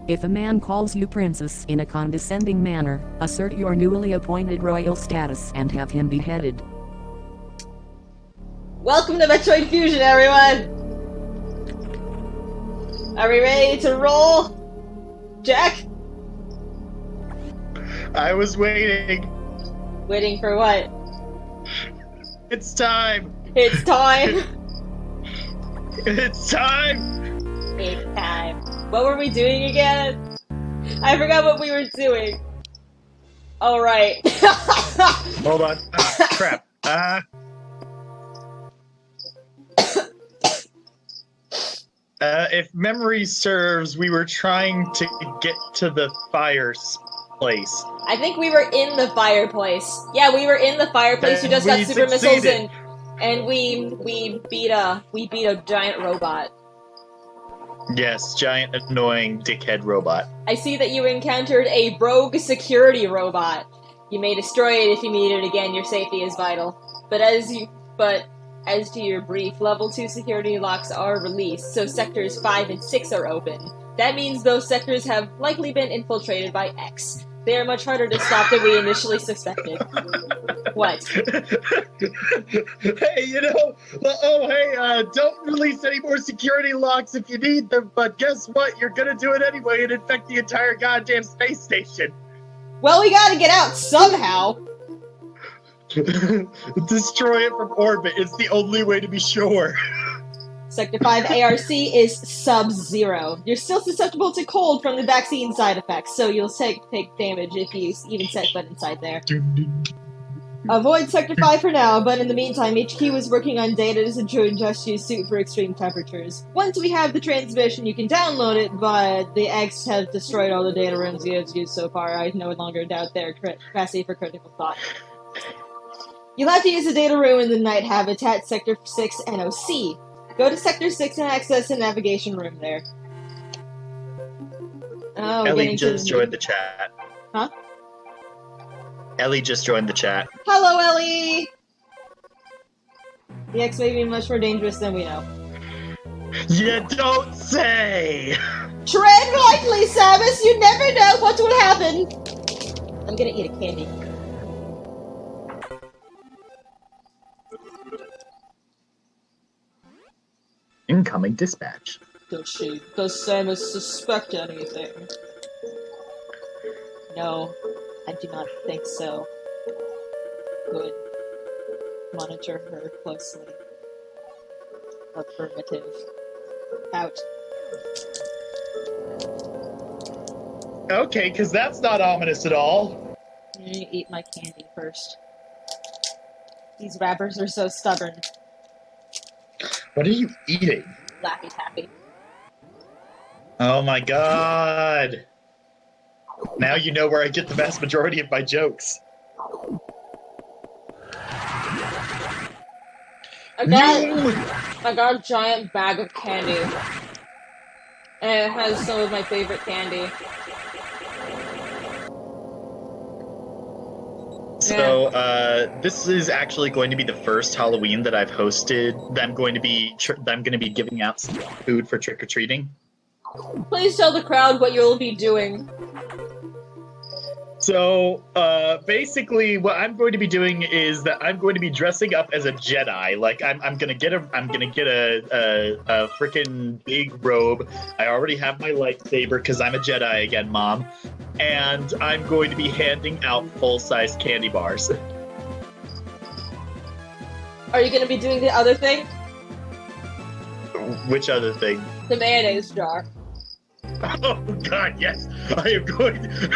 If a man calls you princess in a condescending manner, assert your newly appointed royal status and have him beheaded. Welcome to Metroid Fusion, everyone! Are we ready to roll? Jack? I was waiting. Waiting for what? It's time. It's time. It's time. It's time. What were we doing again? I forgot what we were doing. All right. Hold on. Crap. If memory serves, we were trying to get to the place. I think we were in the fireplace. Yeah, we were in the fireplace. We just got super missiles in, and we beat a giant robot. Yes, giant annoying dickhead robot. I see that you encountered a rogue security robot. You may destroy it if you meet it again. Your safety is vital. But as to your brief, level 2 security locks are released, so sectors 5 and 6 are open. That means those sectors have likely been infiltrated by X. They are much harder to stop than we initially suspected. What? Hey, don't release any more security locks if you need them, but guess what? You're gonna do it anyway and infect the entire goddamn space station. Well, we gotta get out somehow. Destroy it from orbit. It's the only way to be sure. Sector 5 ARC is sub-zero. You're still susceptible to cold from the vaccine side effects, so you'll take damage if you even set foot inside there. Avoid Sector 5 for now, but in the meantime, HQ is working on data to adjust your suit for extreme temperatures. Once we have the transmission, you can download it, but the X have destroyed all the data rooms you have used so far. I no longer doubt their capacity for critical thought. You'll have to use the data room in the night habitat, Sector 6 NOC. Go to Sector 6 and access the navigation room there. Oh, Ellie just joined the chat. Huh? Ellie just joined the chat. Hello, Ellie! The X may be much more dangerous than we know. You don't say! Tread lightly, Samus! You never know what will happen! I'm gonna eat a candy. Incoming dispatch. Does Samus suspect anything? No, I do not think so. Good. Monitor her closely. Affirmative. Out. Okay, because that's not ominous at all. I'm gonna eat my candy first. These rappers are so stubborn. What are you eating? Laffy Taffy. Oh my god! Now you know where I get the vast majority of my jokes. I got a giant bag of candy. And it has some of my favorite candy. So, this is actually going to be the first Halloween that I've hosted. That I'm going to be giving out some food for trick or treating. Please tell the crowd what you'll be doing. So, basically, what I'm going to be doing is that I'm going to be dressing up as a Jedi. Like, I'm gonna get a freaking big robe. I already have my lightsaber because I'm a Jedi again, Mom. And I'm going to be handing out full-size candy bars. Are you gonna be doing the other thing? Which other thing? The mayonnaise jar. Oh god, yes! I am going to...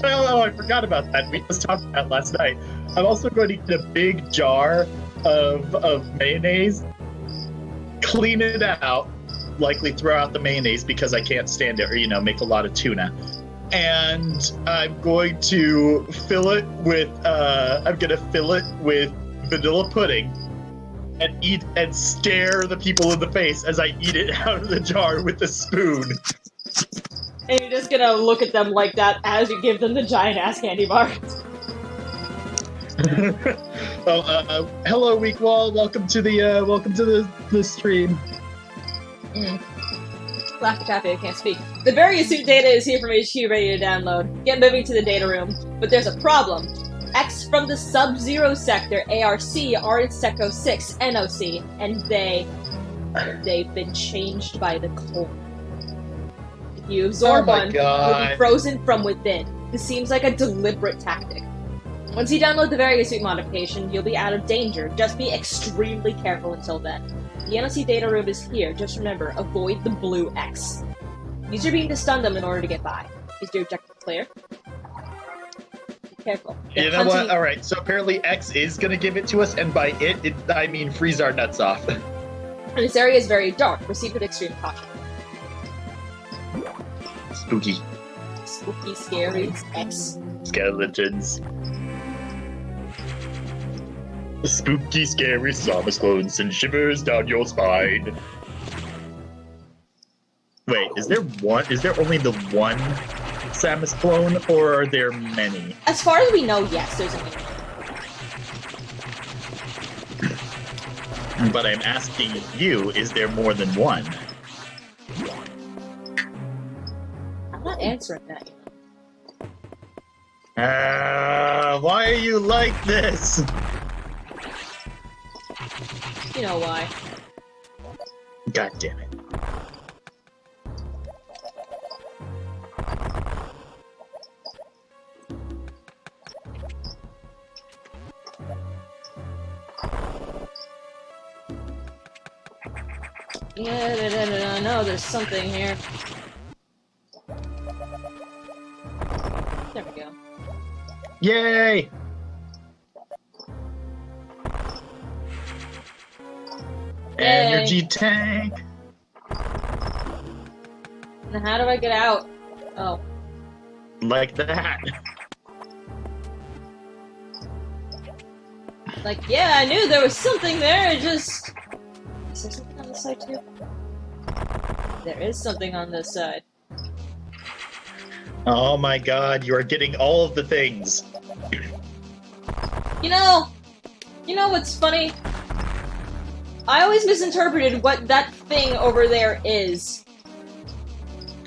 Oh, I forgot about that. We just talked about that last night. I'm also going to get a big jar of mayonnaise, clean it out, likely throw out the mayonnaise because I can't stand it, or, make a lot of tuna. And I'm going to fill it with, vanilla pudding and eat and stare the people in the face as I eat it out of the jar with a spoon. And you're just gonna look at them like that as you give them the giant ass candy bar. Hello, Weekwall. Welcome to the stream. Laughter Cafe, I can't speak. The various suit data is here from HQ ready to download. Get moving to the data room. But there's a problem. X from the Sub-Zero sector, ARC, are in Sector 6, NOC, and they've been changed by the cold. If you absorb one, you'll be frozen from within. This seems like a deliberate tactic. Once you download the various suit modification, you'll be out of danger. Just be extremely careful until then. The NOC data room is here. Just remember, avoid the blue X. Use your beam to stun them in order to get by. Is your objective clear? Be careful. You know what? Alright, so apparently X is gonna give it to us, and by it I mean freeze our nuts off. This area is very dark. Proceed with extreme caution. Spooky. Spooky, scary, X. Skeletons. Spooky, scary Samus clones and shivers down your spine. Wait, is there only the one Samus clone, or are there many? As far as we know, yes, there's only one. But I'm asking you, is there more than one? I'm not answering that, why are you like this? You know why. God damn it. Yeah, no, there's something here. There we go. Yay! Energy tank! Now how do I get out? Oh. Like that. Like, yeah, I knew there was something there, it just... Is there something on this side too? There is something on this side. Oh my god, you are getting all of the things. You know what's funny? I always misinterpreted what that thing over there is.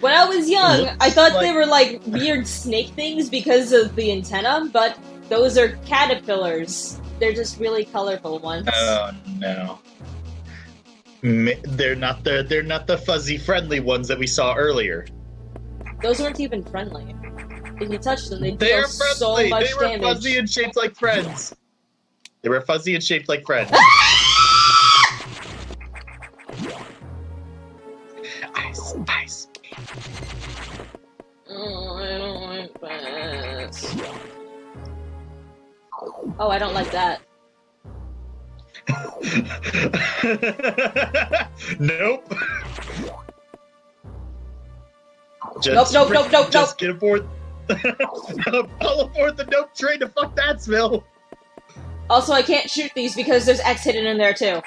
When I was young, I thought they were like weird snake things because of the antenna, but those are caterpillars. They're just really colorful ones. Oh no. They're not the fuzzy friendly ones that we saw earlier. Those weren't even friendly. If you touch them, they deal so much damage. They were fuzzy and shaped like friends. They were fuzzy and shaped like friends. Ice. Oh, I don't like this. Oh, I don't like that. Nope. Nope. Just get aboard. I'll aboard the nope train to fuck that smell. Also, I can't shoot these because there's X hidden in there too.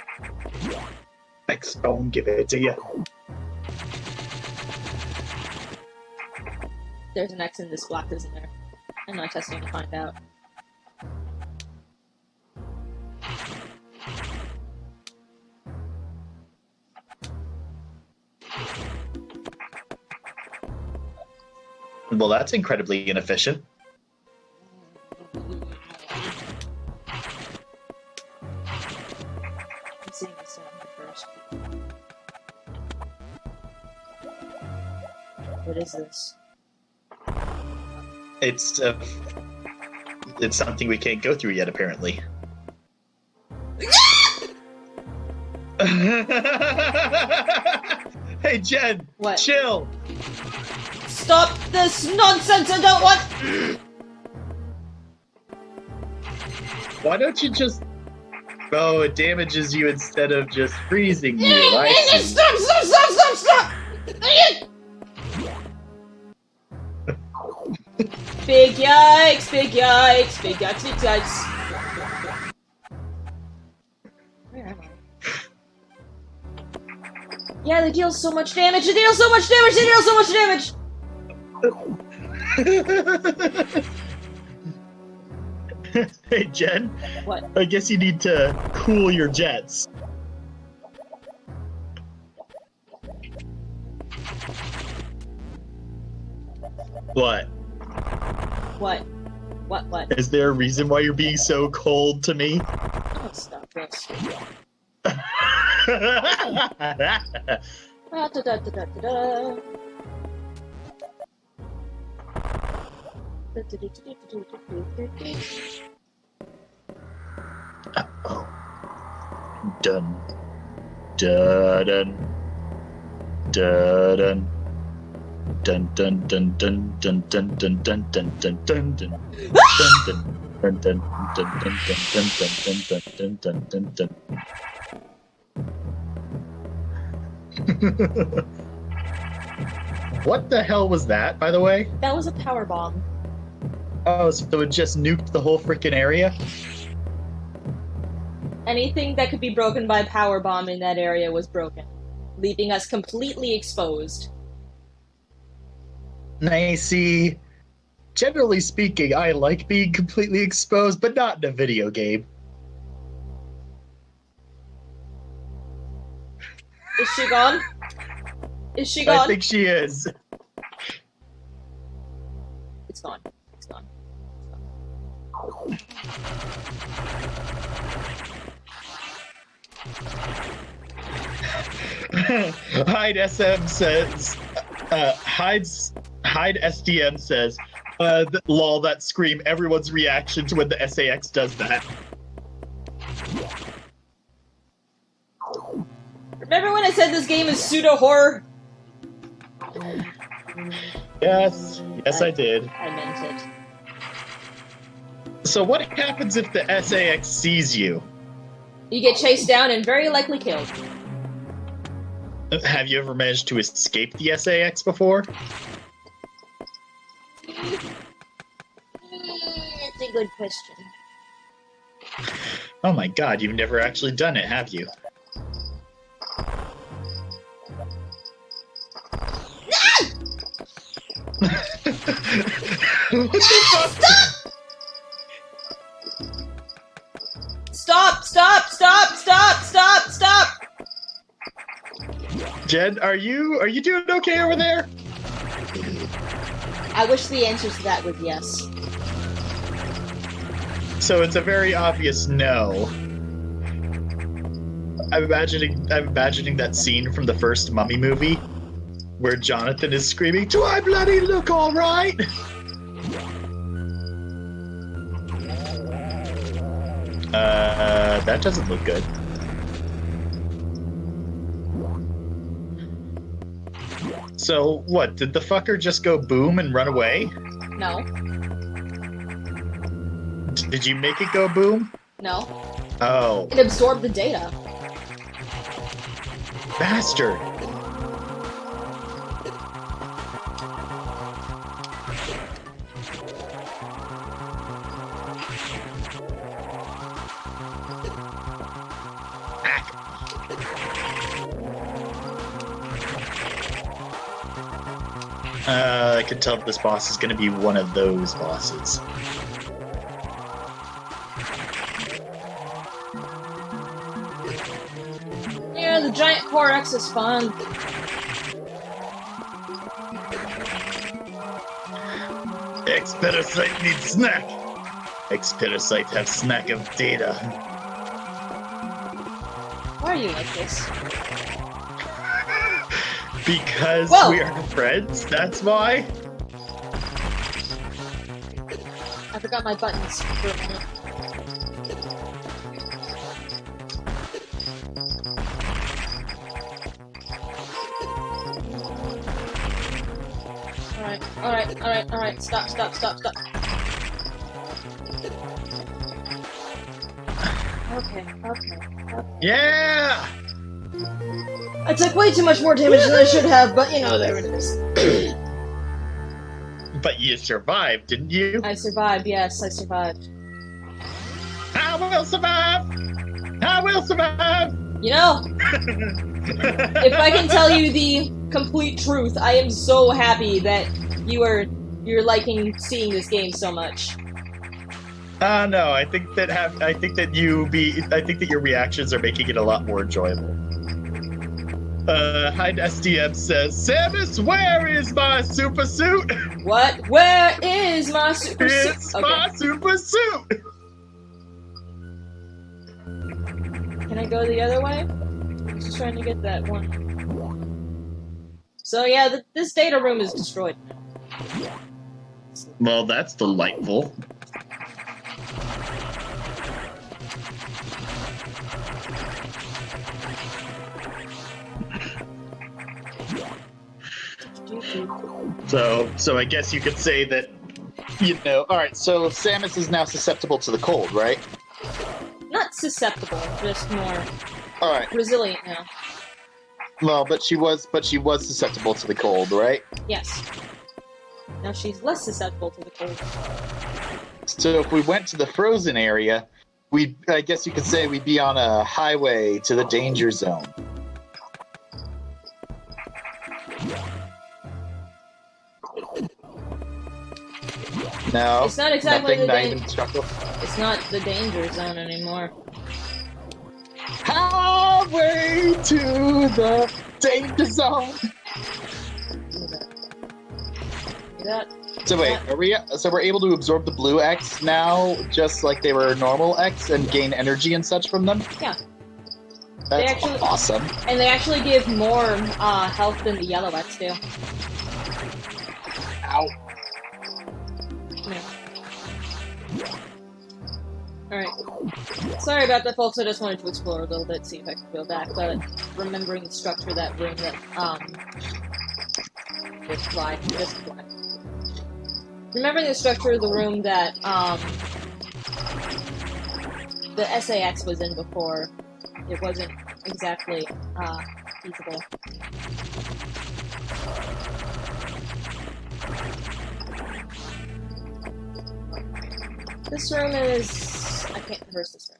X don't give it to you. There's an X in this block, isn't there? I'm not testing to find out. Well, that's incredibly inefficient. I'm seeing this down here first. What is this? It's something we can't go through yet, apparently. Hey, Jen! What? Chill! Stop this nonsense! I don't want. Why don't you just... Oh, it damages you instead of just freezing you. I see. Stop! Big yikes! Where am I? Yeah, they deal so much damage! Hey, Jen. What? I guess you need to cool your jets. What? What? What? Is there a reason why you're being so cold to me? Oh, stop this. Oh. Dun. Dun. Dun. Dun dun dun dun dun dun dun dun dun dun dun dun dun dun dun dun dun dun dun. What the hell was that, by the way? That was a power bomb. Oh, so it just nuked the whole freaking area? Anything that could be broken by a power bomb in that area was broken, leaving us completely exposed. I see. Generally speaking, I like being completely exposed, but not in a video game. Is she gone? Is she gone? I think she is. It's gone. It's gone. Hide SM says, Hide SDM says, lol, that scream, everyone's reaction to when the SAX does that. Remember when I said this game is pseudo-horror? Yes, I did. I meant it. So what happens if the SAX sees you? You get chased down and very likely killed. Have you ever managed to escape the SAX before? That's a good question. Oh my god, you've never actually done it, have you? What the fuck? Stop! Jen, are you doing okay over there? I wish the answer to that was yes. So it's a very obvious no. I'm imagining that scene from the first Mummy movie where Jonathan is screaming, "Do I bloody look all right?" That doesn't look good. So, what, did the fucker just go boom and run away? No. Did you make it go boom? No. Oh. It absorbed the data. Bastard. I can tell this boss is going to be one of those bosses. Yeah, the giant Core X is fun. X-Parasite needs snack. X-Parasite have snack of data. Why are you like this? Because Whoa. we are friends, that's why. I forgot my buttons for a minute. Alright, stop. Okay. Yeah! I took way too much more damage than I should have, but you know, there it is. But you survived, didn't you? I survived, yes, I survived. I will survive! I will survive! You know, if I can tell you the complete truth, I am so happy that you're liking seeing this game so much. No, I think that your reactions are making it a lot more enjoyable. Hide SDM says, Samus, where is my super suit? What? Where is my super suit? It's my super suit! Can I go the other way? I'm just trying to get that one. So yeah, this data room is destroyed. Well, that's delightful. So I guess you could say that, alright, so Samus is now susceptible to the cold, right? Not susceptible, just more Alright. resilient now. Well, but she was susceptible to the cold, right? Yes. Now she's less susceptible to the cold. So if we went to the frozen area, I guess you could say we'd be on a highway to the danger zone. No, it's not exactly nothing, it's not the danger zone anymore. Highway to the danger zone. That. So wait, we're able to absorb the blue X now, just like they were normal X, and gain energy and such from them? Yeah. That's awesome. And they actually give more health than the yellow X do. Ow. Alright. Sorry about that, folks. I just wanted to explore a little bit, see if I could go back, but remembering the structure of that room that, just fly. Remembering the structure of the room that, the SAX was in before, it wasn't exactly, feasible. This room is... I can't traverse this room.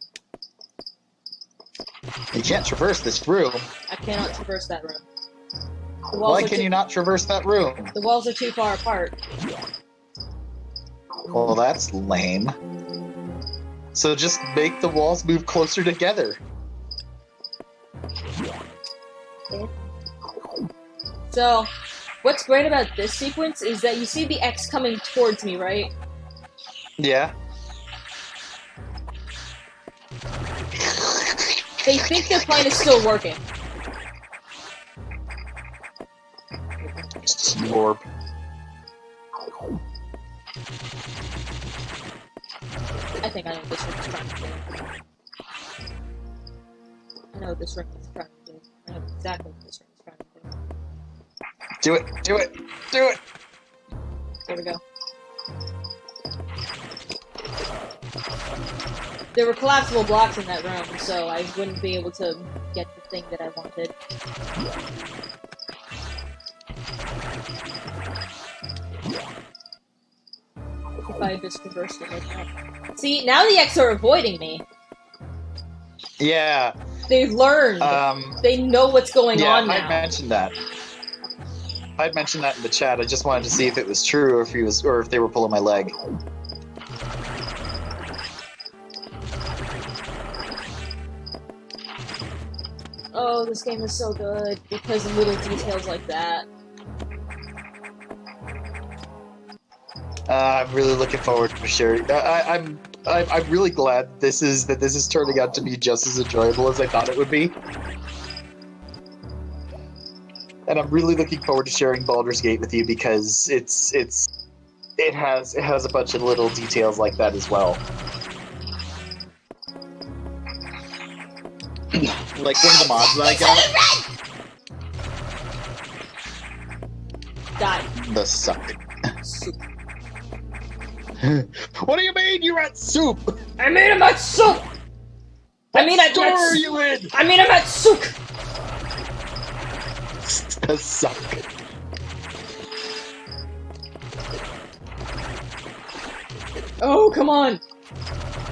You can't traverse this room? I cannot traverse that room. Why can you not traverse that room? The walls are too far apart. Well, that's lame. So just make the walls move closer together. So, what's great about this sequence is that you see the X coming towards me, right? Yeah. They think their plan is still working. Slorp. I think I know what this room is trying to do. I know what this room is trying to do. I know exactly what this room is trying to do. Do it! Do it! Do it! There we go. There were collapsible blocks in that room, so I wouldn't be able to get the thing that I wanted. If I had just traversed it like that. See, now the X are avoiding me. Yeah. They've learned. They know what's going on now. Yeah, I mentioned that. I'd mentioned that in the chat. I just wanted to see if it was true, or if they were pulling my leg. Oh, this game is so good because of little details like that. I'm really looking forward to sharing. I'm really glad this is turning out to be just as enjoyable as I thought it would be. And I'm really looking forward to sharing Baldur's Gate with you because it has a bunch of little details like that as well. Like one of the mods that I got. Die. The suck. Soup. What do you mean you're at soup? I mean I'm at soup! What store are you in? I mean I'm at souk! The suck. Oh, come on!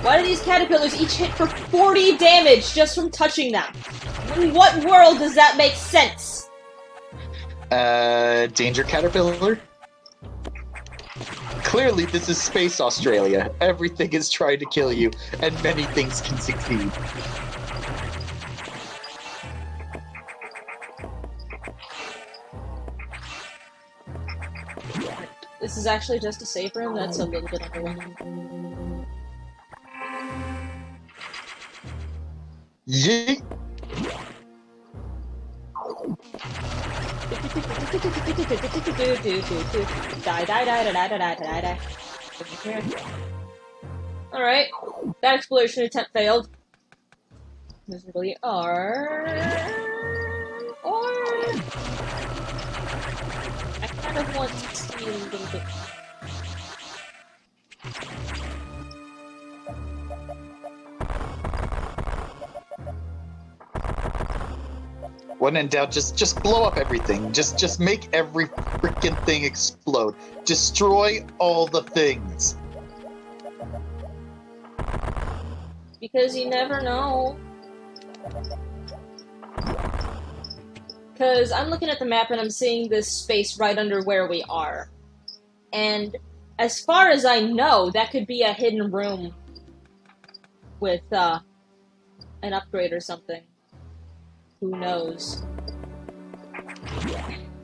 Why do these caterpillars each hit for 40 damage just from touching them? In what world does that make sense? Danger caterpillar? Clearly, this is Space Australia. Everything is trying to kill you, and many things can succeed. This is actually just a safe room? That's a little bit underwhelming. Yeet! Die. Alright. That exploration attempt failed. Miserably. Or... I kind of want to see a little bit. When in doubt, just blow up everything. Just make every freaking thing explode. Destroy all the things. Because you never know. Because I'm looking at the map and I'm seeing this space right under where we are. And as far as I know, that could be a hidden room with an upgrade or something. Who knows?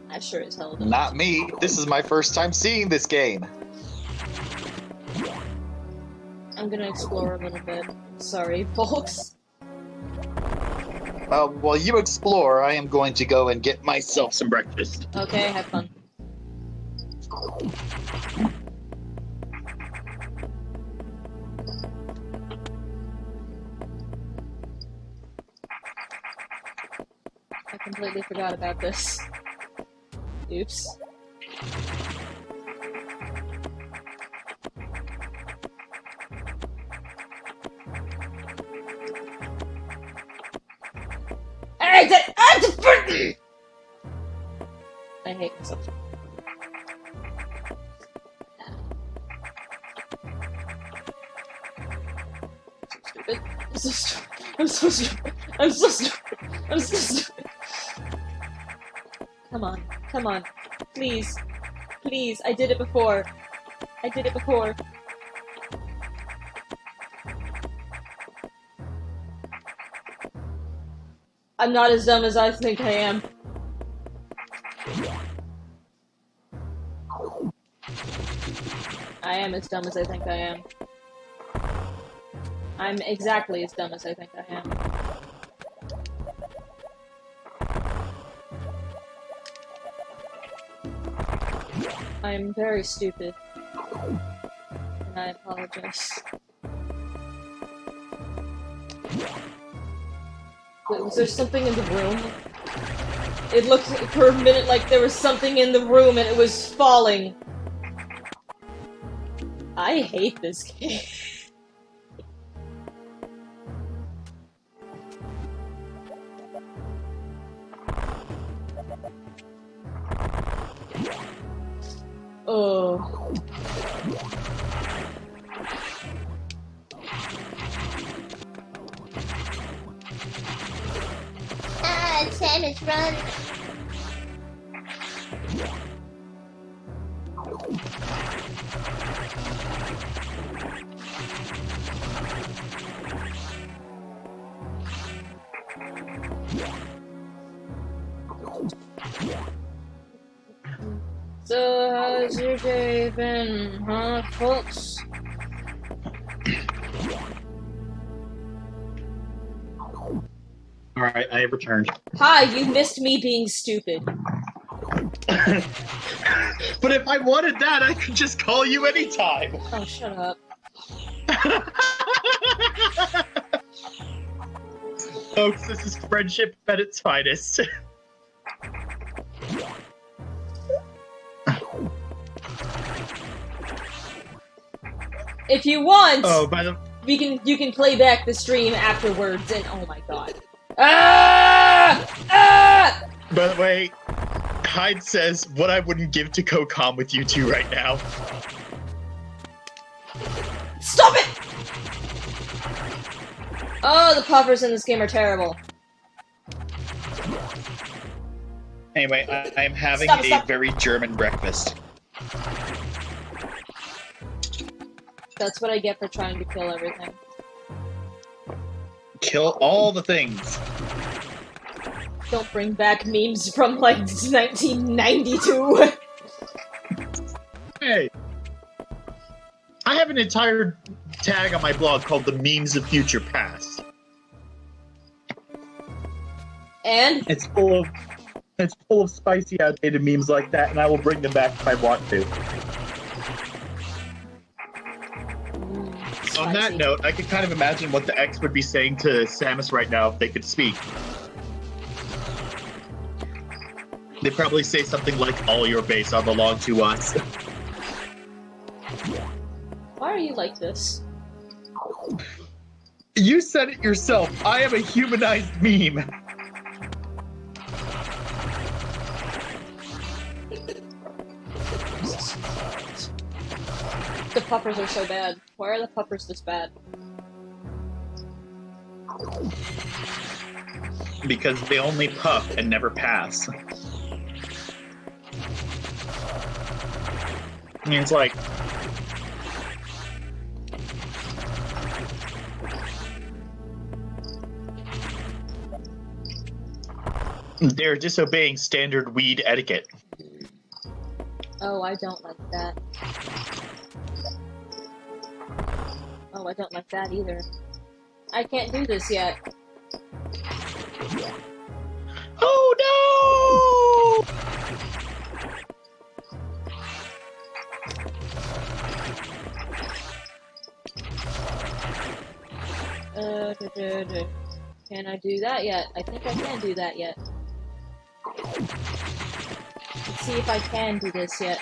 I sure as hell don't. Not me. This is my first time seeing this game. I'm gonna explore a little bit. Sorry, folks. While you explore, I am going to go and get myself Some breakfast. Okay, have fun. I completely forgot about this. Oops. I hate myself. I'm so stupid. I'm so stupid. I'm so stupid. I'm so stupid. Come on. Come on. Please. Please. I did it before. I did it before. I'm not as dumb as I think I am. I am as dumb as I think I am. I'm exactly as dumb as I think I am. I'm very stupid. And I apologize. Wait, was there something in the room? It looked for a minute like there was something in the room and it was falling. I hate this game. Oh. Samus, run! So, how's your day been, huh, folks? Alright, I have returned. Hi, you missed me being stupid. But if I wanted that, I could just call you anytime. Oh, shut up. Folks, this is friendship at its finest. If you want, Oh, by the you can play back the stream afterwards, and oh my god. Ah! Ah! By the way, Hyde says what I wouldn't give to co-com with you two right now. Stop it! Oh, the puffers in this game are terrible. Anyway, I am having Stop. a very German breakfast. That's what I get for trying to kill everything. Kill all the things. Don't bring back memes from, like, 1992. Hey! I have an entire tag on my blog called The Memes of Future Past. And? It's full of spicy, outdated memes like that, and I will bring them back if I want to. Spicy. On that note, I can kind of imagine what the X would be saying to Samus right now if they could speak. They probably say something like, all your base are belong to us. Why are you like this? You said it yourself. I am a humanized meme. The puppers are so bad. Why are the puppers this bad? Because they only puff and never pass. I mean, it's like... they're disobeying standard weed etiquette. Oh, I don't like that. Oh, I don't like that either. I can't do this yet. Oh no! Can I do that yet? I think I can do that yet. Let's see if I can do this yet.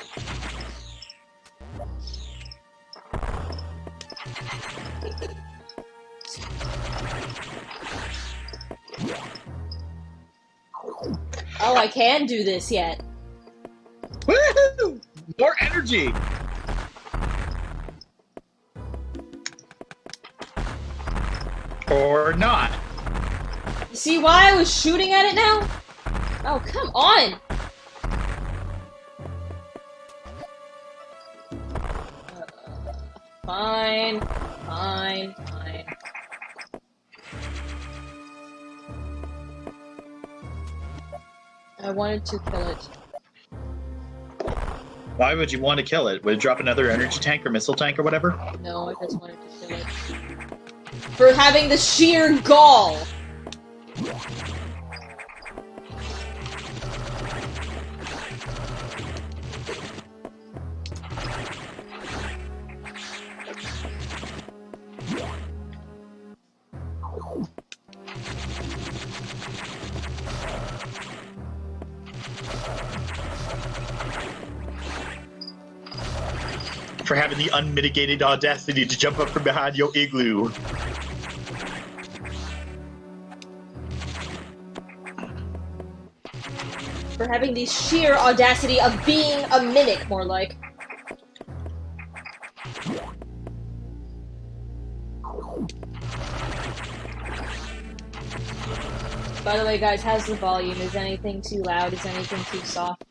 Oh, I can do this yet. Woohoo! More energy! Or not. You see why I was shooting at it now? Oh, come on! Fine. I wanted to kill it. Why would you want to kill it? Would it drop another energy tank or missile tank or whatever? No, I just wanted to kill it. For having the sheer gall! For having the unmitigated audacity to jump up from behind your igloo. For having the sheer audacity of being a mimic, more like. By the way, guys, how's the volume? Is anything too loud? Is anything too soft?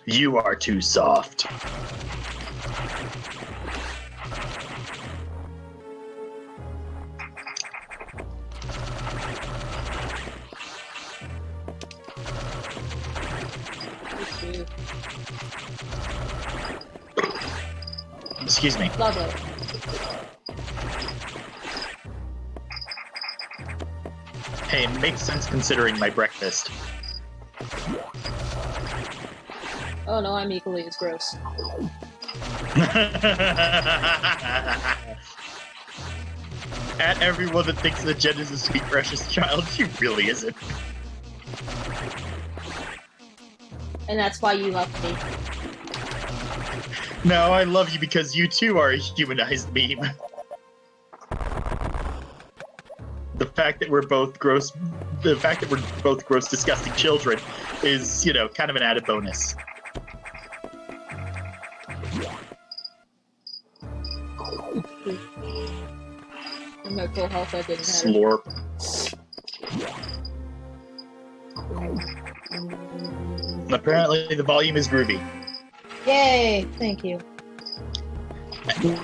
You are too soft. Excuse me. Lovely. Hey, it makes sense considering my breakfast. Oh no, I'm equally as gross. At everyone that thinks that Jen is a sweet, precious child, she really isn't. And that's why you love me. No, I love you because you too are a humanized meme. The fact that we're both gross, disgusting children is, you know, kind of an added bonus. In my full health, I didn't have it. Slorp. Apparently, the volume is groovy. Yay! Thank you.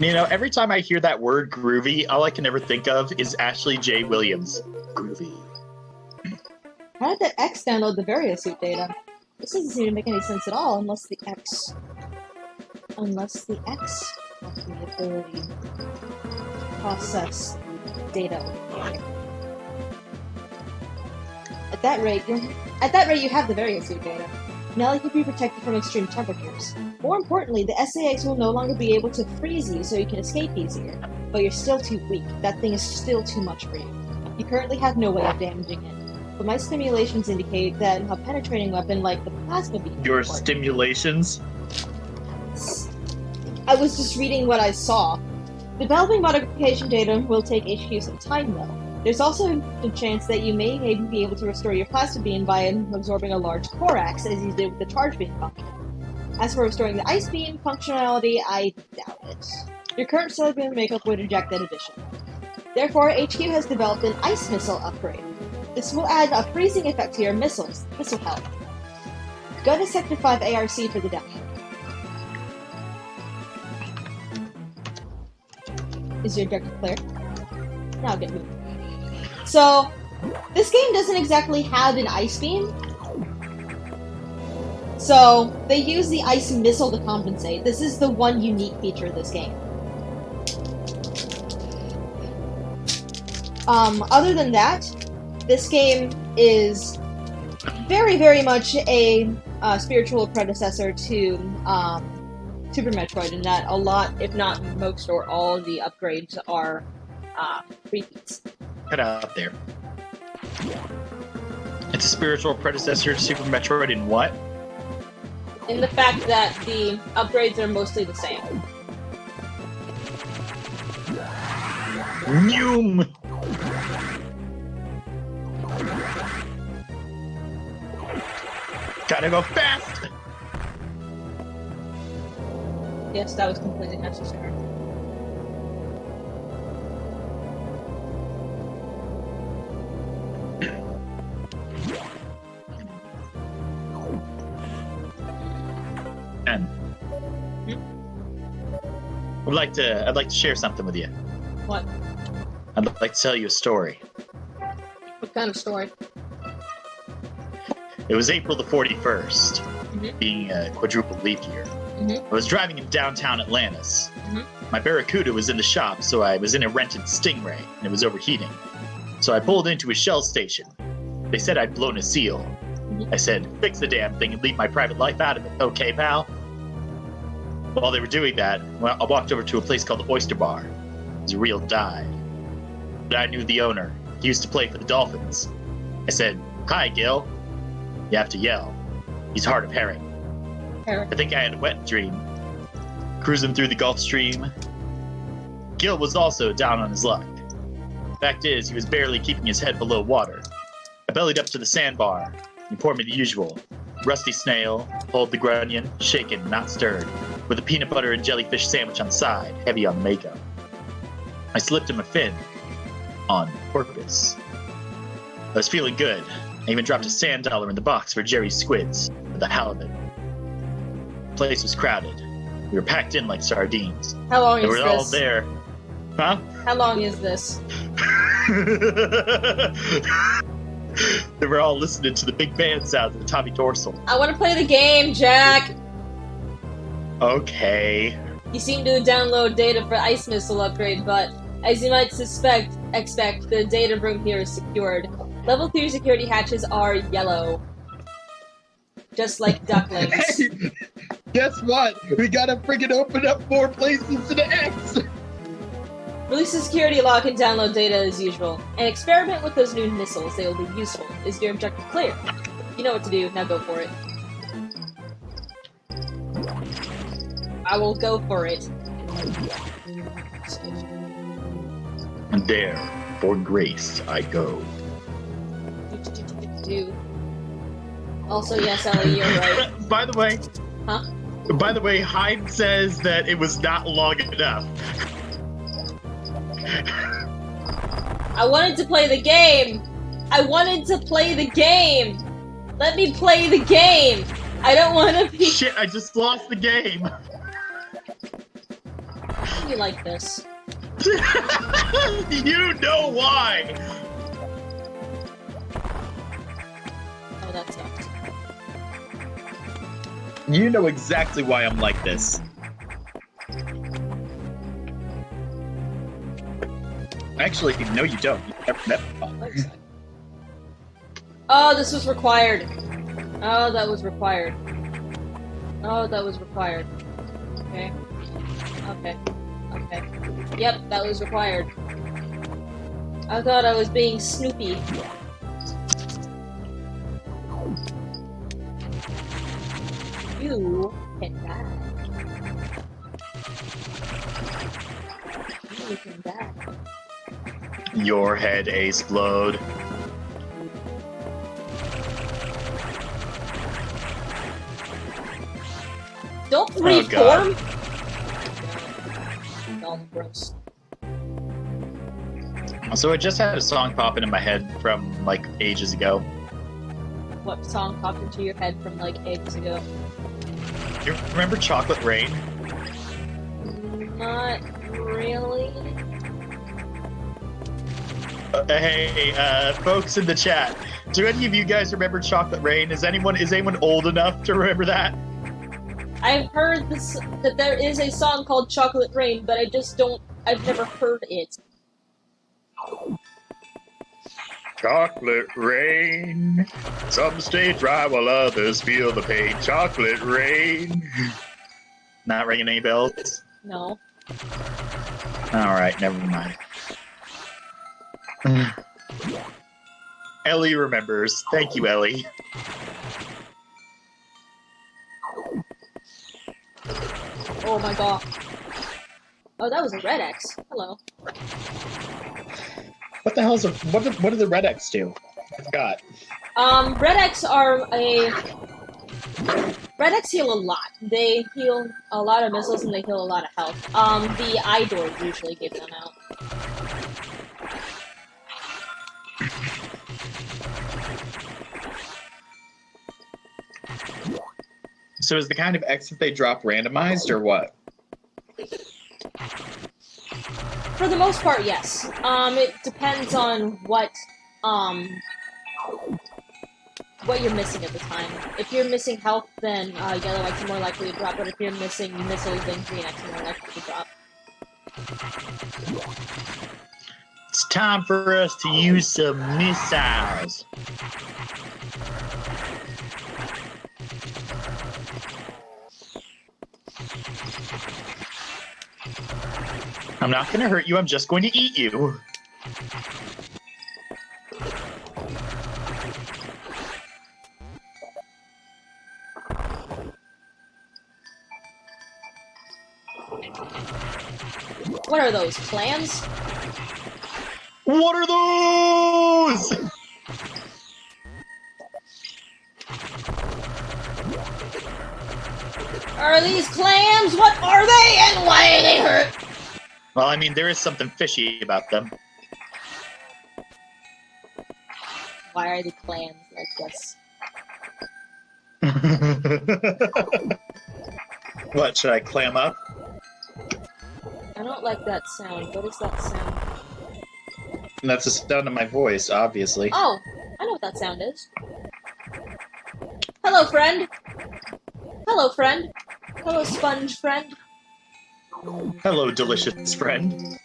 You know, every time I hear that word groovy, all I can ever think of is Ashley J. Williams. Groovy. How did the X download the Variosuit data? This doesn't seem to make any sense at all unless the X has the ability to process data. At that rate, you have the Variosuit data. Now you can be protected from extreme temperatures. More importantly, the SAX will no longer be able to freeze you so you can escape easier. But you're still too weak. That thing is still too much for you. You currently have no way of damaging it. But my simulations indicate that a penetrating weapon like the plasma beam... Your stimulations? I was just reading what I saw. Developing modification data will take HQ some time, though. There's also a chance that you may even be able to restore your plasma beam by absorbing a large Corax, as you did with the charge beam function. As for restoring the ice beam functionality, I doubt it. Your current cellular makeup would reject that addition. Therefore, HQ has developed an ice missile upgrade. This will add a freezing effect to your missile health. Go to Sector 5 ARC for the demo. Is your objective clear? Now get moving. So, this game doesn't exactly have an ice beam. So, they use the ice missile to compensate. This is the one unique feature of this game. Other than that, this game is very, very much a spiritual predecessor to Super Metroid, in that a lot, if not most or all, of the upgrades are repeats. Cut out there. It's a spiritual predecessor to Super Metroid in what? In the fact that the upgrades are mostly the same. Noom! Gotta go fast! Yes, that was completely necessary. And I'd like to share something with you. What? I'd like to tell you a story. What kind of story? It was April the 41st, being a quadruple leap year. I was driving in downtown Atlantis. My Barracuda was in the shop, so I was in a rented Stingray, and it was overheating. So I pulled into a Shell station. They said I'd blown a seal. I said, fix the damn thing and leave my private life out of it, okay, pal? While they were doing that, I walked over to a place called the Oyster Bar. It was a real dive. But I knew the owner. He used to play for the Dolphins. I said, hi, Gil. You have to yell. He's hard of hearing. I think I had a wet dream. Cruising through the Gulf Stream. Gil was also down on his luck. Fact is, he was barely keeping his head below water. I bellied up to the sandbar. He poured me the usual. Rusty snail, pulled the grunion, shaken, not stirred, with a peanut butter and jellyfish sandwich on the side, heavy on the makeup. I slipped him a fin. On purpose. I was feeling good. I even dropped a sand dollar in the box for Jerry's squids, with the halibut. The place was crowded. We were packed in like sardines. How long They is were this? all there. Huh? How long is this? They were all listening to the big band sounds of Tommy Dorsal. I want to play the game, Jack! Okay. You seem to download data for Ice Missile upgrade, but as you might expect, the data room here is secured. Level 3 security hatches are yellow. Just like ducklings. Hey, guess what? We gotta friggin' open up more places to the X! Release the security lock and download data as usual. And experiment with those new missiles, they will be useful. Is your objective clear? You know what to do, now go for it. I will go for it. And there, for grace, I go. Also, yes, Ellie, you're right. By the way... Huh? By the way, Hyde says that it was not long enough. I wanted to play the game! I wanted to play the game! Let me play the game! I don't want to be- Shit, I just lost the game! You like this. You know why! Oh, that sucks. You know exactly why I'm like this. Actually, no, you don't. You've never met me. Oh, this was required. Oh, that was required. Oh, that was required. Okay. Okay. Okay. Yep, that was required. I thought I was being Snoopy. You can die. You can die. Your head explode. Don't Oh, reform! God. Oh, gross. So I just had a song popping in my head from, like, ages ago. What song popped into your head from like ages ago? You remember Chocolate Rain? Not really. Hey, folks in the chat, do any of you guys remember Chocolate Rain? Is anyone old enough to remember that? I've heard this that there is a song called Chocolate Rain, but I've never heard it. Chocolate rain. Some stay dry while others feel the pain. Chocolate rain. Not ringing any bells? No. Alright, never mind. Ellie remembers. Thank you, Ellie. Oh my god. Oh, that was a red X. Hello. What the hell's what do the Red X do? I forgot. Red X are Red X heal a lot. They heal a lot of missiles and they heal a lot of health. The Idors usually give them out. So is the kind of X that they drop randomized or what? For the most part, yes. It depends on what you're missing at the time. If you're missing health, then yellow X is more likely to drop, but if you're missing missiles, then green X is more likely to drop. It's time for us to use some missiles. I'm not going to hurt you, I'm just going to eat you. What are those, clams? What are those? Are these clams? What are they, and why are they hurt? Well, I mean, there is something fishy about them. Why are the clams like this? What, should I clam up? I don't like that sound. What is that sound? And that's the sound of my voice, obviously. Oh, I know what that sound is. Hello, friend. Hello, friend. Hello, sponge friend. Hello, delicious friend.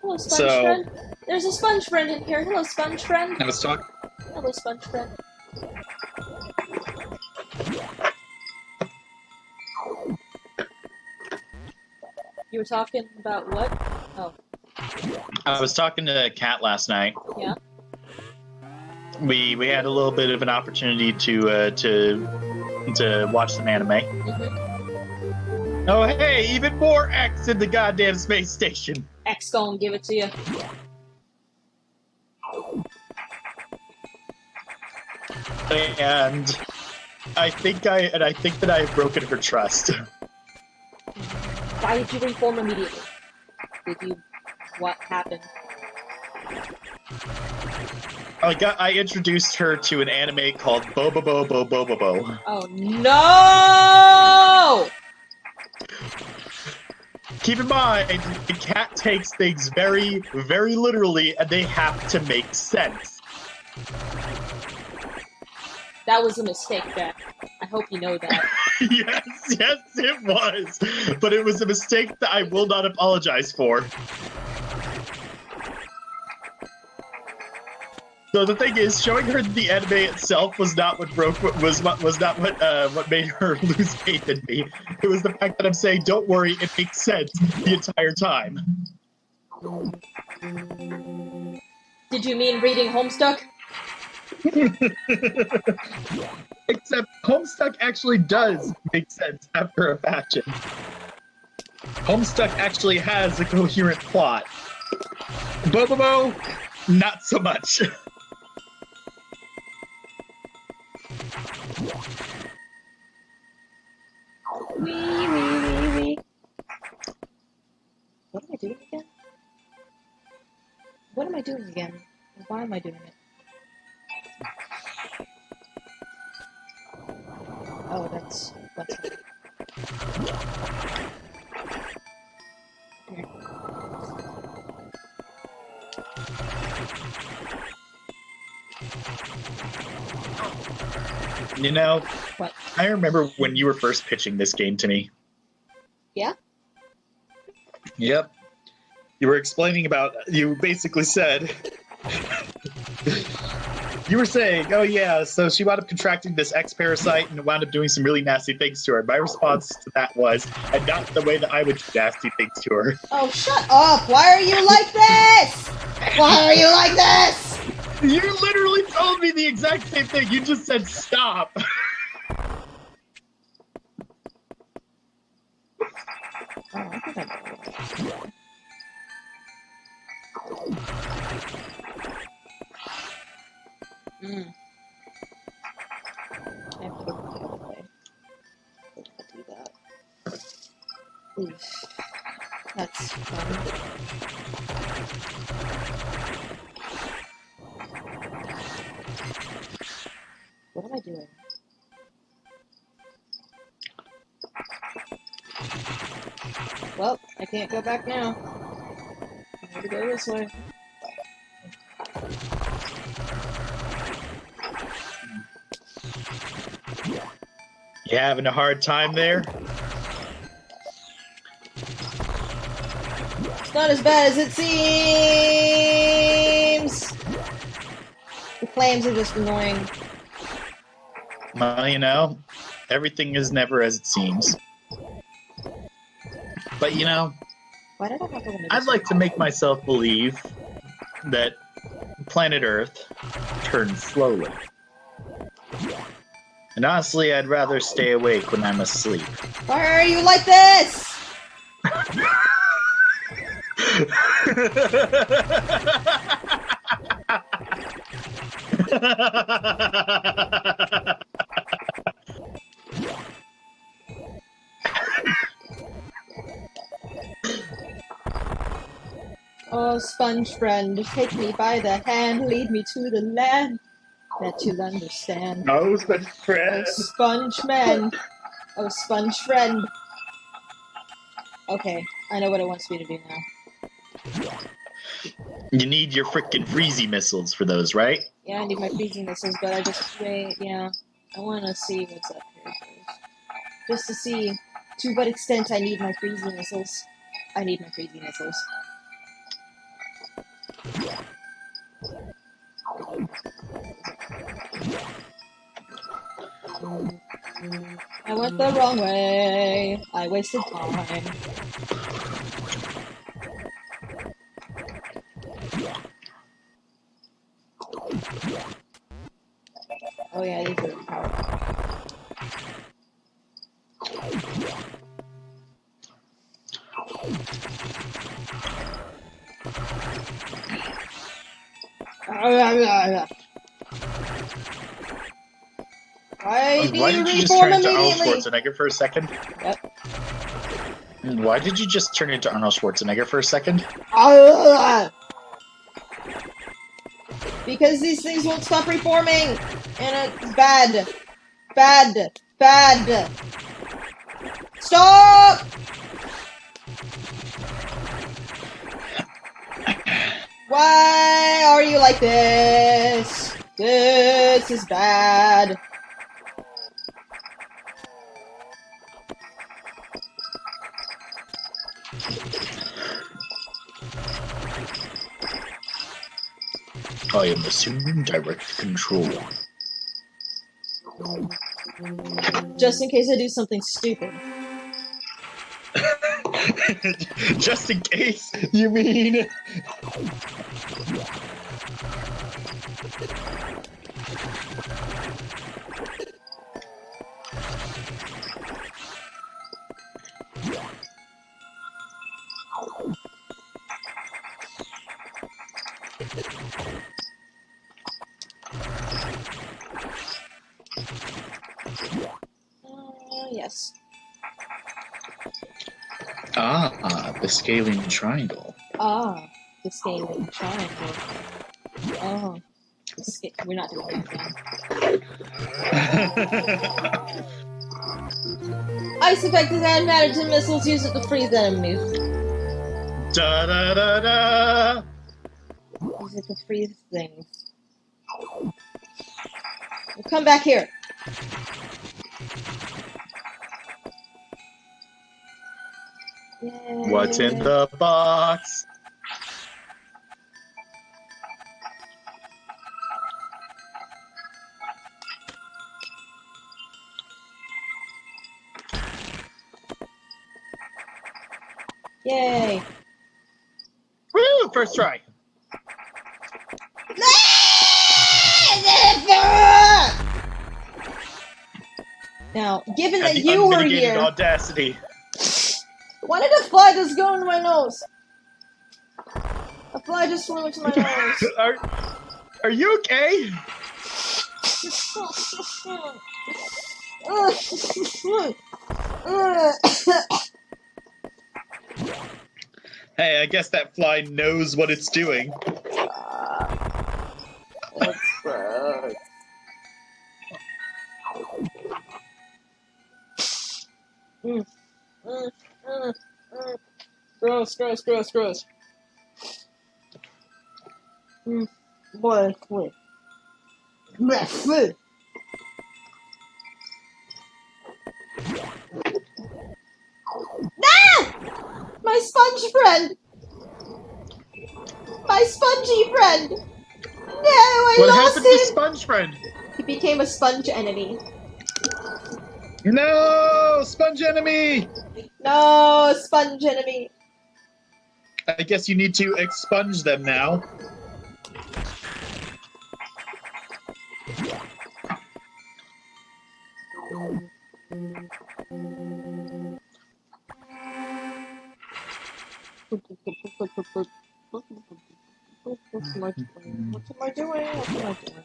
Hello, sponge friend. There's a sponge friend in here. Hello, sponge friend. I was talking. Hello, sponge friend. You were talking about what? Oh. I was talking to Kat last night. Yeah. We had a little bit of an opportunity to watch some anime. Mm-hmm. Oh hey, even more X in the goddamn space station. X gonna give it to you. And I think that I have broken her trust. Why did you reform immediately? What happened? I introduced her to an anime called Bobo Bobo Bobo Bo. Oh no! Keep in mind, the cat takes things very, very literally, and they have to make sense. That was a mistake, Jack. I hope you know that. Yes, it was. But it was a mistake that I will not apologize for. So the thing is, showing her the anime itself was not what made her lose faith in me. It was the fact that I'm saying, "Don't worry, it makes sense" the entire time. Did you mean reading Homestuck? Except Homestuck actually does make sense after a fashion. Homestuck actually has a coherent plot. Bobobo, not so much. Wee. What am I doing again? What am I doing again? And why am I doing it? Oh, that's right. Here. You know, What? I remember when you were first pitching this game to me. Yeah? Yep. You were explaining about, you basically said, you were saying, oh yeah, so she wound up contracting this X parasite and wound up doing some really nasty things to her. My response to that was, and not the way that I would do nasty things to her. Oh, shut up! Why are you like this? Why are you like this? You literally told me the exact same thing. You just said stop. Oh, I think I have to go the other way. I'll do that. Oof. That's fun. What am I doing? Well, I can't go back now. I have to go this way. You having a hard time there? It's not as bad as it seems! The flames are just annoying. Well, you know, everything is never as it seems. But you know, Why did I have to I'd like to make myself believe that planet Earth turns slowly. And honestly, I'd rather stay awake when I'm asleep. Why are you like this? Oh, sponge friend, take me by the hand, lead me to the land that you'll understand. No, such friend. Oh, sponge man. Oh, sponge friend. Okay, I know what it wants me to do now. You need your frickin' freezy missiles for those, right? Yeah, I need my freezing missiles, but I just wait. Yeah, I want to see what's up here first, just to see to what extent I need my freezing missiles. I need my freezing missiles. I went the wrong way. I wasted time. Oh yeah, these are powerful. Why do Why you did you just reform turn into Arnold immediately? Schwarzenegger for a second? Yep. Why did you just turn into Arnold Schwarzenegger for a second? Because these things won't stop reforming, and it's bad. Bad. Bad. Stop! Why are you like this? This is bad. I am assuming direct control. Just in case I do something stupid. Just in case, you mean? Yes. Ah, the scaling triangle. Ah, the scaling triangle. Oh. We're not doing that again. Ice affected antimatter to missiles use it to freeze enemies. Da da da da! Use it to freeze things. Well, come back here. Yay. What's in the box? Yay. Woo! First try. Now, given that And the you were unmitigated here, audacity. why did a fly just go into my nose? A fly just flew into my nose. Are you okay? Hey, I guess that fly knows what it's doing. That's gross. Gross, gross, gross, gross. Boy, wait. No! My sponge friend! My spongy friend! No, I What lost happened to him! Sponge Friend? He became a sponge enemy. No! Sponge enemy! No, sponge enemy. I guess you need to expunge them now. What am I doing? What am I doing? What am I doing?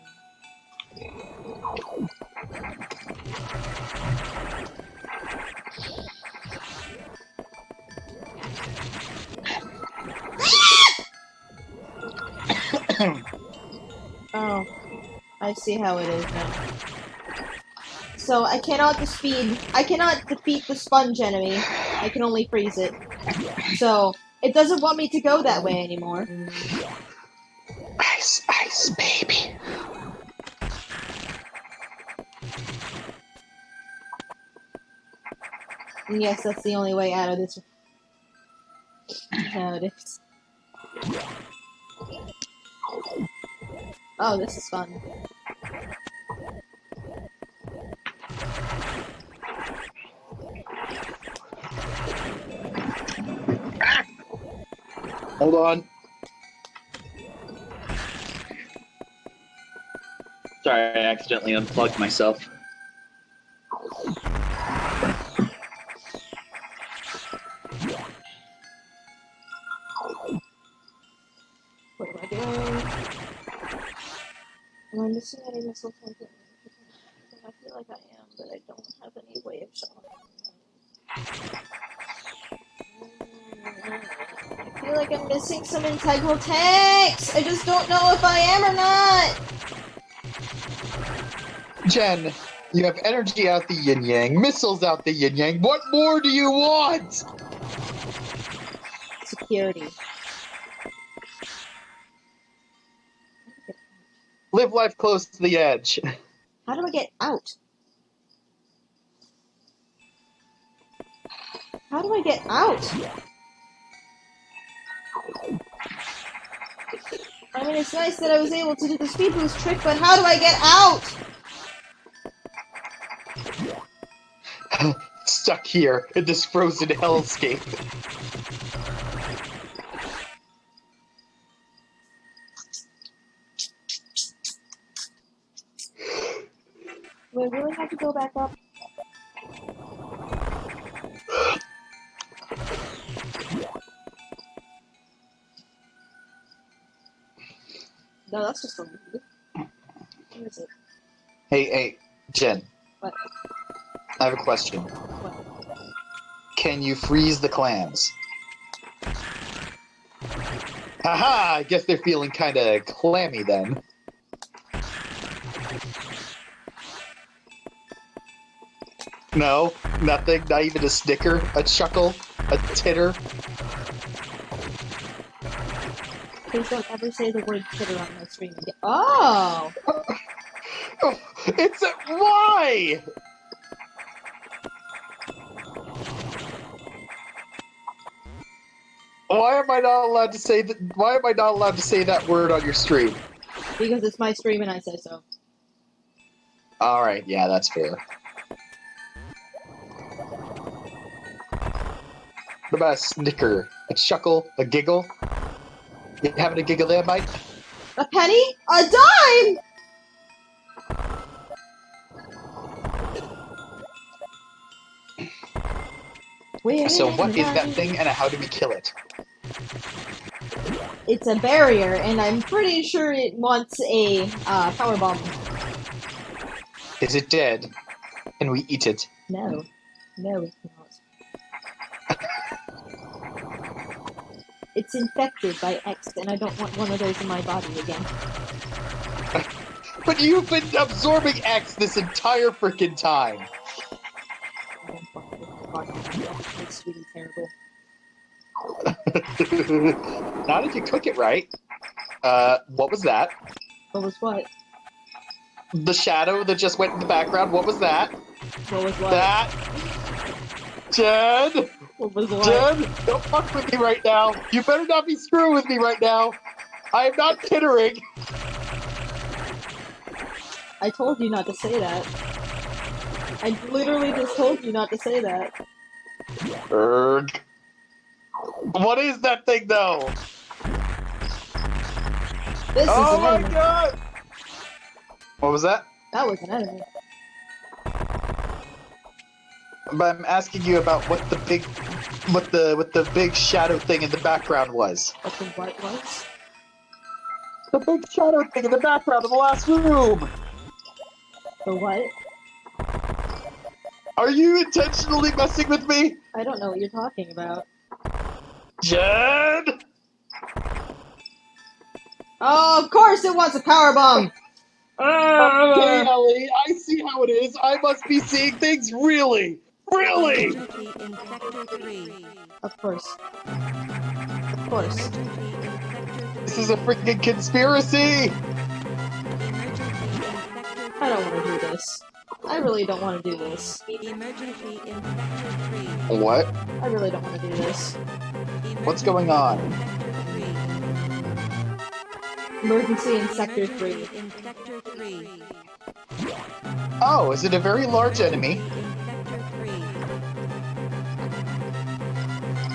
Oh, I see how it is now. So I cannot defeat the sponge enemy. I can only freeze it. So it doesn't want me to go that way anymore. Ice, ice, baby. And yes, that's the only way out of this. How it is. Oh, this is fun. Hold on. Sorry, I accidentally unplugged myself. What am I doing? Am I missing any missile content? I feel like I am, but I don't have any way of showing. I feel like I'm missing some integral tanks! I just don't know if I am or not! Jen, you have energy out the yin-yang, missiles out the yin-yang. What more do you want? Security. Live life close to the edge. How do I get out? How do I get out? I mean, it's nice that I was able to do the speed boost trick, but how do I get out? Stuck here in this frozen hellscape. Do I really have to go back up? No, that's just a lead. Where is it? Hey, Jen. What? I have a question. What? Can you freeze the clams? Haha! I guess they're feeling kinda clammy then. No? Nothing? Not even a snicker? A chuckle? A titter? Please don't ever say the word Twitter on my stream again. Oh! It's a... Why? Why am I not allowed to say that? Why am I not allowed to say that word on your stream? Because it's my stream and I say so. Alright, yeah, that's fair. What about a snicker? A chuckle? A giggle? You having a giggle there, Mike? A penny? A dime! So what is that thing and how do we kill it? It's a barrier, and I'm pretty sure it wants a power bomb. Is it dead? Can we eat it? No. No, it's not. It's infected by X, and I don't want one of those in my body again. But you've been absorbing X this entire freaking time! It's really terrible. Not if you cook it right. What was that? What was what? The shadow that just went in the background, what was that? What was what? That? Jen? What was what? Jen, don't fuck with me right now. You better not be screwing with me right now. I am not tittering. I told you not to say that. I literally just told you not to say that. Erg. What is that thing, though? This Oh is an my enemy. god! What was that? That was an enemy. But I'm asking you about what the big shadow thing in the background was. What the what was? The big shadow thing in the background of the last room. The what? Are you intentionally messing with me, I don't know what you're talking about. Jen? Oh, of course it wants a power bomb! Okay, Ellie, I see how it is. I must be seeing things really. Really? Of course. Of course. This is a freaking conspiracy! I don't want to do this. I really don't want to do this. What? I really don't want to do this. What's going on? Emergency in Sector 3. Oh, is it a very large enemy?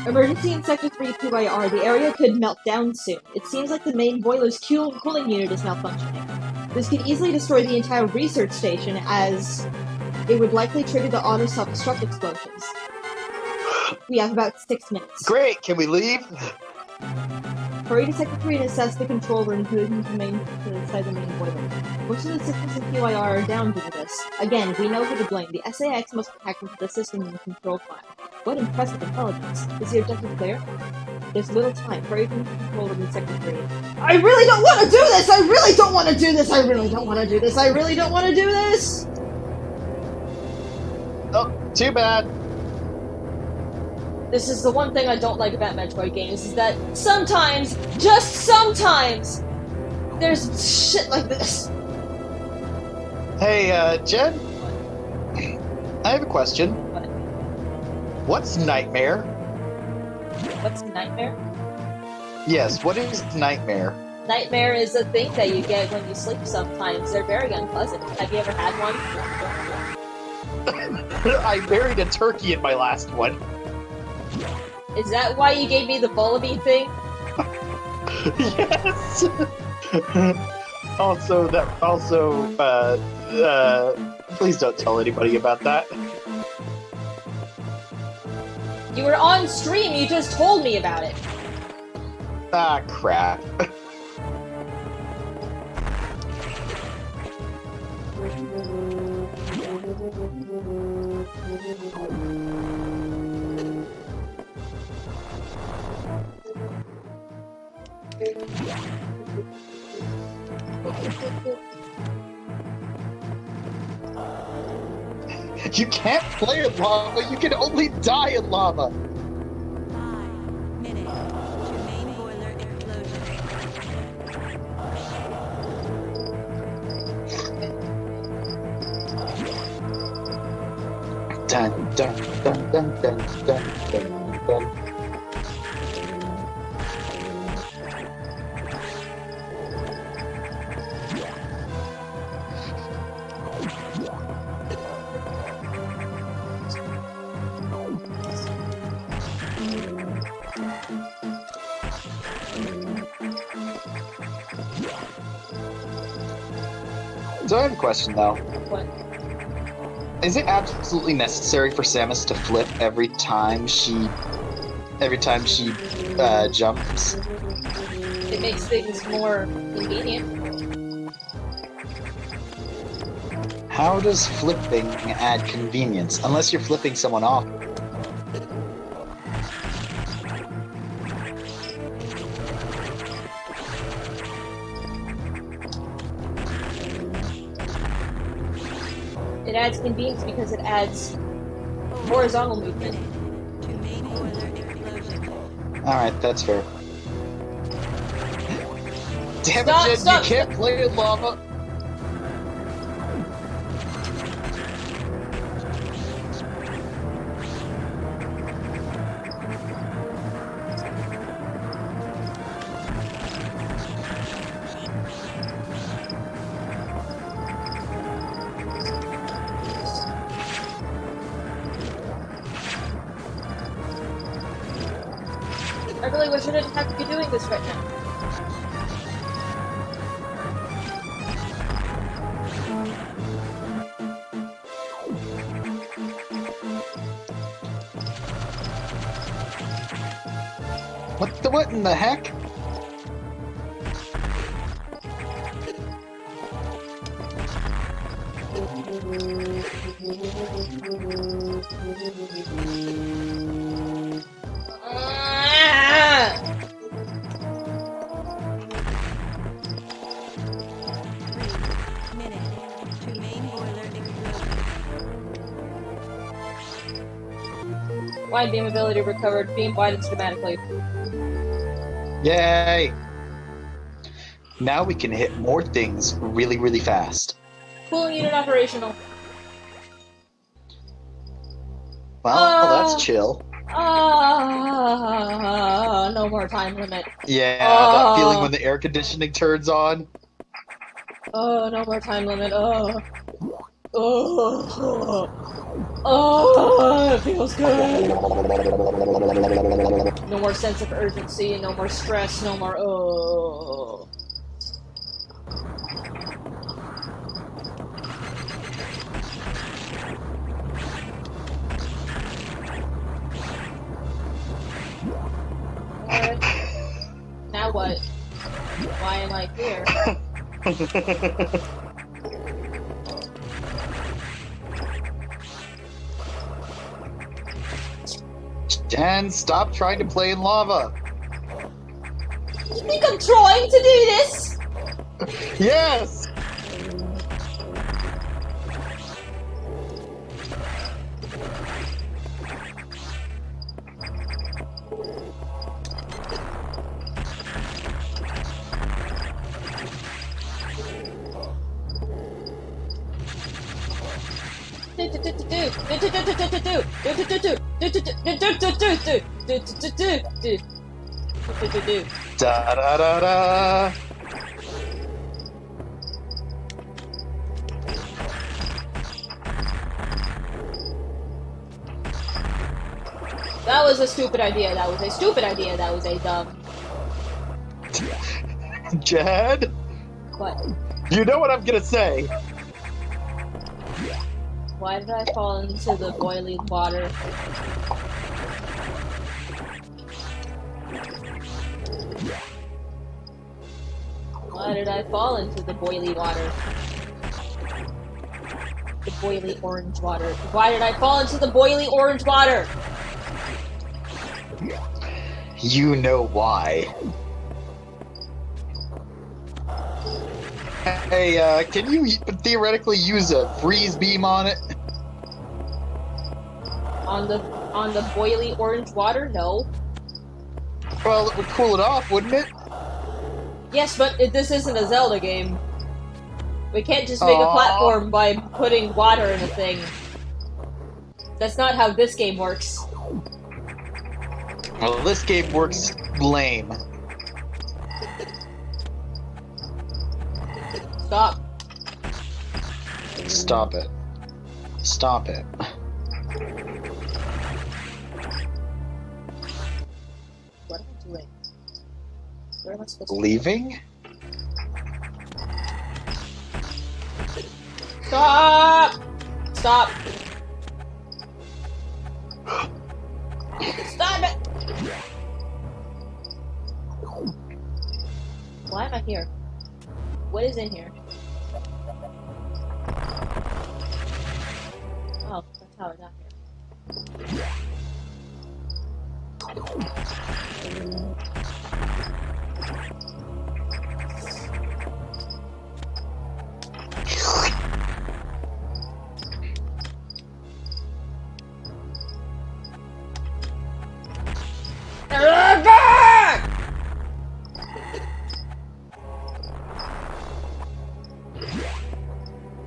Emergency in Sector 3 PYR. The area could melt down soon. It seems like the main boiler's cooling unit is malfunctioning. This could easily destroy the entire research station, as it would likely trigger the auto self-destruct explosions. We have about 6 minutes. Great, can we leave? Hurry to Sector 3 and assess the control room to inside the main boiler. Most of the systems in PYR are down due to this. Again, we know who to blame. The SAX must have hacked into the system and control file. What impressive intelligence. Is the objective clear? There's little time. Hurry to the control room in Sector 3. I really don't want to do this! I really don't want to do this! I really don't want to do this! I really don't want to do this! Oh, too bad. This is the one thing I don't like about Metroid games, is that sometimes, just sometimes, there's shit like this. Hey, Jen? I have a question. What? What's nightmare? What's nightmare? Yes, what is nightmare? Nightmare is a thing that you get when you sleep sometimes. They're very unpleasant. Have you ever had one? I buried a turkey in my last one. Is that why you gave me the Bullaby thing? Yes! Please don't tell anybody about that. You were on stream, you just told me about it. Ah, crap. You can't play in lava, you can only die in lava! 5 minutes to main boiler explosion. Dun dun dun dun dun dun dun dun. So I have a question though. What? Is it absolutely necessary for Samus to flip every time she jumps? It makes things more convenient. How does flipping add convenience? Unless you're flipping someone off. It adds convenience because it adds horizontal movement. To main boiler explosion. Alright, that's fair. Damn Stop, it, Jen, stop, you can't play in lava! I really wish I didn't have to be doing this right now. What in the heck? Ah! 3 minutes to main boiler explosion. Wide beam ability recovered. Beam widens dramatically. Yay! Now we can hit more things really, really fast. Cooling unit operational. Well, that's chill. No more time limit. Yeah, that feeling when the air conditioning turns on. Oh, no more time limit. It feels good. No more sense of urgency, no more stress, no more What? Now what? Why am I here? Jen, stop trying to play in lava. You think I'm trying to do this? Yes! Da da da da. That was a stupid idea. That was a stupid idea. That was a dumb. Jed, What? you know what I'm gonna say. Why did I fall into the boiling water? Why did I fall into the boiling water? The boiling orange water. Why did I fall into the boiling orange water? You know why. Hey, can you theoretically use a freeze beam on it? On the boiling orange water? No. Well, it would cool it off, wouldn't it? Yes, but this isn't a Zelda game. We can't just make a Aw. platform by putting water in a thing. That's not how this game works. Well, this game works lame. Stop. Stop it. Stop it. What am I doing? Where am I supposed to Leaving? Stop! Stop! Stop it! Why am I here? What is in here? Oh, that's how I got here.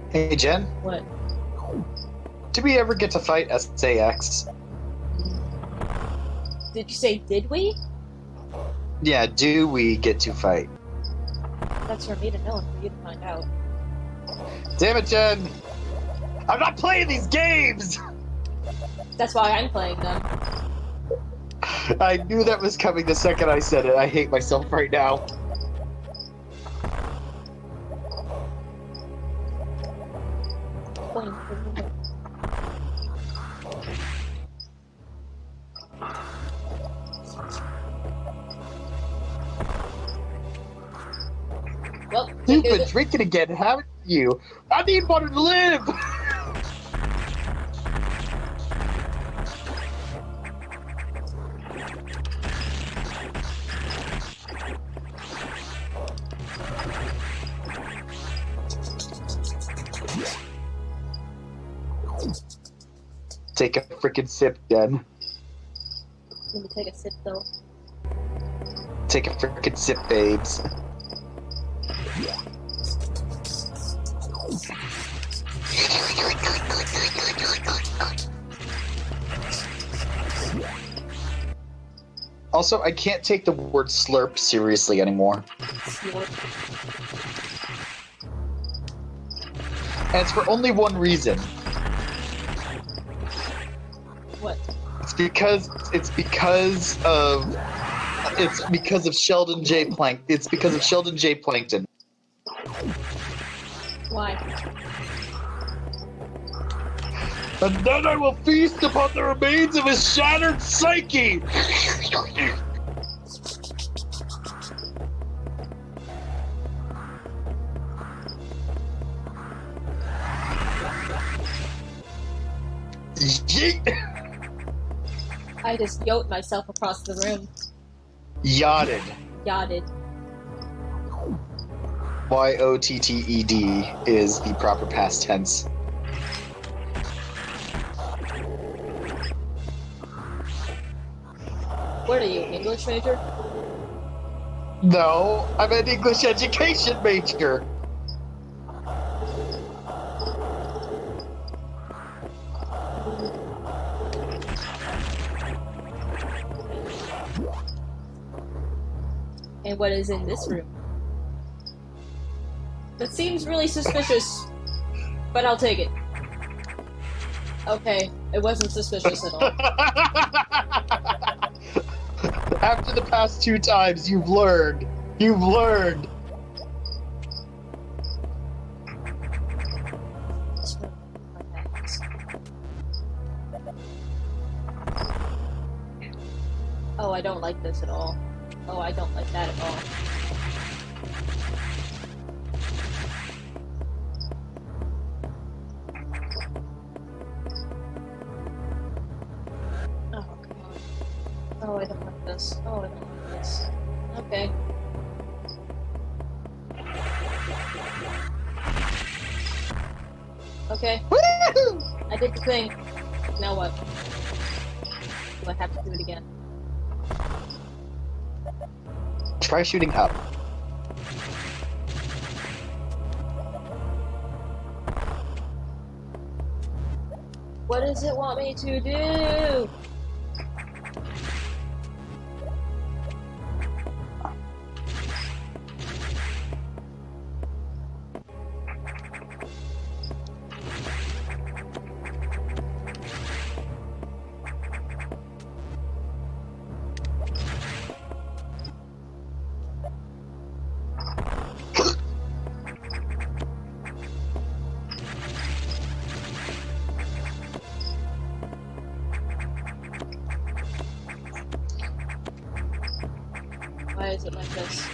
Hey, Jen, What? did we ever get to fight SAX? Did you say did we? Yeah, do we get to fight? That's for me to know and for you to find out. Damn it, Jen! I'm not playing these games! That's why I'm playing them. I knew that was coming the second I said it. I hate myself right now. Well, You've been drinking again, haven't you? I need water to live! Take a freaking sip, Jen. let me take a sip though. Take a freaking sip, babes. Also, I can't take the word slurp seriously anymore. And it's for only one reason. What? It's because of Sheldon J. Plankton. It's because of Sheldon J. Plankton. Why? And then I will feast upon the remains of his shattered psyche! Yeet! I just yoked myself across the room. Yachted. Yachted. Y-O-T-T-E-D is the proper past tense. What are you, English major? No, I'm an English education major. And what is in this room? That seems really suspicious, but I'll take it. Okay, it wasn't suspicious at all. After the past 2 times, you've learned. You've learned. Oh, I don't like this at all. Oh, I don't like that at all. Oh, come on. Oh, I don't like this. Oh, I don't like this. Okay. Okay. I did the thing. Now what? Do I have to do it again? Try shooting up. What does it want me to do? Why is it like this?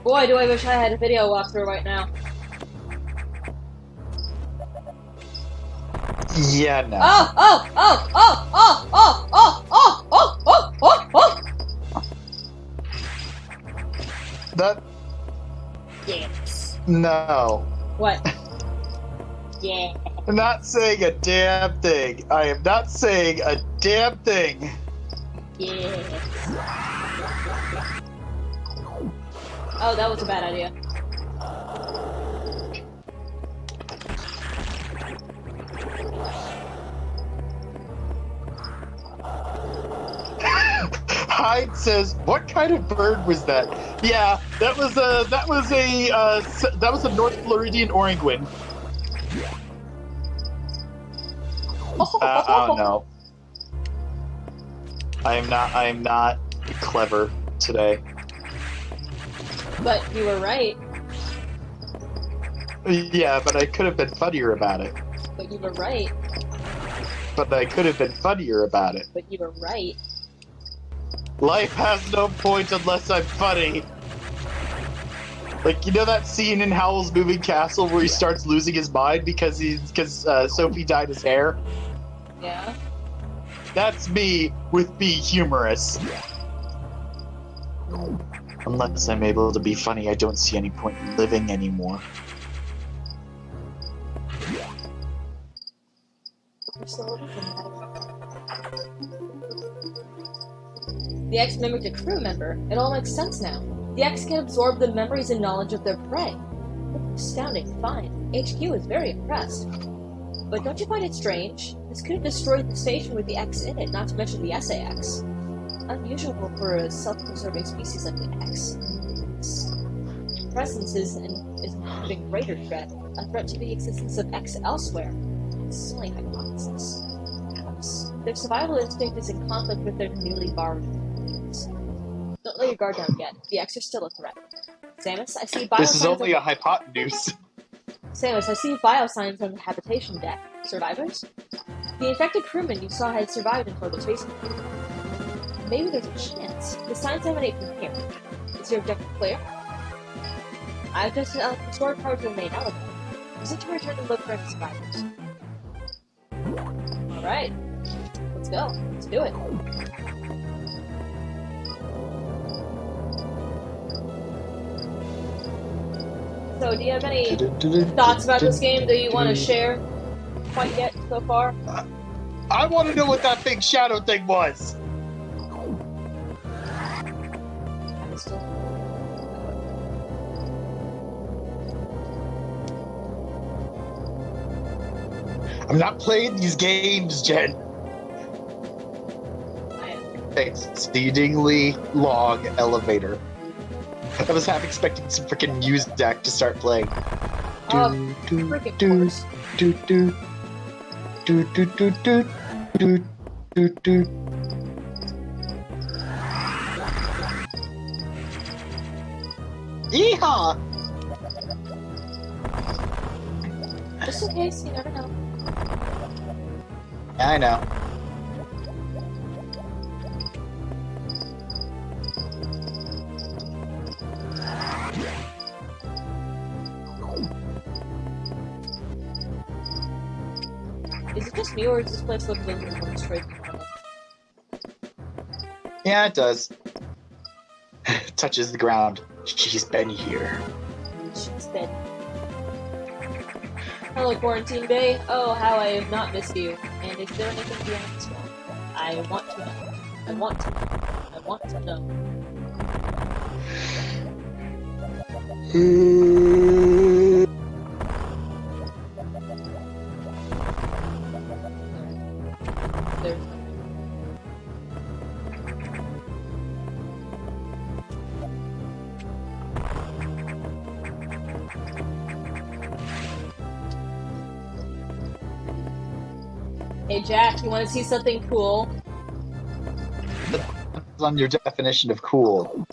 Boy, do I wish I had a video walkthrough right now. Yeah, no. Oh, oh, oh, oh, oh, oh, oh, oh, oh, oh, oh, oh. That. Yes. No. What? Yeah. I'm not saying a damn thing. I am not saying a damn thing. Yes. Oh, that was a bad idea. Hyde says, "What kind of bird was that?" Yeah, that was a North Floridian orangutan. I don't know. I am not clever today. But you were right. Yeah, but I could have been funnier about it. But you were right. But I could have been funnier about it. But you were right. Life has no point unless I'm funny. Like, you know that scene in Howl's Moving Castle where he starts losing his mind because Sophie dyed his hair? Yeah. That's me with being humorous. Unless I'm able to be funny, I don't see any point in living anymore. The X mimicked a crew member. It all makes sense now. The X can absorb the memories and knowledge of their prey. Astounding find. HQ is very impressed. But don't you find it strange? This could have destroyed the station with the X in it, not to mention the SAS. Unusual for a self-preserving species like the X. Its presence is an even greater threat, a threat to the existence of X elsewhere. Silly hypothesis. Their survival instinct is in conflict with their newly borrowed abilities. Don't let your guard down yet. The X are still a threat. Samus, I see This is biosigns only a hypotenuse. Samus, I see biosigns on the habitation deck. Survivors? The infected crewman you saw had survived in Photo's basement. Maybe there's a chance. The signs emanate from here. Is your objective clear? I've just restored power to the main element. Is it to return and look for any survivors? Alright. Let's go. Let's do it. So, do you have any thoughts about this game that you want to share quite yet so far? I want to know what that big shadow thing was. I'm not playing these games, Jen. Exceedingly long elevator. I was half expecting some freaking music to start playing. Freaking course. Yeehaw! Just in case, you never know. I know. Is it just me, or is this place looking a little more straight? Yeah, it does. Touches the ground. She's been here. She's dead. Hello, Quarantine Bay. Oh, how I have not missed you. And is there anything beyond this wall? I want to know. I want to know. I want to know. There's nothing. Hey Jack, you want to see something cool? Depends on your definition of cool.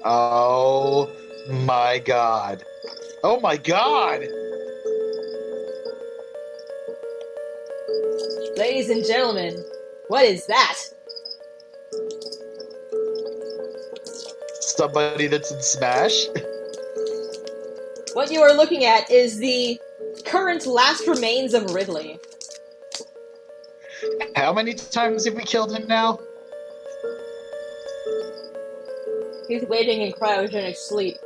Oh my god. Oh my god! Ladies and gentlemen, what is that? Somebody that's in Smash? What you are looking at is the current last remains of Ridley. How many times have we killed him now? He's waiting in cryogenic sleep.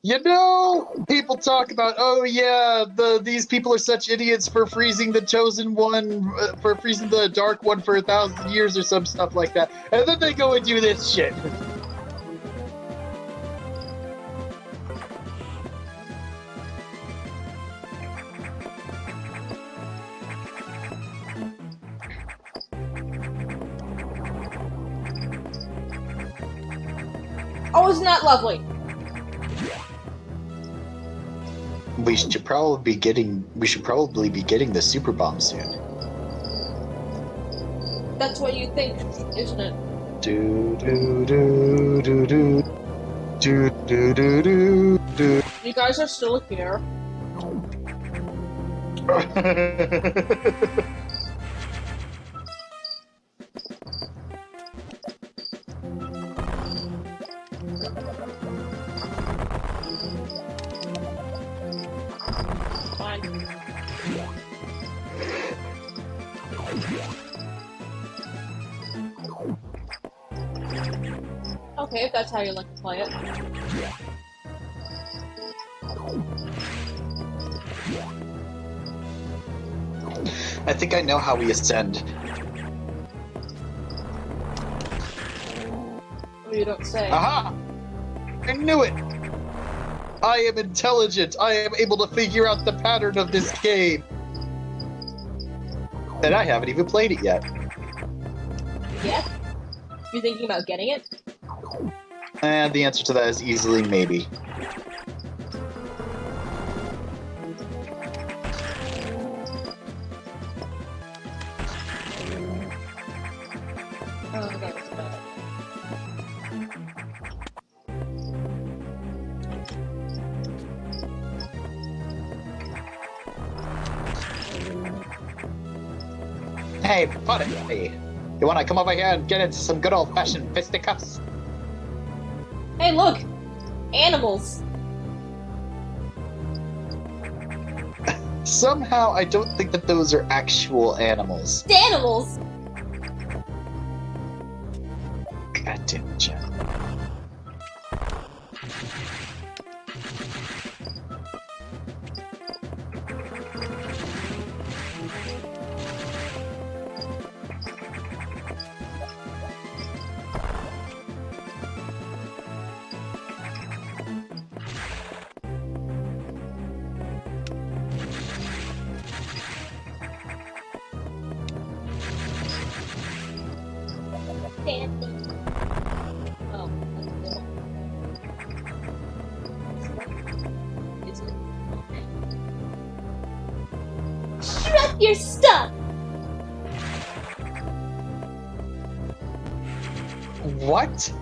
You know, people talk about, oh yeah, these people are such idiots for freezing the chosen one, for freezing the dark one for 1,000 years or some stuff like that, and then they go and do this shit. Oh, isn't that lovely? We should probably be getting the super bomb soon. That's what you think, isn't it? Do do do do do do do do do do. You guys are still here. Fine. Okay, if that's how you like to play it. I think I know how we ascend. Well, you don't say. Aha! I knew it! I am intelligent. I am able to figure out the pattern of this game. And I haven't even played it yet. Yeah? You thinking about getting it? And the answer to that is easily maybe. Oh, that was about it. Hey, buddy! You wanna come over here and get into some good old-fashioned fisticuffs? Hey, look! Animals! Somehow, I don't think that those are actual animals. Animals! God damn it, Jen. understanding. Oh, that's cool. Is it? Strut your stuff! What?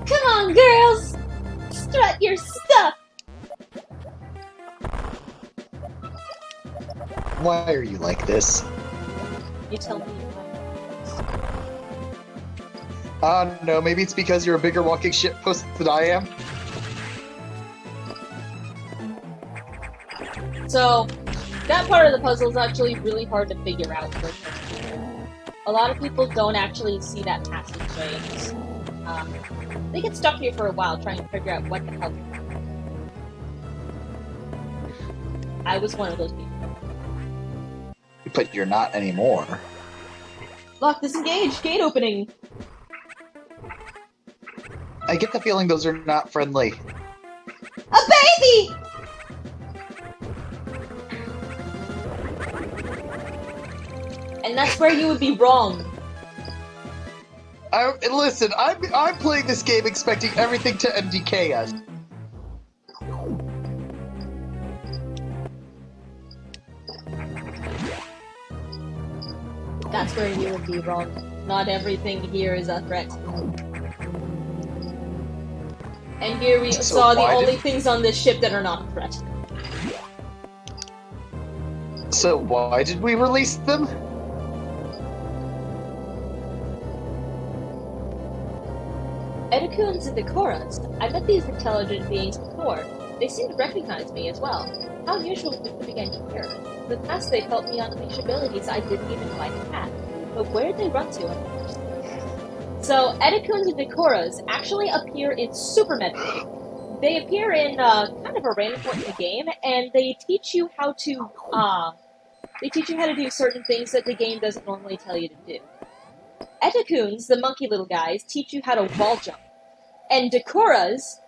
Come on, girls! Strut your stuff! Why are you like this? You tell me. No, maybe it's because you're a bigger walking shitpost than I am. So, that part of the puzzle is actually really hard to figure out. A lot of people don't actually see that passageway. They get stuck here for a while trying to figure out what the hell. I was one of those people. But you're not anymore. Lock disengaged! Gate opening! I get the feeling those are not friendly. A baby! And that's where you would be wrong. Listen, I'm playing this game expecting everything to MDK us. That's where you would be wrong. Not everything here is a threat. And here we saw the only things on this ship that are not a threat. So why did we release them? Edecuns and Decoras. I met these intelligent beings before. They seem to recognize me as well. How unusual for them to begin here. In the past they helped me unleash abilities I didn't even know I had. But where did they run to? So, Edecuns and Decoras actually appear in Super Metroid. They appear in kind of a random point in the game, and they teach you how to do certain things that the game doesn't normally tell you to do. Edecuns, the monkey little guys, teach you how to wall jump. And Decoras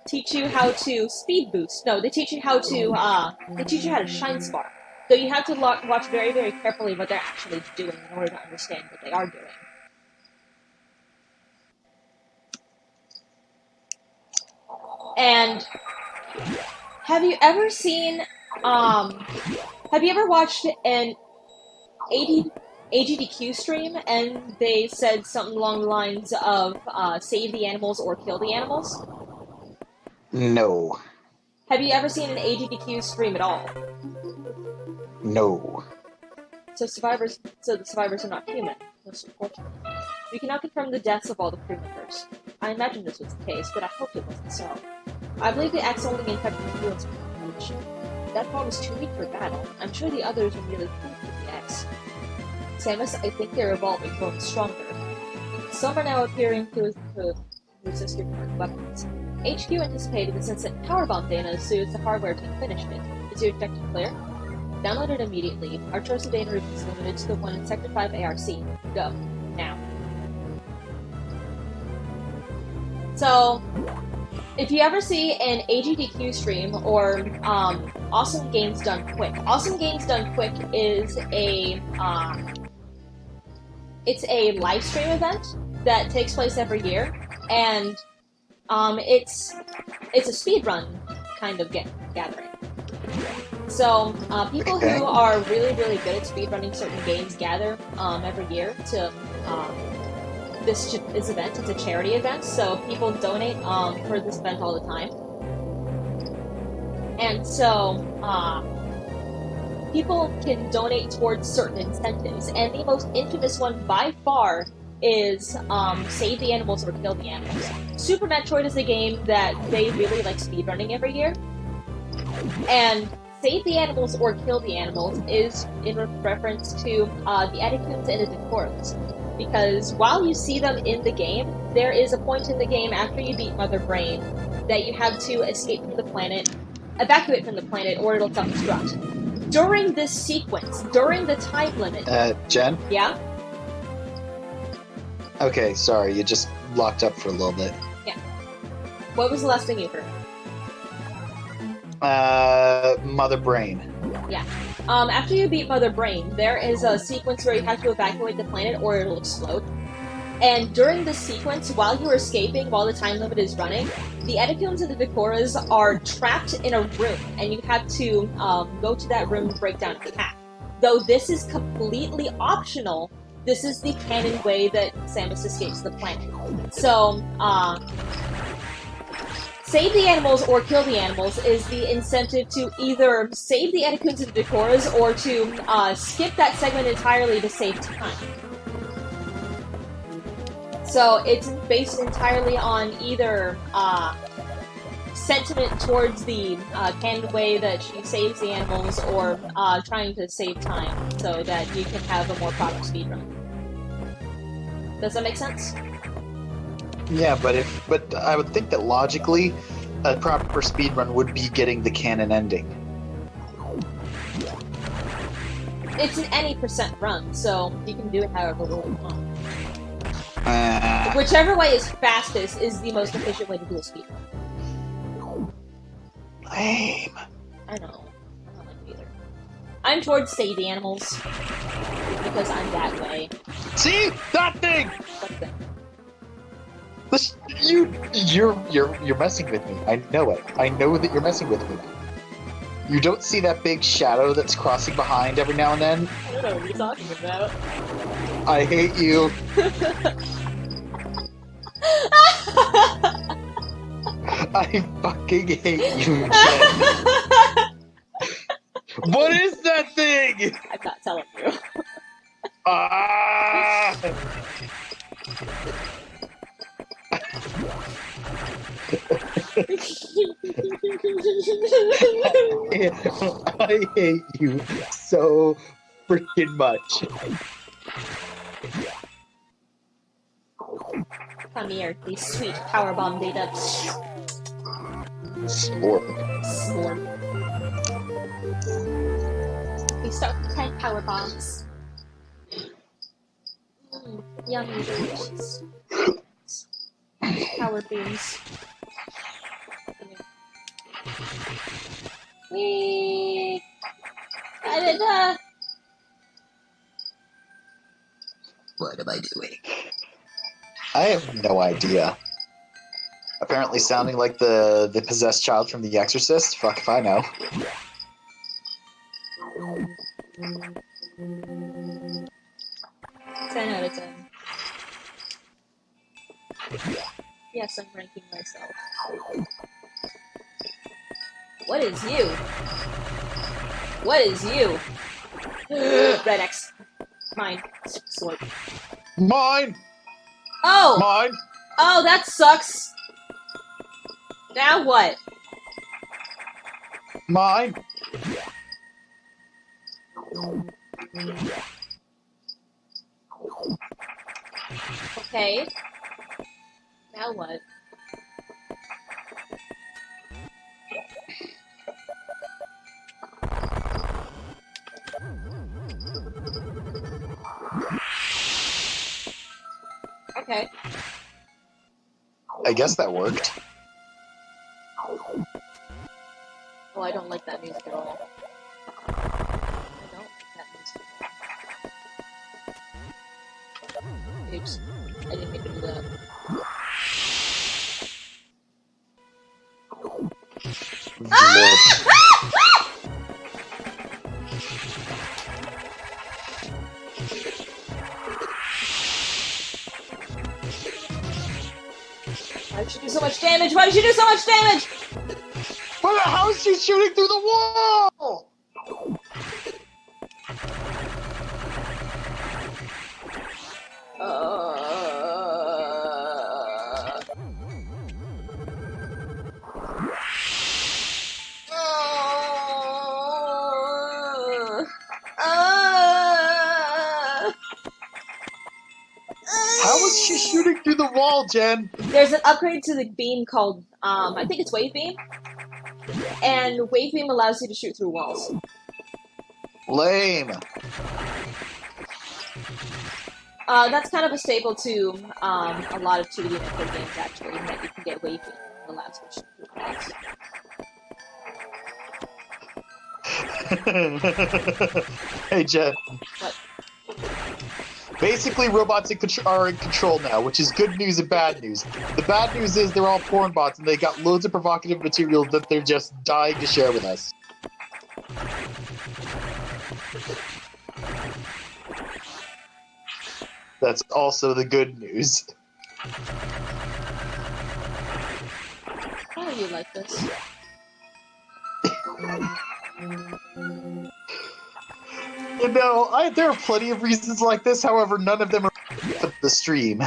teach you how to speed boost. No, they teach you how to shine spark. So you have to watch very, very carefully what they're actually doing in order to understand what they are doing. And have you ever watched an AGDQ stream and they said something along the lines of save the animals or kill the animals? No. Have you ever seen an AGDQ stream at all? No. So the survivors are not human, most unfortunately. We cannot confirm the deaths of all the crew members. I imagine this was the case, but I hoped it wasn't so. I believe the X only infected the humans with damage. That form is too weak for battle. I'm sure the others are merely food for the X. Samus, I think they're evolving, growing stronger. Some are now appearing to resist your current weapons. HQ anticipated the sense that power bomb data as soon as the hardware team finished it. Is your objective clear? Download it immediately. Our choice of data is limited to the one in Sector 5 ARC. Go. Now. So, if you ever see an AGDQ stream or Awesome Games Done Quick. Awesome Games Done Quick is it's a live stream event that takes place every year, and it's a speedrun kind of gathering. So people who are really, really good at speedrunning certain games gather every year to this event. It's a charity event, so people donate for this event all the time. And so people can donate towards certain incentives, and the most infamous one by far is save the animals or kill the animals. Super Metroid is a game that they really like speedrunning every year, and save the animals or kill the animals is in reference to the Edecuns and the Decorans. Because while you see them in the game, there is a point in the game after you beat Mother Brain that you have to escape from the planet, evacuate from the planet, or it'll self-destruct. During this sequence, during the time limit... Jen? Yeah? Okay, sorry, you just locked up for a little bit. Yeah. What was the last thing you heard? Mother Brain. Yeah. After you beat Mother Brain, there is a sequence where you have to evacuate the planet or it'll explode. And during this sequence, while you're escaping, while the time limit is running, the Edecunes and the Decoras are trapped in a room, and you have to go to that room and break down a path. Though this is completely optional, this is the canon way that Samus escapes the planet. So, save the animals or kill the animals is the incentive to either save the Edecunes and the Decoras or to skip that segment entirely to save time. So it's based entirely on either sentiment towards the canon way that she saves the animals or trying to save time so that you can have a more proper speedrun. Does that make sense? Yeah, but I would think that logically, a proper speedrun would be getting the canon ending. It's an any % run, so you can do it however way you want. Whichever way is fastest is the most efficient way to do a speedrun. Lame. I know. I don't like it either. I'm towards save the animals because I'm that way. See that thing? What the? This, you're messing with me. I know it. I know that you're messing with me. You don't see that big shadow that's crossing behind every now and then? I don't know what you're talking about. I hate you. I fucking hate you, Jen. What is that thing? I'm not telling you. Ah! I hate you so freaking much. Come here, these sweet powerbomb data. Slorp. Slorp. We start with 10 powerbombs. Yummy delicious. Power beams. Whee! Da-da-da! What am I doing? I have no idea. Apparently sounding like the possessed child from The Exorcist. Fuck if I know. Ten out of 10. Yes, I'm ranking myself. What is you? What is you? Red X. Mine. Sword. Mine! Oh! Mine! Oh, that sucks! Now what? Mine! Okay. Now what? Okay. I guess that worked. Oh, I don't like that music at all. I don't like that music at all. Oops. I didn't mean to do that. Why did she do so much damage? Why did she do so much damage? What the hell is she shooting through the wall? How was she shooting through the wall, Jen? There's an upgrade to the beam called, I think it's Wave Beam. And Wave Beam allows you to shoot through walls. Lame. That's kind of a staple to a lot of 2D Metroid games, actually, that you can get Wave Beam that allows you to shoot through walls. Hey, Jen. What? Basically, robots are in control now, which is good news and bad news. The bad news is they're all porn bots, and they got loads of provocative material that they're just dying to share with us. That's also the good news. How do you like this? You know, there are plenty of reasons like this, however, none of them are for the stream.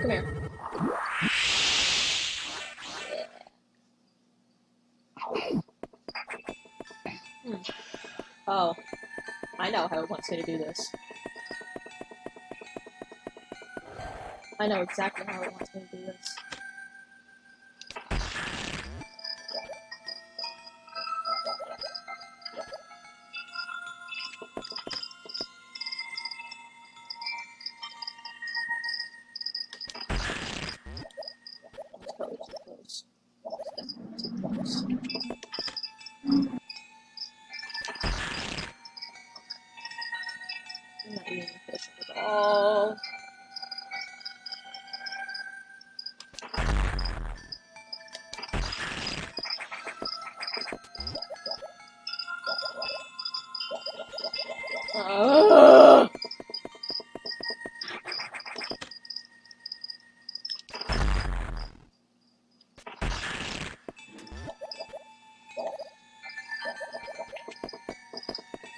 Come here. Oh. I know how it wants me to do this. I know exactly how it wants me to do this. That's probably too close. That's definitely too close. I'm not being efficient at all. Ugh.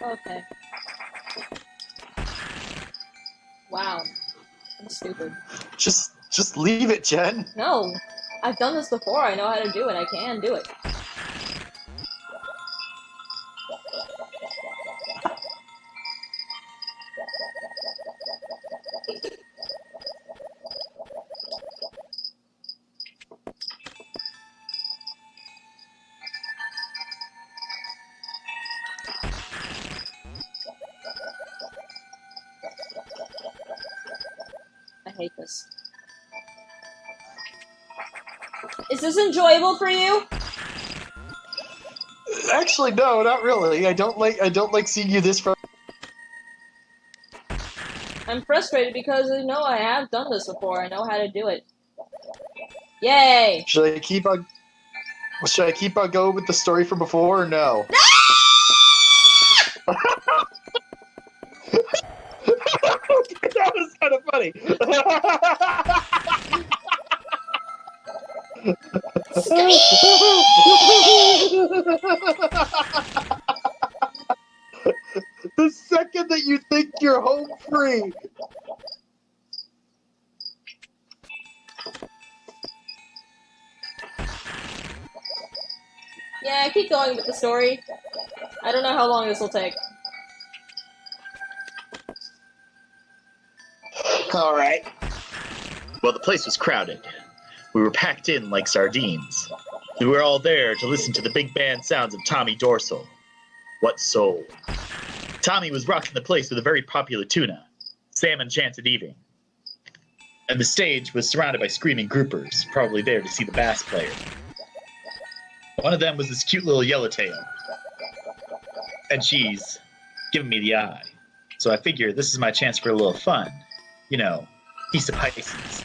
Okay. Wow. I'm stupid. Just leave it, Jen. No! I've done this before. I know how to do it. I can do it. I hate this. Is this enjoyable for you? Actually, no, not really. I don't like seeing you this far. I'm frustrated because I know I have done this before. I know how to do it. Yay! Should I keep on going with the story from before or no? That was kind of funny. The second that you think you're home free. Yeah, keep going with the story. I don't know how long this will take. All right. Well, the place was crowded. We were packed in like sardines. We were all there to listen to the big band sounds of Tommy Dorsal. What soul. Tommy was rocking the place with a very popular tuna, Sam Enchanted Evening. And the stage was surrounded by screaming groupers, probably there to see the bass player. One of them was this cute little yellowtail. And she's giving me the eye. So I figure this is my chance for a little fun. You know, piece of Pisces.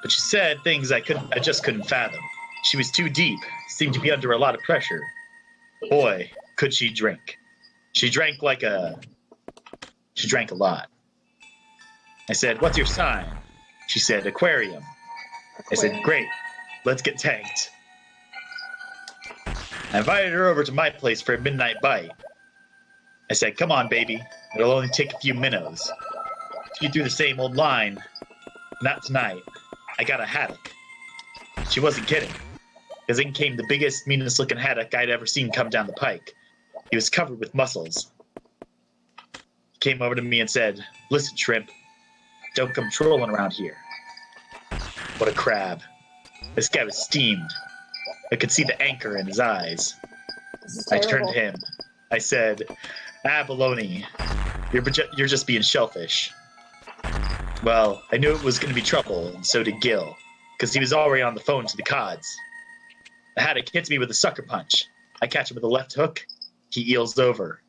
But she said things I just couldn't fathom. She was too deep, seemed to be under a lot of pressure. Boy, could she drink. She drank a lot. I said, "What's your sign?" She said, "Aquarium." I said, "Great, let's get tanked." I invited her over to my place for a midnight bite. I said, "Come on, baby. It'll only take a few minnows." She threw the same old line. "Not tonight. I got a haddock." She wasn't kidding. Because in came the biggest, meanest looking haddock I'd ever seen come down the pike. He was covered with mussels. He came over to me and said, "Listen, shrimp, Don't come trolling around here. What a crab. This guy was steamed. I could see the anchor in his eyes. This is I terrible. turned to him. I said, baloney. You're just being shellfish. Well, I knew it was going to be trouble, and so did Gil, because he was already on the phone to the Cods. The haddock hits me with a sucker punch. I catch him with a left hook. He eels over.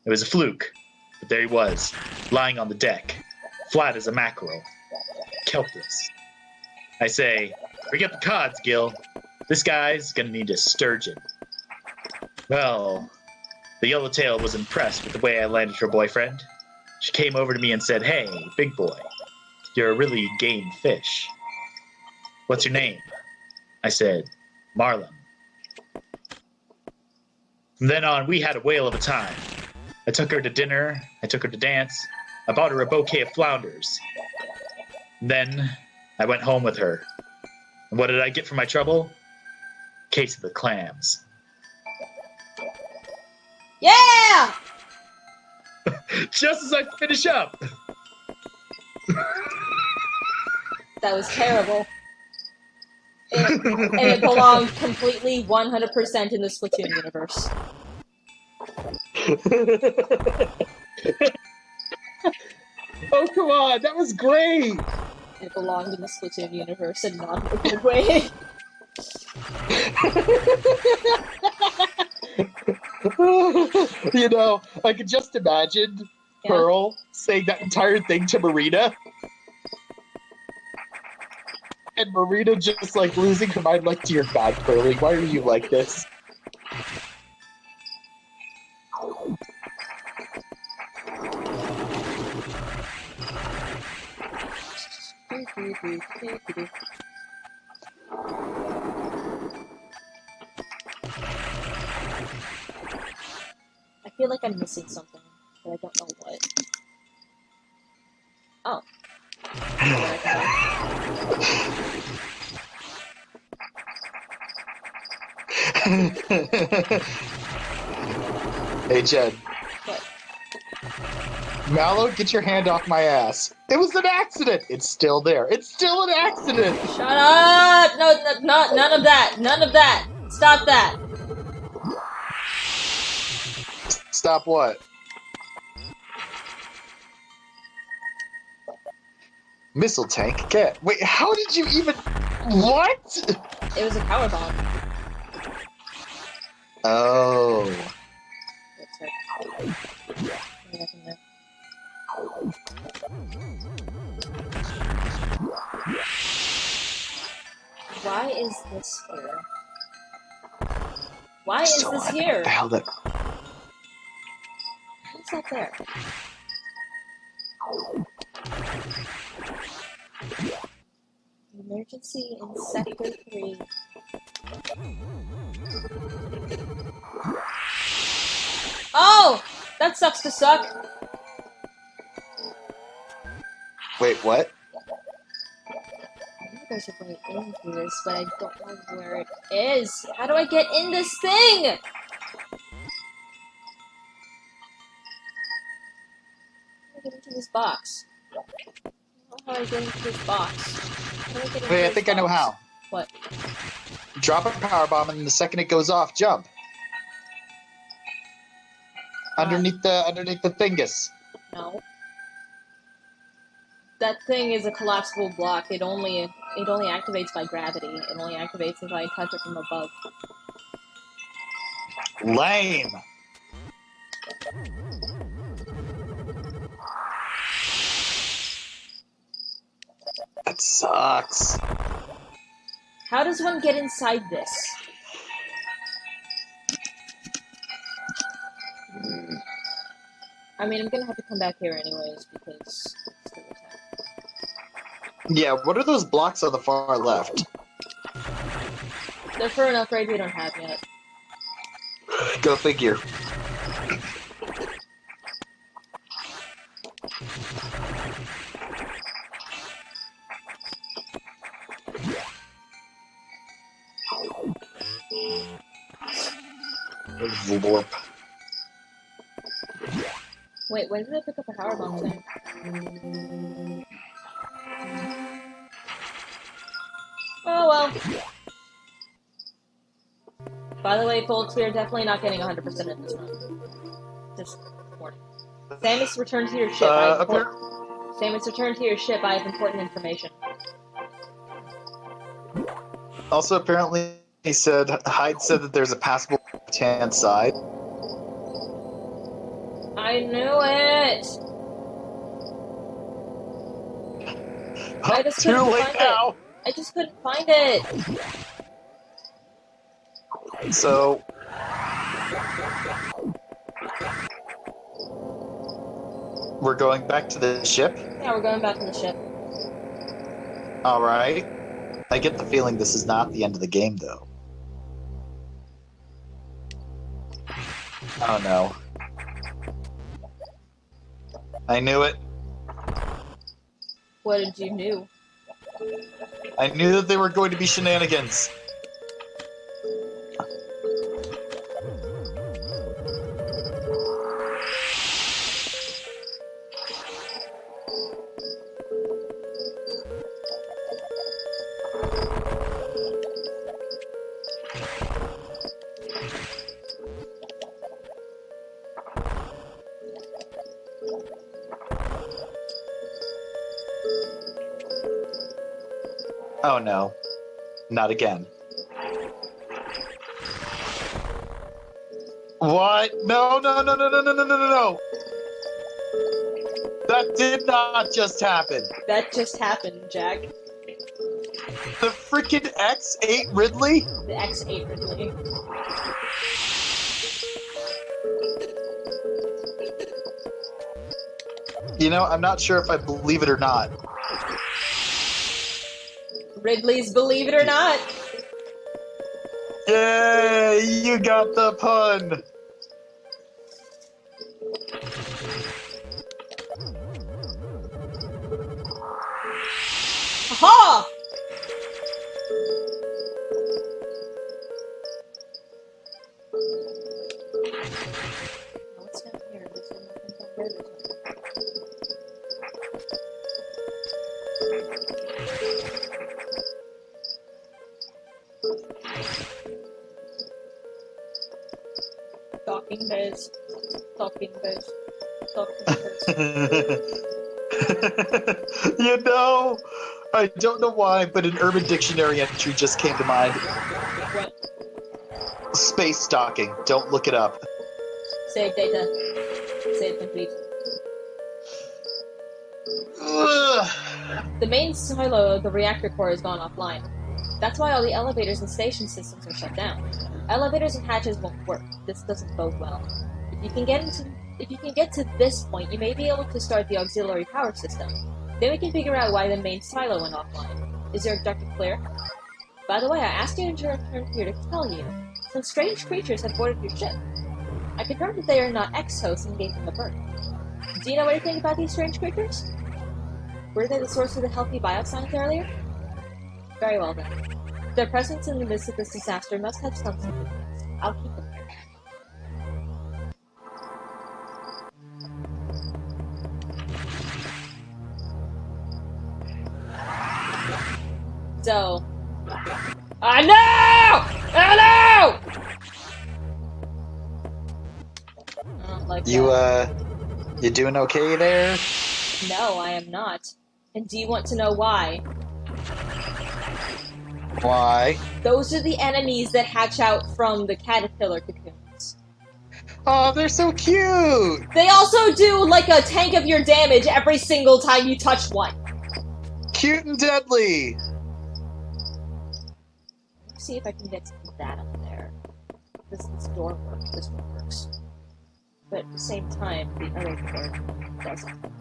It was a fluke, but there he was, lying on the deck, flat as a mackerel, kelpless. I say, forget the Cods, Gil. This guy's going to need a sturgeon. Well, the yellowtail was impressed with the way I landed her boyfriend. She came over to me and said, hey, big boy, you're a really game fish. What's your name? I said, Marlon. From then on, we had a whale of a time. I took her to dinner. I took her to dance. I bought her a bouquet of flounders. Then I went home with her. And what did I get for my trouble? Case of the clams. Yeah! Just as I finish up. That was terrible. And it belonged completely 100% in the Splatoon universe. Oh, come on. That was great. It belonged in the Splatoon universe and not in a good way. You know, I could just imagine Pearl saying that entire thing to Marina. And Marina just, like, losing her mind, like, dear God, Pearlie, why are you like this? I feel like I'm missing something, but I don't know what. Oh. Hey, Jed. What? Mallow, get your hand off my ass. It was an accident! It's still there. It's still an accident! Shut up! No, none of that! None of that! Stop that! Stop what? Missile tank? Get. Wait, how did you even... What? It was a power bomb. Oh. That's right. Why is this here? Why is this here? What the hell that... What's that there? Emergency in Sector 3. Oh! That sucks to suck. Wait, what? I think there's a way into this, but I don't know where it is. How do I get in this thing? How do I get into this box? I don't know how I get into this box. How do I get into Wait, I this think I know box? how. What? Drop a power bomb, and the second it goes off, jump. Underneath the thingus. No. That thing is a collapsible block. It only activates by gravity. It only activates if I touch it from above. Lame. That sucks. How does one get inside this? I mean, I'm gonna have to come back here anyways, because it's the attack. Yeah, what are those blocks on the far left? They're for an upgrade we don't have yet. Go figure. Warp. Wait, when did I pick up a power bomb thing? Oh well. By the way, folks, we are definitely not getting 100% of this run. Just warning. Samus, return to your ship. Samus, return to your ship. I have important information. Also, apparently, Hyde said that there's a passable left-hand side. I knew it! I just Too couldn't late find now! it. I just couldn't find it! So... we're going back to the ship? Yeah, we're going back to the ship. Alright. I get the feeling this is not the end of the game, though. Oh no. I knew it. What did you do? I knew that they were going to be shenanigans. Oh no. Not again. What? No, no, no, no, no, no, no, no, no, no! That did not just happen. That just happened, Jack. The freaking X ate Ridley? The X ate Ridley. You know, I'm not sure if I believe it or not. Ridley's Believe It or Not. Yay! You got the pun! Aha! What's down here? This one nothing down there. This one. Talking bears. Talking bears. Talking bears. You know, I don't know why, but an Urban Dictionary entry just came to mind. What? Space stalking. Don't look it up. Save data. Save complete. Ugh. The main silo of the reactor core has gone offline. That's why all the elevators and station systems are shut down. Elevators and hatches won't work. This doesn't bode well. If you can get to this point, you may be able to start the auxiliary power system. Then we can figure out why the main silo went offline. Is your objective clear? By the way, I asked you to return here to tell you. Some strange creatures have boarded your ship. I confirmed that they are not X-hosts and gave them a birth. Do you know anything about these strange creatures? Were they the source of the healthy biosigns earlier? Very well then. Their presence in the midst of this disaster must have some significance. I'll keep them here. So... I know! I don't like that. You doing okay there? No, I am not. And do you want to know why? Why? Those are the enemies that hatch out from the caterpillar cocoons. Oh, they're so cute! They also do like a tank of your damage every single time you touch one. Cute and deadly! Let's see if I can get that up there. Does this door work? This one works. But at the same time, the other door doesn't work.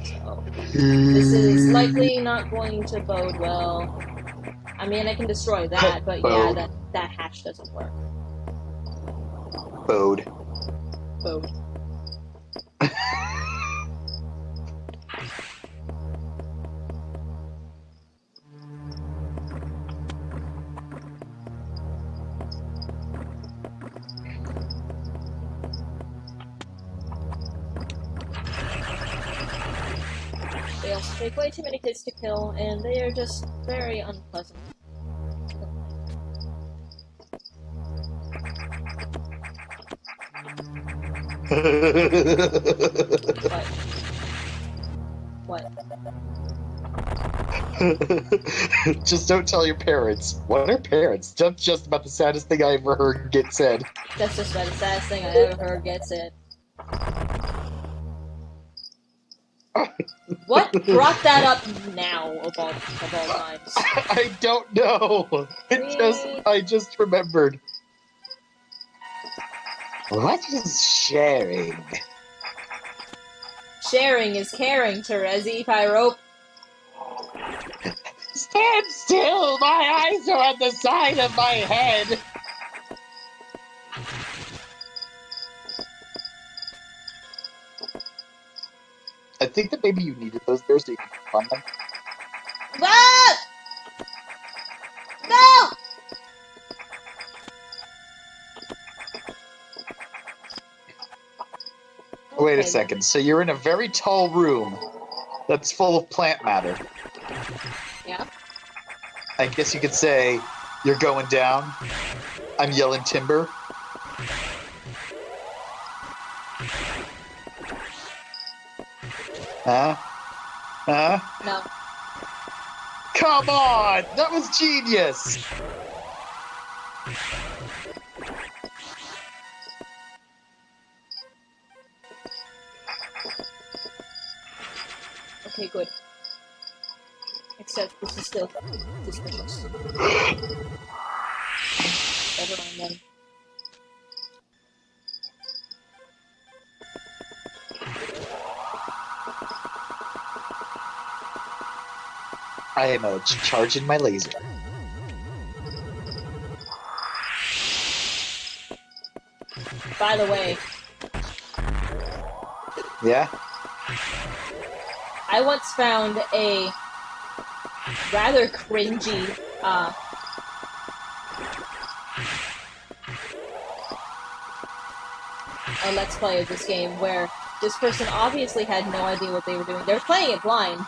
So, this is likely not going to bode well. I mean, I can destroy that, but yeah, that hatch doesn't work. Bode. Bode. They also take way too many kids to kill, and they are just very unpleasant. What? Just don't tell your parents. What are parents? That's just about the saddest thing I ever heard get said. That's just about the saddest thing I ever heard get said. What brought that up now of all times? I don't know. I just remembered. What is sharing? Sharing is caring, Terezi Pyrope. Stand still! My eyes are on the side of my head! I think that maybe you needed those there so you could fun them. Ah! No! Wait a Okay, second, so you're in a very tall room that's full of plant matter. Yeah. I guess you could say you're going down. I'm yelling timber. Huh? Huh? No. Come on! That was genius! Okay, good. Except this is still suspicious. Never mind then. I am charging my laser. By the way, Yeah? I once found a rather cringy, a Let's Play of this game where this person obviously had no idea what they were doing. They were playing it blind,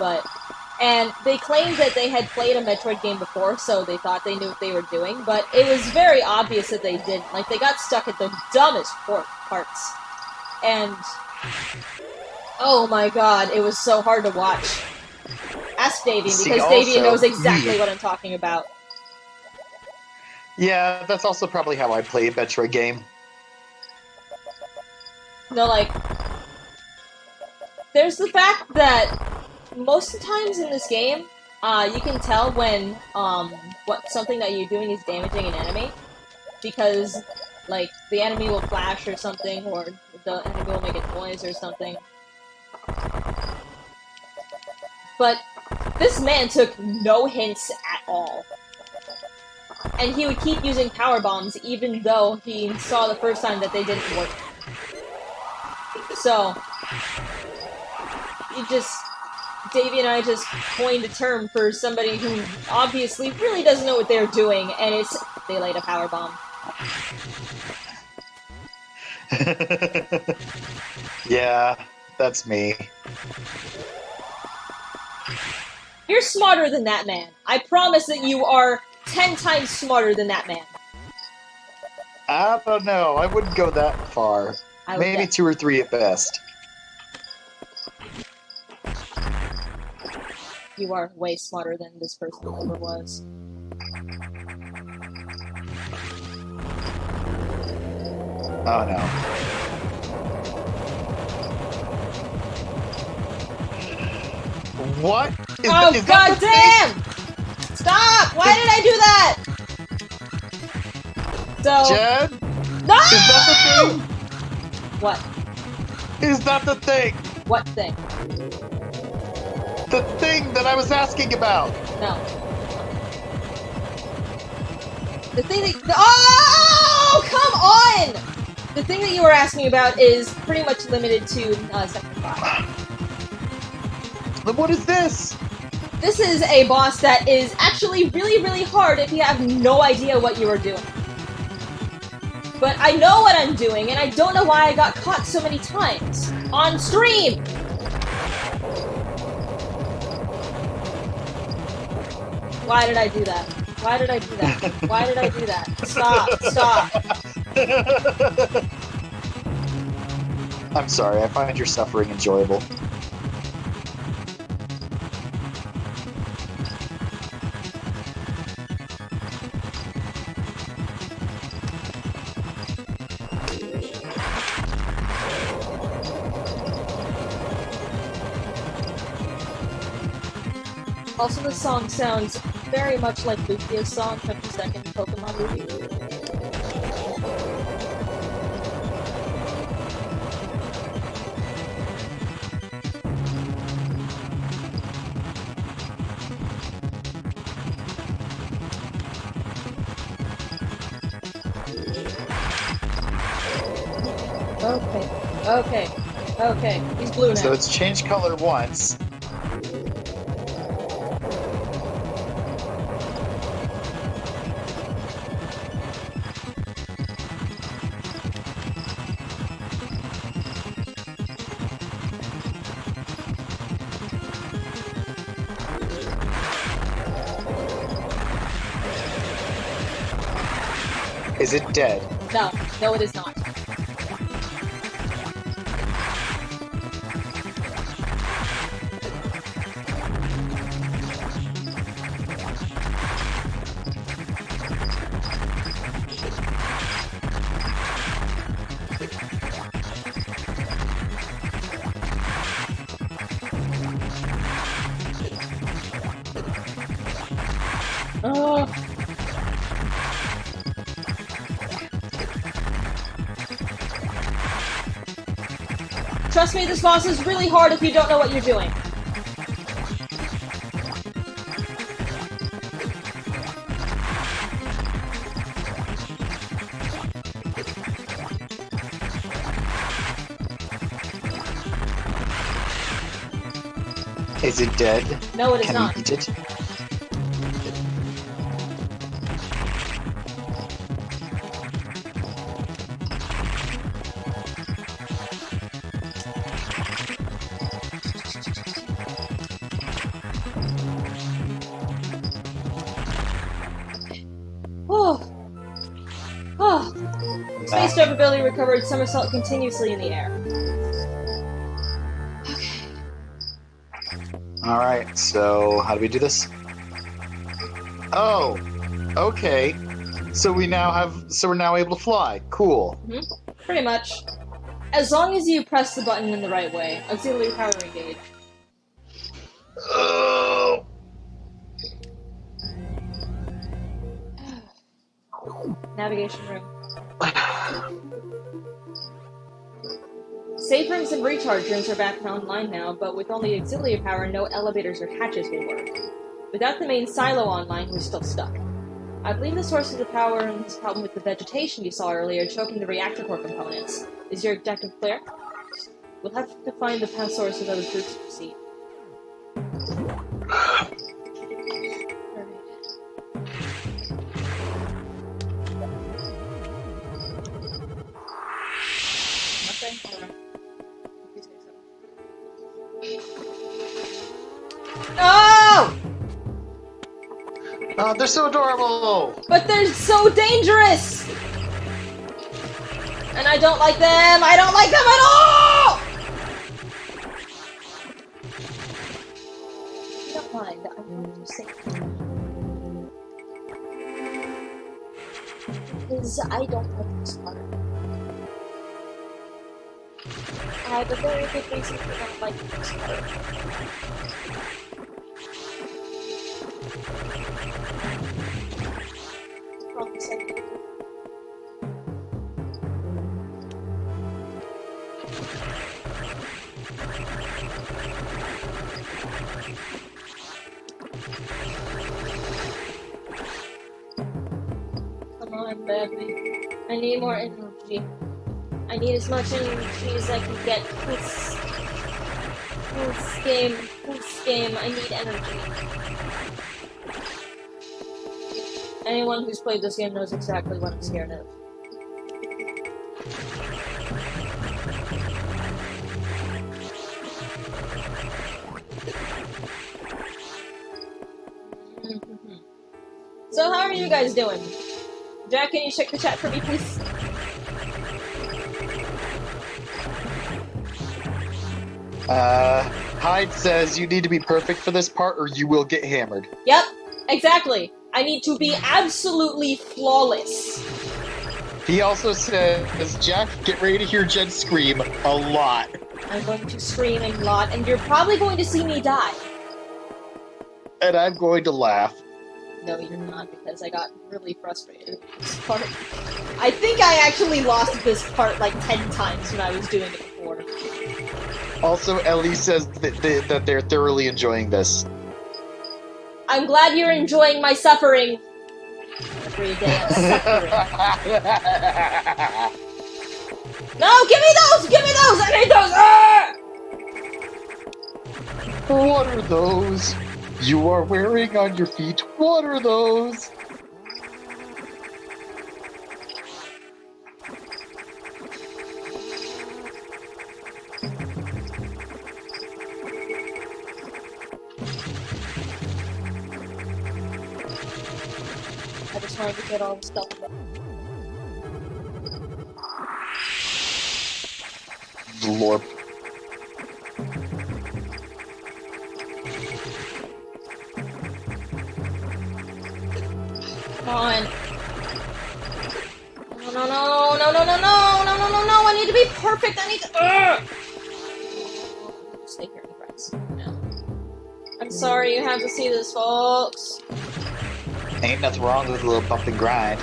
and they claimed that they had played a Metroid game before, so they thought they knew what they were doing, but it was very obvious that they didn't. Like, they got stuck at the dumbest parts. And oh my god, it was so hard to watch. Ask Davian, See, because also, Davian knows exactly what I'm talking about. Yeah, that's also probably how I play a Metroid game. No, like, there's the fact that most of the times in this game, you can tell when, something that you're doing is damaging an enemy, because, like, the enemy will flash or something, or the enemy will make a noise or something. But this man took no hints at all. And he would keep using power bombs even though he saw the first time that they didn't work. So, Davey and I just coined a term for somebody who obviously really doesn't know what they're doing, and it's, they laid a power bomb. Yeah, that's me. You're smarter than that man. I promise that you are 10 times smarter than that man. I don't know. I wouldn't go that far. I would Maybe bet. 2 or 3 at best. You are way smarter than this person ever was. Oh no. What? Oh, is god that the damn! Stop! Why did I do that? So... Jen? No! Is that the thing? What? Is that the thing? What thing? The thing that I was asking about. No. The thing that... Oh! Come on! The thing that you were asking about is pretty much limited to Sector 5. Then what is this? This is a boss that is actually really, really hard if you have no idea what you are doing. But I know what I'm doing, and I don't know why I got caught so many times. On stream! Why did I do that? Why did I do that? Why did I do that? Stop, stop. I'm sorry, I find your suffering enjoyable. Also, the song sounds very much like Lucia's song from the second Pokemon movie. Okay. He's blue now. So it's changed color once. Is it dead? No, it is not. Oh. Trust me, this boss is really hard if you don't know what you're doing. Is it dead? No, it is Can not. we eat it? Space jump ability recovered. Somersault continuously in the air. Alright, so how do we do this? Oh, okay. So we're now able to fly. Cool. Pretty much. As long as you press the button in the right way. Auxiliary power engage. Oh. Navigation room. Safe rooms and recharge rooms are back online now, but with only auxiliary power, no elevators or hatches will work. Without the main silo online, we're still stuck. I believe the source of the power in this problem with the vegetation you saw earlier, choking the reactor core components. Is your objective clear? We'll have to find the power source of those groups to proceed. No! Oh, they're so adorable! But they're so dangerous! And I don't like them! I don't like them at all! I don't mind. I'm going to say because I don't like this part. I have a very good reason for not liking this part. Wrong second. Come on, baby. I need more energy. I need as much energy as I can get. This game, I need energy. Anyone who's played this game knows exactly what I'm scared of. So how are you guys doing? Jack, can you check the chat for me, please? Hyde says you need to be perfect for this part or you will get hammered. Yep, exactly. I need to be absolutely flawless. He also says, Jack, get ready to hear Jen scream a lot. I'm going to scream a lot, and you're probably going to see me die. And I'm going to laugh. No, you're not, because I got really frustrated with this part. I think I actually lost this part like 10 times when I was doing it before. Also, Ellie says that they're thoroughly enjoying this. I'm glad you're enjoying my suffering. Every day I'm suffering. No, give me those! Give me those! I need those! Ah! What are those you are wearing on your feet? What are those? I just wanted to get all the stuff. Lord. Come on. No, no, no, no, no, no, no, no, no, no, no, I need to be perfect, I need to... Stay here in the grass. No. I'm sorry you have to see this, folks. Ain't nothing wrong with a little bump and grind.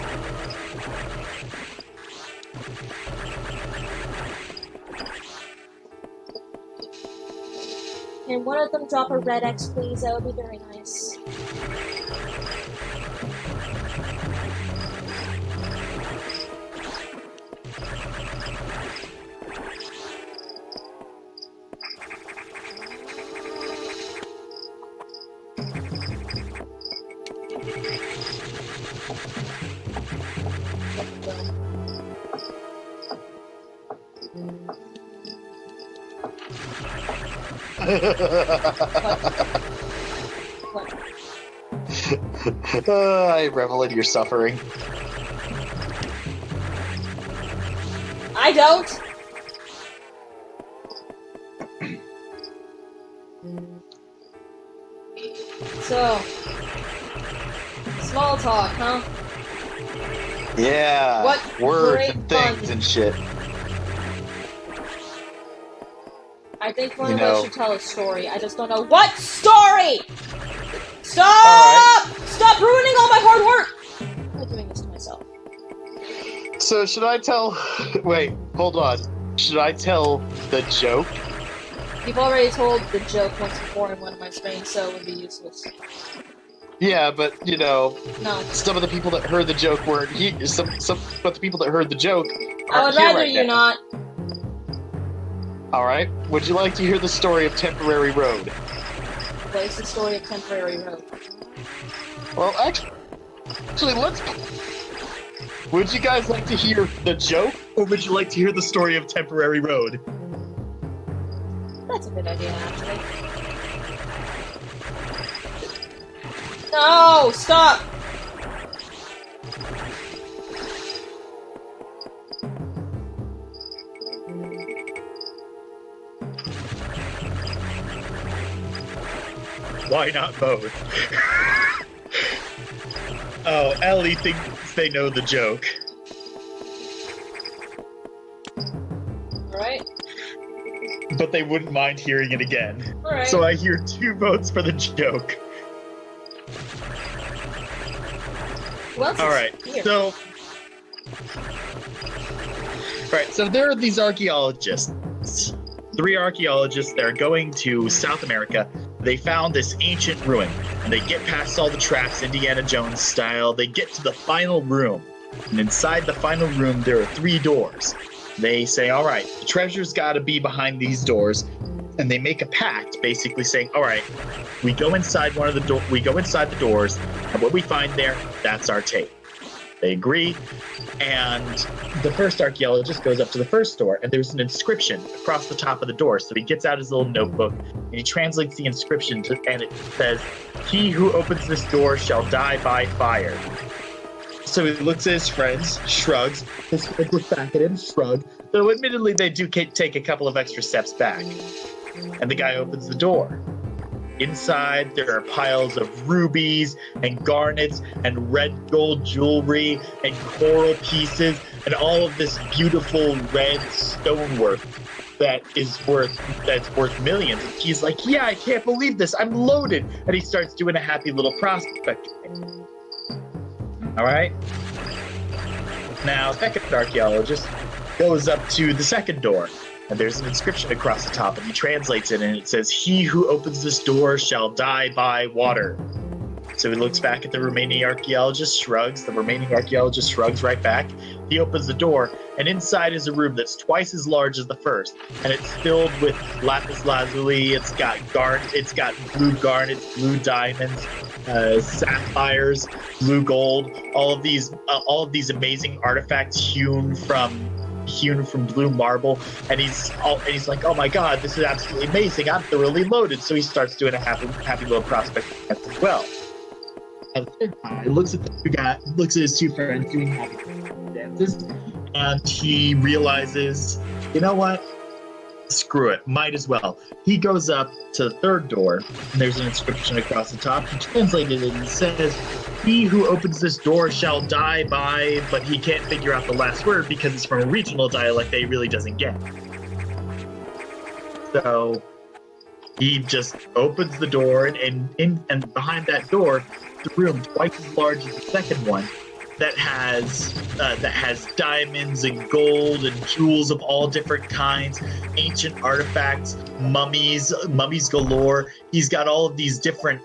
Can one of them drop a red X, please? That would be very nice. I revel in your suffering. I don't! So... Small talk, huh? Yeah. What words great and things fun. and shit. I think one You of know- us should tell a story. I just don't know what story! Stop! Alright. Stop ruining all my hard work! I'm not doing this to myself. So should I tell... Wait, hold on. Should I tell the joke? You've already told the joke once before in one of my streams, so it would be useless. Yeah, but, you know, No. some of the people that heard the joke weren't here. But the people that heard the joke I aren't would here rather right you now. not. Alright. Would you like to hear the story of Temporary Road? What is the story of Temporary Road? Well, actually, let's... Would you guys like to hear the joke? Or would you like to hear the story of Temporary Road? That's a good idea, actually. No! Stop! Why not both? Oh, Ellie thinks they know the joke. Alright. But they wouldn't mind hearing it again. Alright. So I hear 2 votes for the joke. Who else is Alright, here? so... Alright, so there are these archaeologists. 3 archaeologists that are going to South America. They found this ancient ruin. And they get past all the traps, Indiana Jones style. They get to the final room. And inside the final room, there are 3 doors. They say, all right, the treasure's got to be behind these doors. And they make a pact, basically saying, all right, we go inside one of the we go inside the doors, and what we find there, that's our tape. They agree, and the first archaeologist goes up to the first door, and there's an inscription across the top of the door. So he gets out his little notebook, and he translates the inscription, and it says, "He who opens this door shall die by fire." So he looks at his friends, shrugs, his friends look back at him, shrug. Though admittedly they do take a couple of extra steps back. And the guy opens the door. Inside, there are piles of rubies and garnets and red gold jewelry and coral pieces and all of this beautiful red stonework that's worth millions. And he's like, yeah, I can't believe this. I'm loaded. And he starts doing a happy little prospect. All right. Now, second archaeologist goes up to the second door. And there's an inscription across the top, and he translates it, and it says, "He who opens this door shall die by water." So he looks back at the remaining archaeologist, shrugs. The remaining archaeologist shrugs right back. He opens the door, and inside is a room that's twice as large as the first, and it's filled with lapis lazuli. It's got blue garnets, blue diamonds, sapphires, blue gold. All of these amazing artifacts hewn from blue marble, and he's like, "Oh my god, this is absolutely amazing! I'm thoroughly loaded." So he starts doing a happy little prospect as well. And the third guy looks at his two friends doing happy dances, and he realizes, you know what? Screw it, might as well. He goes up to the third door, and there's an inscription across the top. He translated it and says, "He who opens this door shall die by," but he can't figure out the last word because it's from a regional dialect that he really doesn't get. So he just opens the door, and behind that door, the room twice as large as the second one, that has diamonds and gold and jewels of all different kinds, ancient artifacts, mummies galore. He's got all of these different.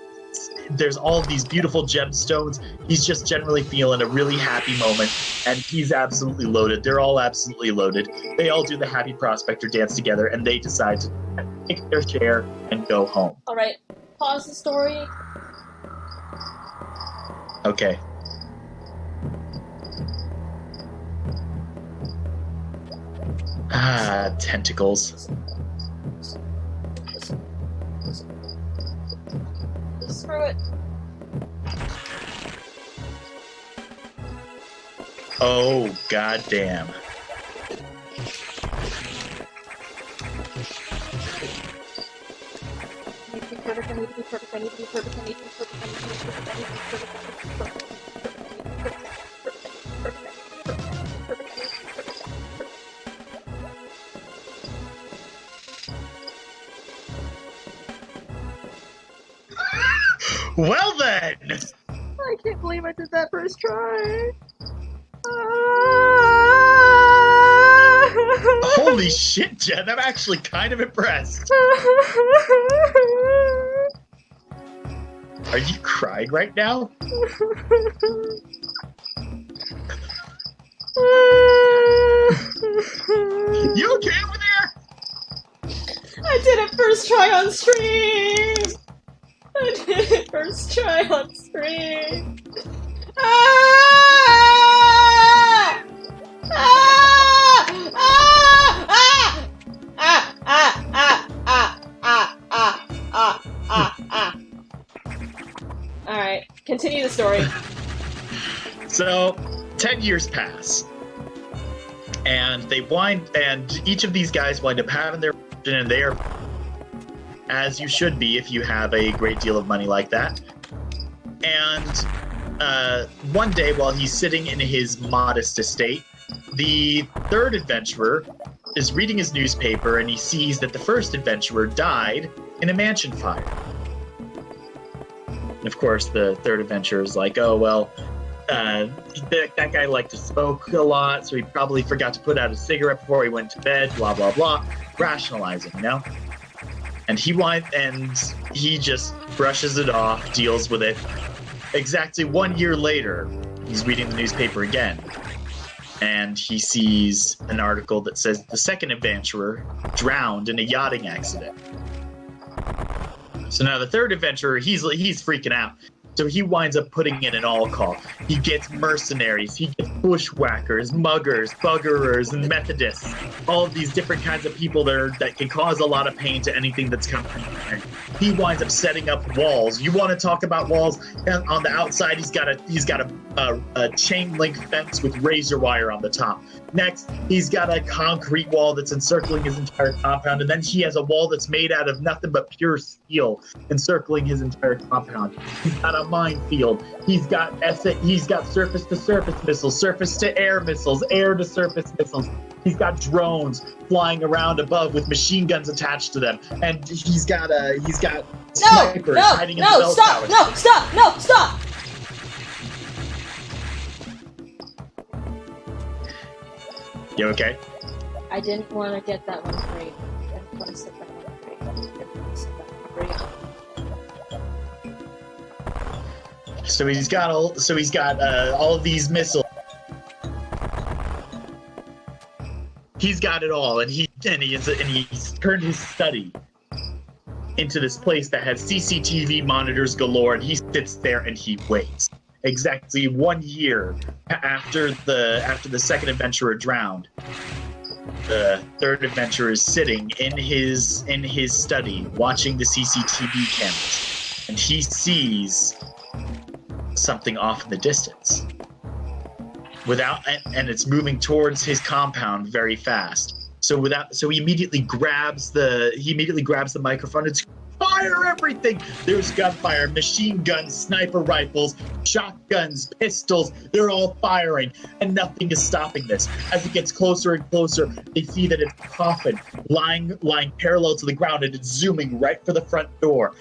There's all of these beautiful gemstones. He's just generally feeling a really happy moment, and he's absolutely loaded. They're all absolutely loaded. They all do the happy prospector dance together, and they decide to take their share and go home. All right, pause the story. Okay. Ah, tentacles. Screw it. Oh, goddamn. I need to be perfect, I need to be perfect, I need to be perfect, I need to be perfect, I need to be perfect, I need to be perfect, I need to be perfect. Well then! I can't believe I did that first try. Holy shit, Jen, I'm actually kind of impressed. Are you crying right now? You okay over there? I did it first try on stream! I did it first try on stream! Ah! Ah! Ah! Ah! Ah! Ah! Ah! Ah! Ah! Ah! Ah! Ah! Alright, continue the story. So, 10 years pass. And each of these guys wind up having their fortune, and they are, as you should be if you have a great deal of money like that. And one day, while he's sitting in his modest estate, the third adventurer is reading his newspaper, and he sees that the first adventurer died in a mansion fire. And of course, the third adventurer is like, oh, well, that guy liked to smoke a lot, so he probably forgot to put out a cigarette before he went to bed, blah, blah, blah. Rationalizing, you know? And he just brushes it off, deals with it. Exactly 1 year later, he's reading the newspaper again, and he sees an article that says the second adventurer drowned in a yachting accident. So now the third adventurer, he's freaking out. So he winds up putting in an all call. He gets mercenaries. He gets bushwhackers, muggers, buggerers, and Methodists. All of these different kinds of people that can cause a lot of pain to anything that's coming in. He winds up setting up walls. You want to talk about walls? And on the outside, he's got a chain link fence with razor wire on the top. Next, he's got a concrete wall that's encircling his entire compound, and then he has a wall that's made out of nothing but pure steel encircling his entire compound. He's got a minefield. He's got surface-to-surface missiles, surface-to-air missiles, air-to-surface missiles. He's got drones flying around above with machine guns attached to them, and he's got snipers hiding in the bell towers. Stop! You okay? I didn't want to get that one straight. I didn't want to set that one straight. So he's got all of these missiles. He's got it all, and he's turned his study into this place that has CCTV monitors galore, and he sits there and he waits. Exactly 1 year after the second adventurer drowned, the third adventurer is sitting in his study watching the CCTV cameras, and he sees something off in the distance. And it's moving towards his compound very fast. So he immediately grabs the microphone and fire everything. There's gunfire, machine guns, sniper rifles, shotguns, pistols. They're all firing, and nothing is stopping this. As it gets closer and closer, they see that it's a coffin lying parallel to the ground, and it's zooming right for the front door.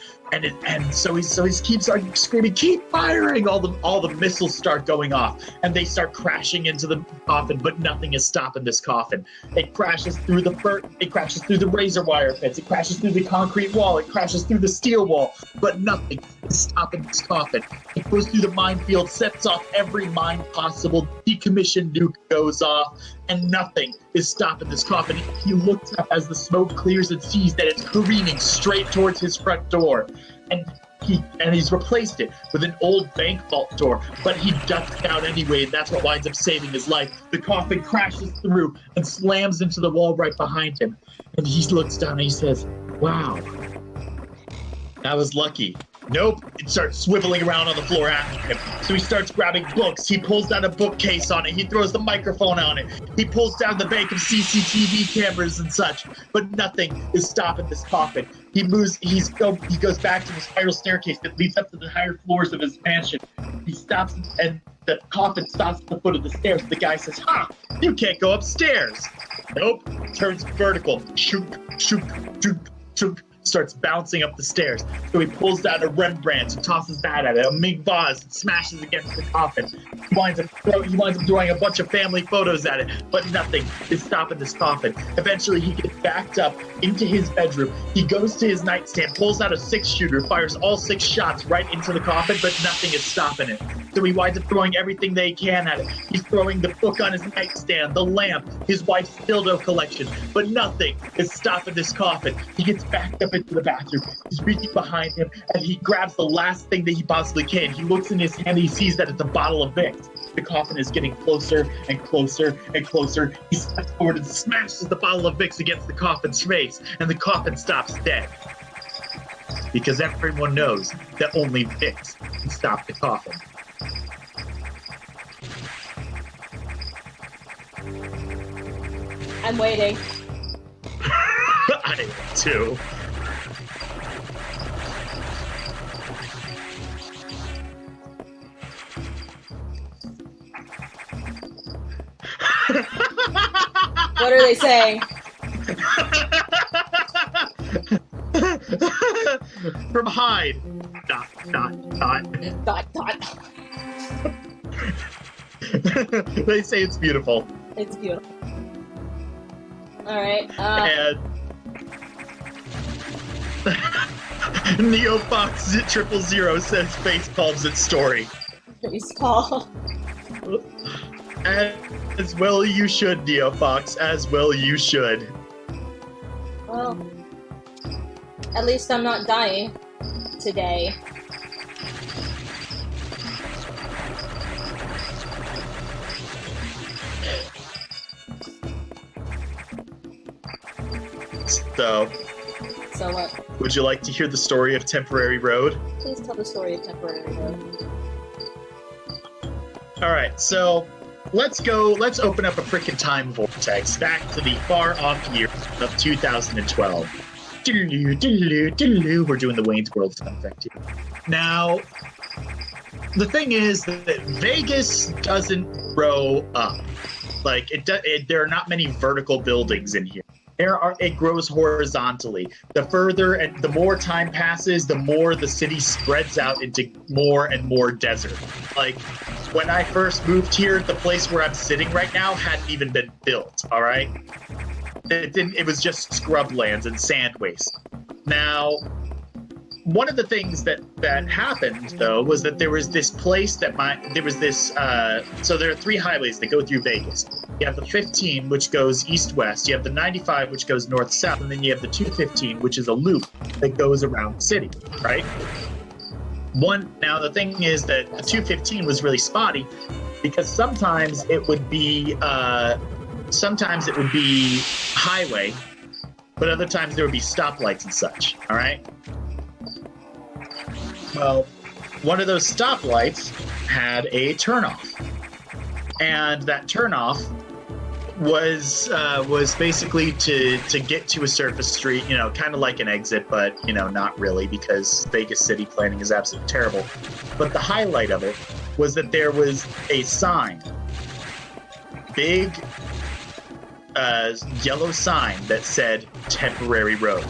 So he keeps screaming, "Keep firing!" All the missiles start going off, and they start crashing into the coffin. But nothing is stopping this coffin. It crashes through the razor wire fence. It crashes through the concrete wall. It crashes through the steel wall. But nothing is stopping this coffin. It goes through the minefield, sets off every mine possible. Decommissioned nuke goes off, and nothing is stopping this coffin. He looks up as the smoke clears and sees that it's careening straight towards his front door. And he's replaced it with an old bank vault door, but he ducks down anyway, and that's what winds up saving his life. The coffin crashes through and slams into the wall right behind him. And he looks down and he says, "Wow, I was lucky." Nope, it starts swiveling around on the floor after him. So he starts grabbing books. He pulls down a bookcase on it. He throws the microphone on it. He pulls down the bank of CCTV cameras and such. But nothing is stopping this coffin. He goes back to the spiral staircase that leads up to the higher floors of his mansion. He stops, and the coffin stops at the foot of the stairs. The guy says, "Ha! You can't go upstairs." Nope, turns vertical. Shoot, shoot, shoot, shoot. Starts bouncing up the stairs. So he pulls down a Rembrandt and tosses that at it. A Ming vase and smashes against the coffin. He winds up throwing a bunch of family photos at it, but nothing is stopping this coffin. Eventually, he gets backed up into his bedroom. He goes to his nightstand, pulls out a 6-shooter, fires all 6 shots right into the coffin, but nothing is stopping it. So he winds up throwing everything they can at it. He's throwing the book on his nightstand, the lamp, his wife's dildo collection, but nothing is stopping this coffin. He gets backed up into the bathroom. He's reaching behind him, and he grabs the last thing that he possibly can. He looks in his hand, and he sees that it's a bottle of Vicks. The coffin is getting closer and closer and closer. He steps forward and smashes the bottle of Vicks against the coffin's face, and the coffin stops dead. Because everyone knows that only Vicks can stop the coffin. I'm waiting. I am too. What are they saying? From Hyde. Dot, dot, dot. Dot, dot. They say it's beautiful. It's beautiful. Alright, And Neofox 000 says face palms its story. Face Paul. As well you should, Neofox. As well you should. Well, at least I'm not dying today. though. So what? Would you like to hear the story of Temporary Road? Please tell the story of Temporary Road. Alright, so let's open up a frickin' time vortex back to the far off year of 2012. Diddle-oo, diddle-oo, diddle-oo. We're doing the Wayne's World sound effect here. Now, the thing is that Vegas doesn't grow up. Like, there are not many vertical buildings in here. It grows horizontally. The further and the more time passes, the more the city spreads out into more and more desert. Like, when I first moved here, the place where I'm sitting right now hadn't even been built, all right? It was just scrublands and sand waste. Now, one of the things that happened, though, was that there was this place so there are 3 highways that go through Vegas. You have the 15, which goes east-west. You have the 95, which goes north-south. And then you have the 215, which is a loop that goes around the city, right? Now, the thing is that the 215 was really spotty because sometimes it would be highway, but other times there would be stoplights and such, all right? Well, one of those stoplights had a turnoff, and that turnoff was basically to get to a surface street, you know, kind of like an exit, but, you know, not really, because Vegas city planning is absolutely terrible. But the highlight of it was that there was a sign, big yellow sign that said Temporary Road.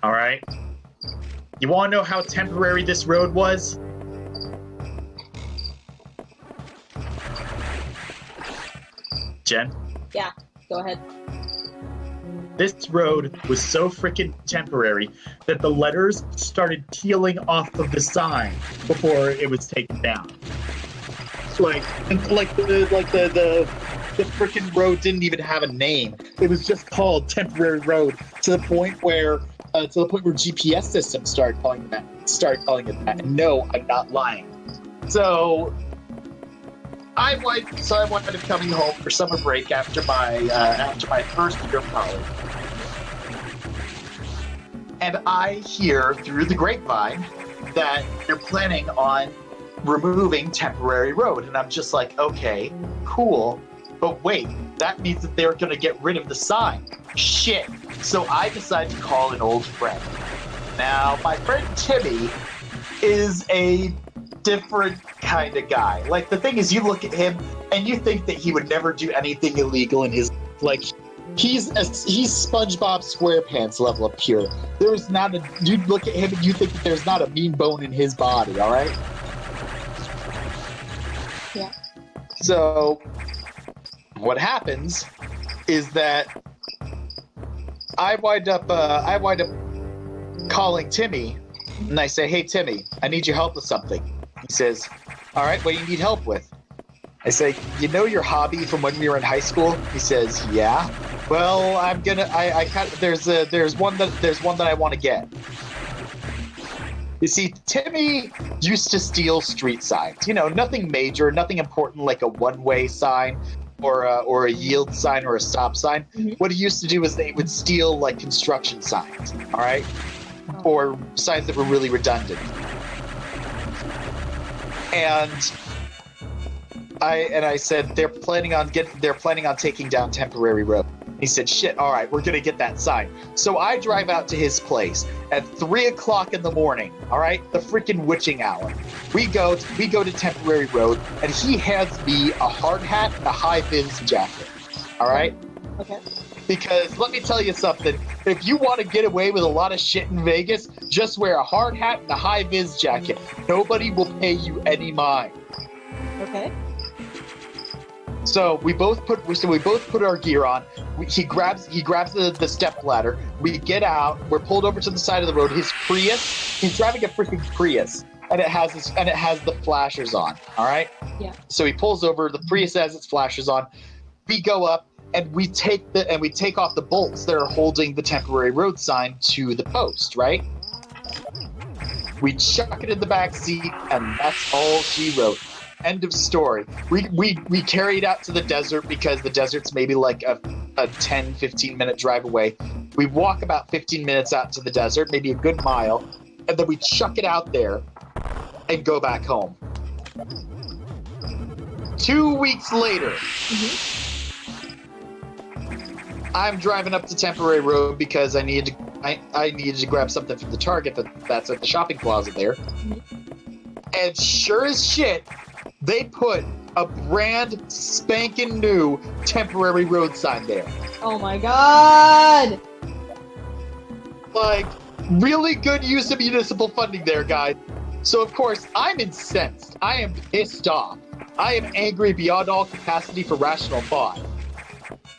All right? You want to know how temporary this road was? Jen? Yeah, go ahead. This road was so freaking temporary that the letters started peeling off of the sign before it was taken down. Like the freaking road didn't even have a name. It was just called Temporary Road to the point where GPS systems started calling it that. And no, I'm not lying. So I wound up coming home for summer break after my first year of college, and I hear through the grapevine that they're planning on removing Temporary Road, and I'm just like, okay, cool, but wait, that means that they're going to get rid of the sign. Shit. So I decided to call an old friend. Now, my friend Timmy is a different kind of guy. Like, the thing is, you look at him and you think that he would never do anything illegal in his, like, he's SpongeBob SquarePants level of pure. You look at him and you think that there's not a mean bone in his body, all right? Yeah. So what happens is that I wind up calling Timmy, and I say, "Hey Timmy, I need your help with something." He says, "All right, what do you need help with?" I say, "You know your hobby from when we were in high school?" He says, "Yeah." Well, there's one that I want to get. You see, Timmy used to steal street signs. You know, nothing major, nothing important like a one-way sign or a yield sign or a stop sign. Mm-hmm. What he used to do is they would steal like construction signs, all right, or signs that were really redundant. And I said they're planning on taking down Temporary Road. He said, "Shit, all right, we're gonna get that sign." So I drive out to his place at 3:00 in the morning. All right, the freaking witching hour. We go to Temporary Road, and he hands me a hard hat and a high vis jacket. All right. Okay. Because let me tell you something. If you want to get away with a lot of shit in Vegas, just wear a hard hat and a high vis jacket. Nobody will pay you any mind. Okay. So we both put our gear on. He grabs the step ladder. We get out. We're pulled over to the side of the road. His Prius. He's driving a freaking Prius, and it has the flashers on. All right. Yeah. So he pulls over. The Prius has its flashers on. We go up and we take off the bolts that are holding the Temporary Road sign to the post. Right. We chuck it in the back seat, and that's all she wrote. End of story. We carry it out to the desert because the desert's maybe like a a 10-15 minute drive away. We walk about 15 minutes out to the desert, maybe a good mile, and then we chuck it out there and go back home. 2 weeks later, I'm driving up to Temporary Road because I needed to grab something from the Target that's at the shopping plaza there. And sure as shit, they put a brand spanking new Temporary Road sign there. Oh my god! Like, really good use of municipal funding there, guys. So of course, I'm incensed. I am pissed off. I am angry beyond all capacity for rational thought.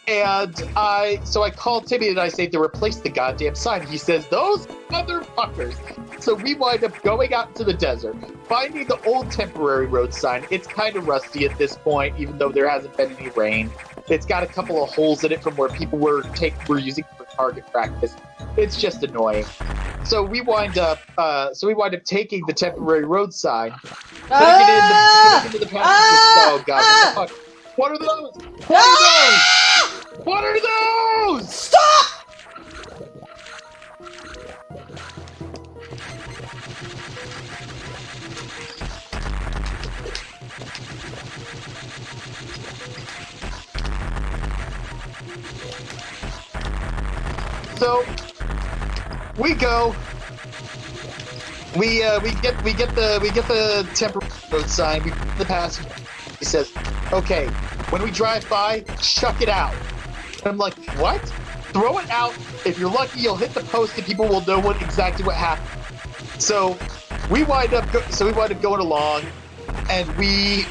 And I call Timmy and I say to replace the goddamn sign. He says, those motherfuckers. So we wind up going out into the desert, finding the old Temporary Road sign. It's kind of rusty at this point, even though there hasn't been any rain. It's got a couple of holes in it from where people were using it for target practice. It's just annoying. So we wind up taking the Temporary Road sign, putting it into the passenger. Oh god, what the fuck? What are those? What are those? What are those? Stop! So we go. We get the Temporary Road sign. We put the passenger. He says, "Okay, when we drive by, chuck it out." And I'm like, "What? Throw it out. If you're lucky, you'll hit the post, and people will know exactly what happened." So we wind up going along, and we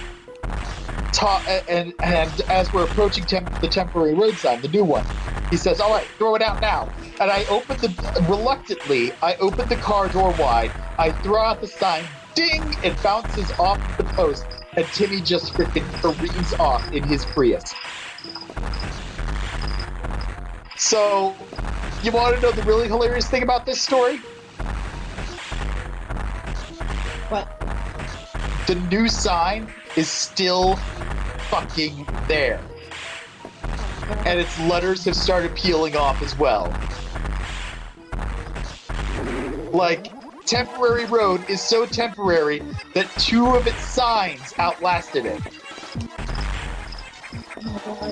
talk. And as we're approaching the Temporary Road sign, the new one, he says, "All right, throw it out now." And I open reluctantly the car door wide. I throw out the sign. Ding! It bounces off the post, and Timmy just freaking careens off in his Prius. So, you want to know the really hilarious thing about this story? What? The new sign is still fucking there. And its letters have started peeling off as well. Like, Temporary Road is so temporary that 2 of its signs outlasted it.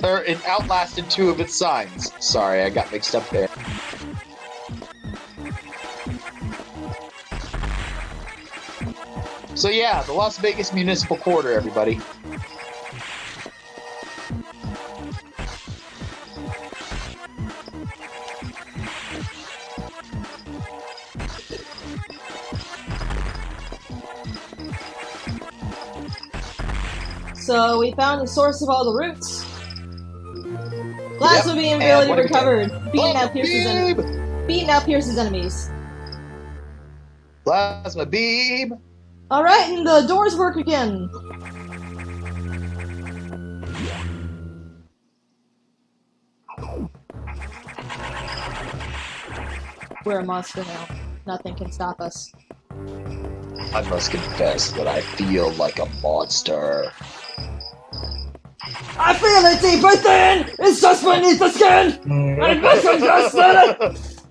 Or it outlasted 2 of its signs. Sorry, I got mixed up there. So yeah, the Las Vegas Municipal Quarter, everybody. So we found the source of all the roots. Plasma beam ability recovered. Beating out Pierce's enemies. Plasma beam. Alright, and the doors work again. We're a monster now. Nothing can stop us. I must confess that I feel like a monster. I feel it deep within! It's just beneath the skin! I must just it!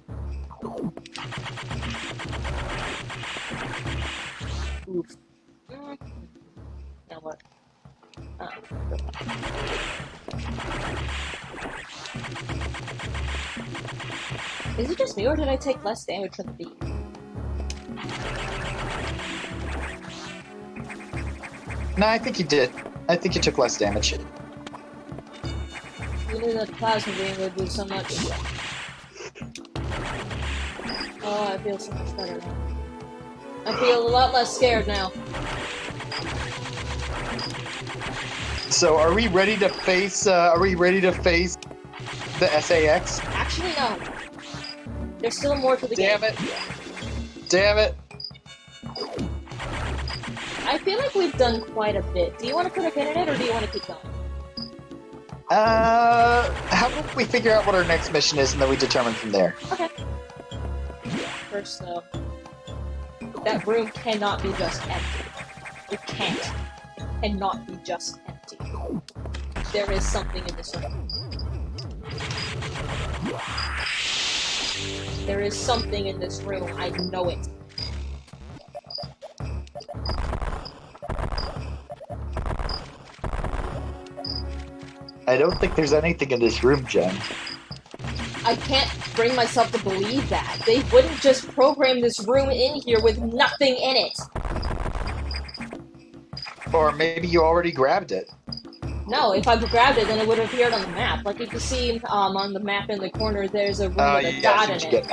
Oof. Now what? Is it just me, or did I take less damage from the beat? No, I think you did. I think you took less damage. You knew that plasma beam would do so much. Oh, I feel so much better now. I feel a lot less scared now. So, are we ready to face? Are we ready to face the SAX? Actually, no. There's still more to the game. Damn it! Damn it! I feel like we've done quite a bit. Do you want to put a pin in it, or do you want to keep going? How about we figure out what our next mission is, and then we determine from there. Okay. First, though, that room cannot be just empty. It can't. It cannot be just empty. There is something in this room. There is something in this room. I know it. I don't think there's anything in this room, Jen. I can't bring myself to believe that. They wouldn't just program this room in here with nothing in it. Or maybe you already grabbed it. No, if I grabbed it, then it would have appeared on the map. Like, if you see on the map in the corner, there's a room with a dot in it.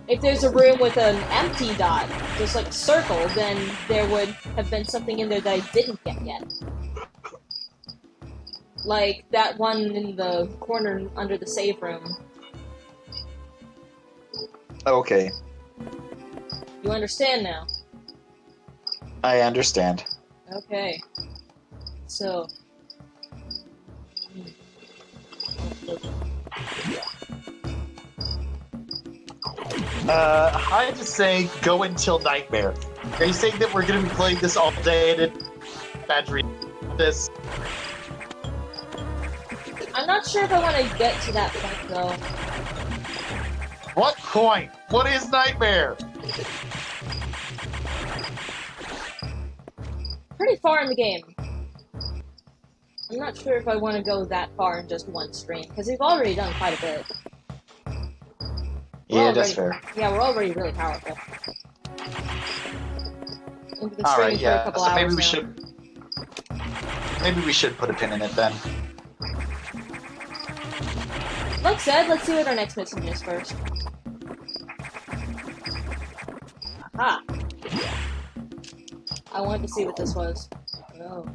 If there's a room with an empty dot, just like a circle, then there would have been something in there that I didn't get yet. Like that one in the corner under the save room. Okay. You understand now? I understand. Okay. So. I just say go until nightmare. Are you saying that we're going to be playing this all day and bad dream this? I'm not sure if I want to get to that point, though. What point? What is nightmare? Pretty far in the game. I'm not sure if I want to go that far in just one stream, because we've already done quite a bit. Yeah, that's fair. Yeah, we're already really powerful. We've been All streaming right, yeah. for a couple So hours maybe we now. should. Maybe we should put a pin in it then. Like said, let's see what our next mission is first. Aha! I wanted to see what this was. Oh.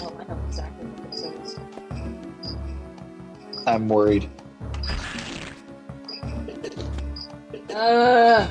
Oh, I know exactly what this is. I'm worried. Oh, yeah.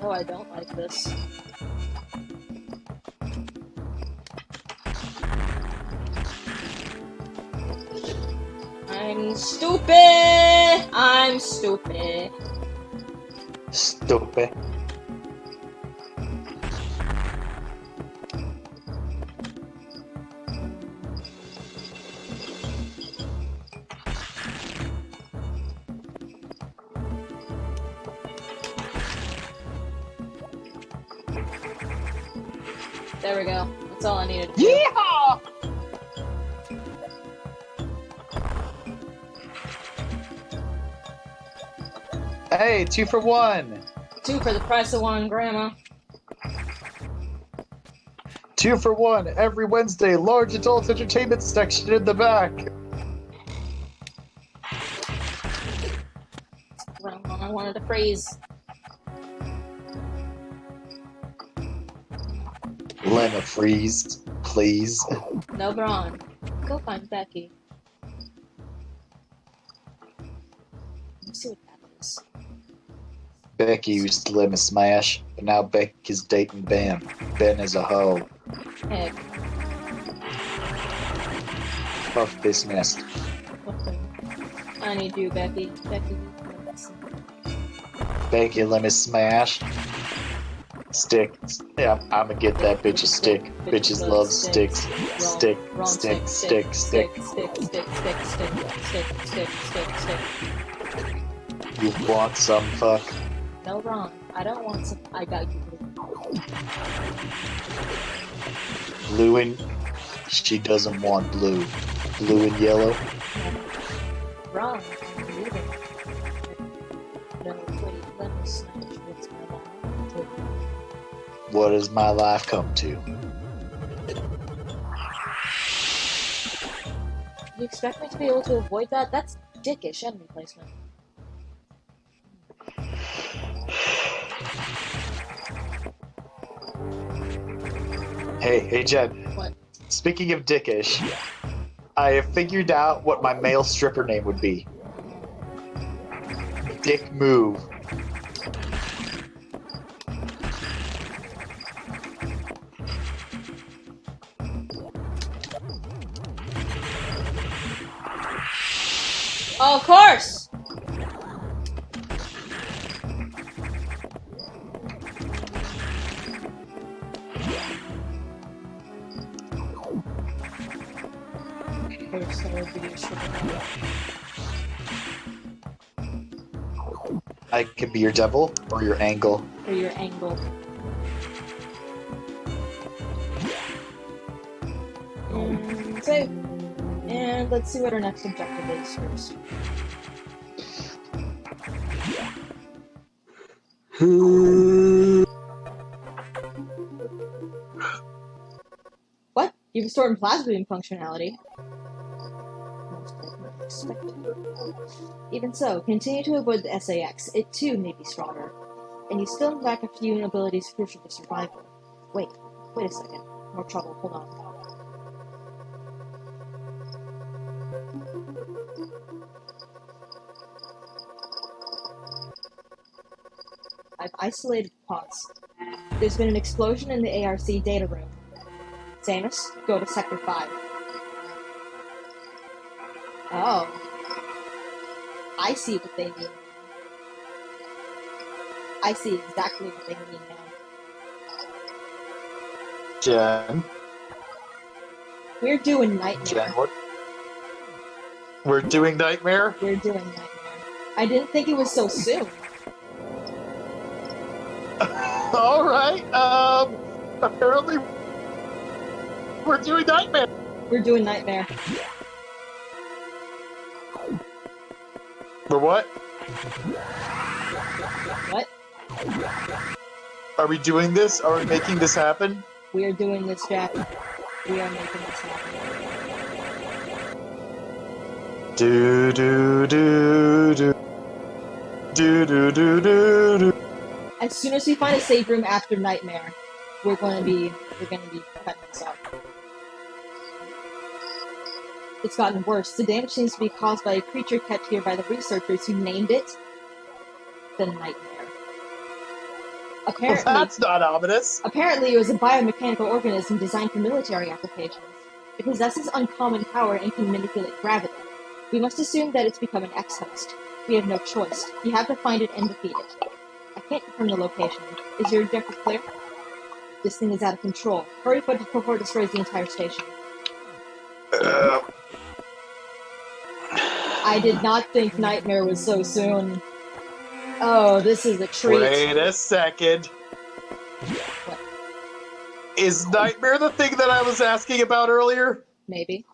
Oh, I don't like this. I'm stupid! I'm stupid. Stupid. There we go. That's all I needed to do. Yeehaw! Hey, 2 for 1. 2 for the price of 1, Grandma. 2 for 1 every Wednesday. Large adult entertainment section in the back. Well, I wanted to phrase. Lemma freeze, please. No, Braun. Go find Becky. Let's see what happens. Becky used to Lemma smash, but now Becky's dating Ben. Ben is a hoe. Heck. Fuck this nest. What the? I need you, Becky. Becky. Thank you, let me smash. Stick. Yeah, I'm gonna get that bitch a stick. Bitches love sticks. Stick, stick, stick, stick. Stick. You want some fuck? No, wrong. I don't want some. I got you. Blue and... She doesn't want blue. Blue and yellow? Wrong. I'm leaving. No, wait. Let me snatch what's my life. What does my life come to? You expect me to be able to avoid that? That's dickish enemy placement. Hey, Jen. What? Speaking of dickish, I have figured out what my male stripper name would be. Dick Move. Oh, of course! I could be your devil or your angle. Or your angle. And save. And let's see what our next objective is first. What? You've restored plasma beam functionality. Most likely expected. Even so, continue to avoid the SAX. It too may be stronger. And you still lack a few abilities crucial to survival. Wait a second. More trouble, hold on. I've isolated pods. There's been an explosion in the ARC data room. Samus, go to Sector 5. Oh. I see what they mean. I see exactly what they mean now. Jen. We're doing Nightmare. Jen, what? We're doing Nightmare? We're doing Nightmare. I didn't think it was so soon. Alright, apparently we're doing Nightmare. We're doing Nightmare. For what? What? Are we doing this? Are we making this happen? We are doing this, Jack. We are making this happen. Do do do do do do do do do. As soon as we find a safe room after Nightmare, we're gonna be cutting this off. It's gotten worse. The damage seems to be caused by a creature kept here by the researchers who named it the Nightmare. Apparently, That's not ominous. Apparently, it was a biomechanical organism designed for military applications. It possesses uncommon power and can manipulate gravity. We must assume that it's become an X-host. We have no choice. You have to find it and defeat it. I can't confirm the location. Is your objective clear? This thing is out of control. Hurry before it destroys the entire station. I did not think Nightmare was so soon. Oh, this is a treat. Wait a second. What? Is Nightmare the thing that I was asking about earlier? Maybe.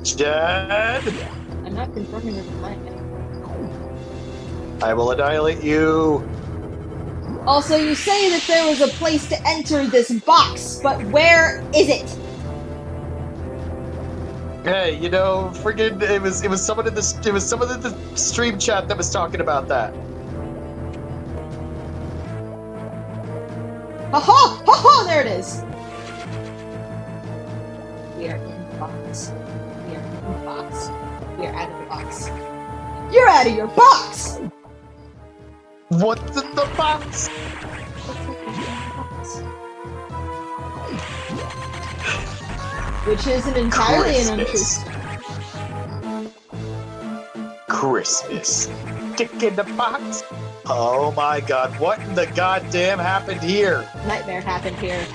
Jen? I'm not confirming it with Nightmare. I will annihilate you. Also, you say that there was a place to enter this box, but where is it? Hey, you know, friggin' it was someone in the stream chat that was talking about that. Ha ha! Ha ha! There it is! We are in the box. We are in the box. We are out of the box. You're out of your box! What's in the box? Which isn't entirely an untruth. Christmas. Dick in the box. Oh my god, what in the goddamn happened here? Nightmare happened here.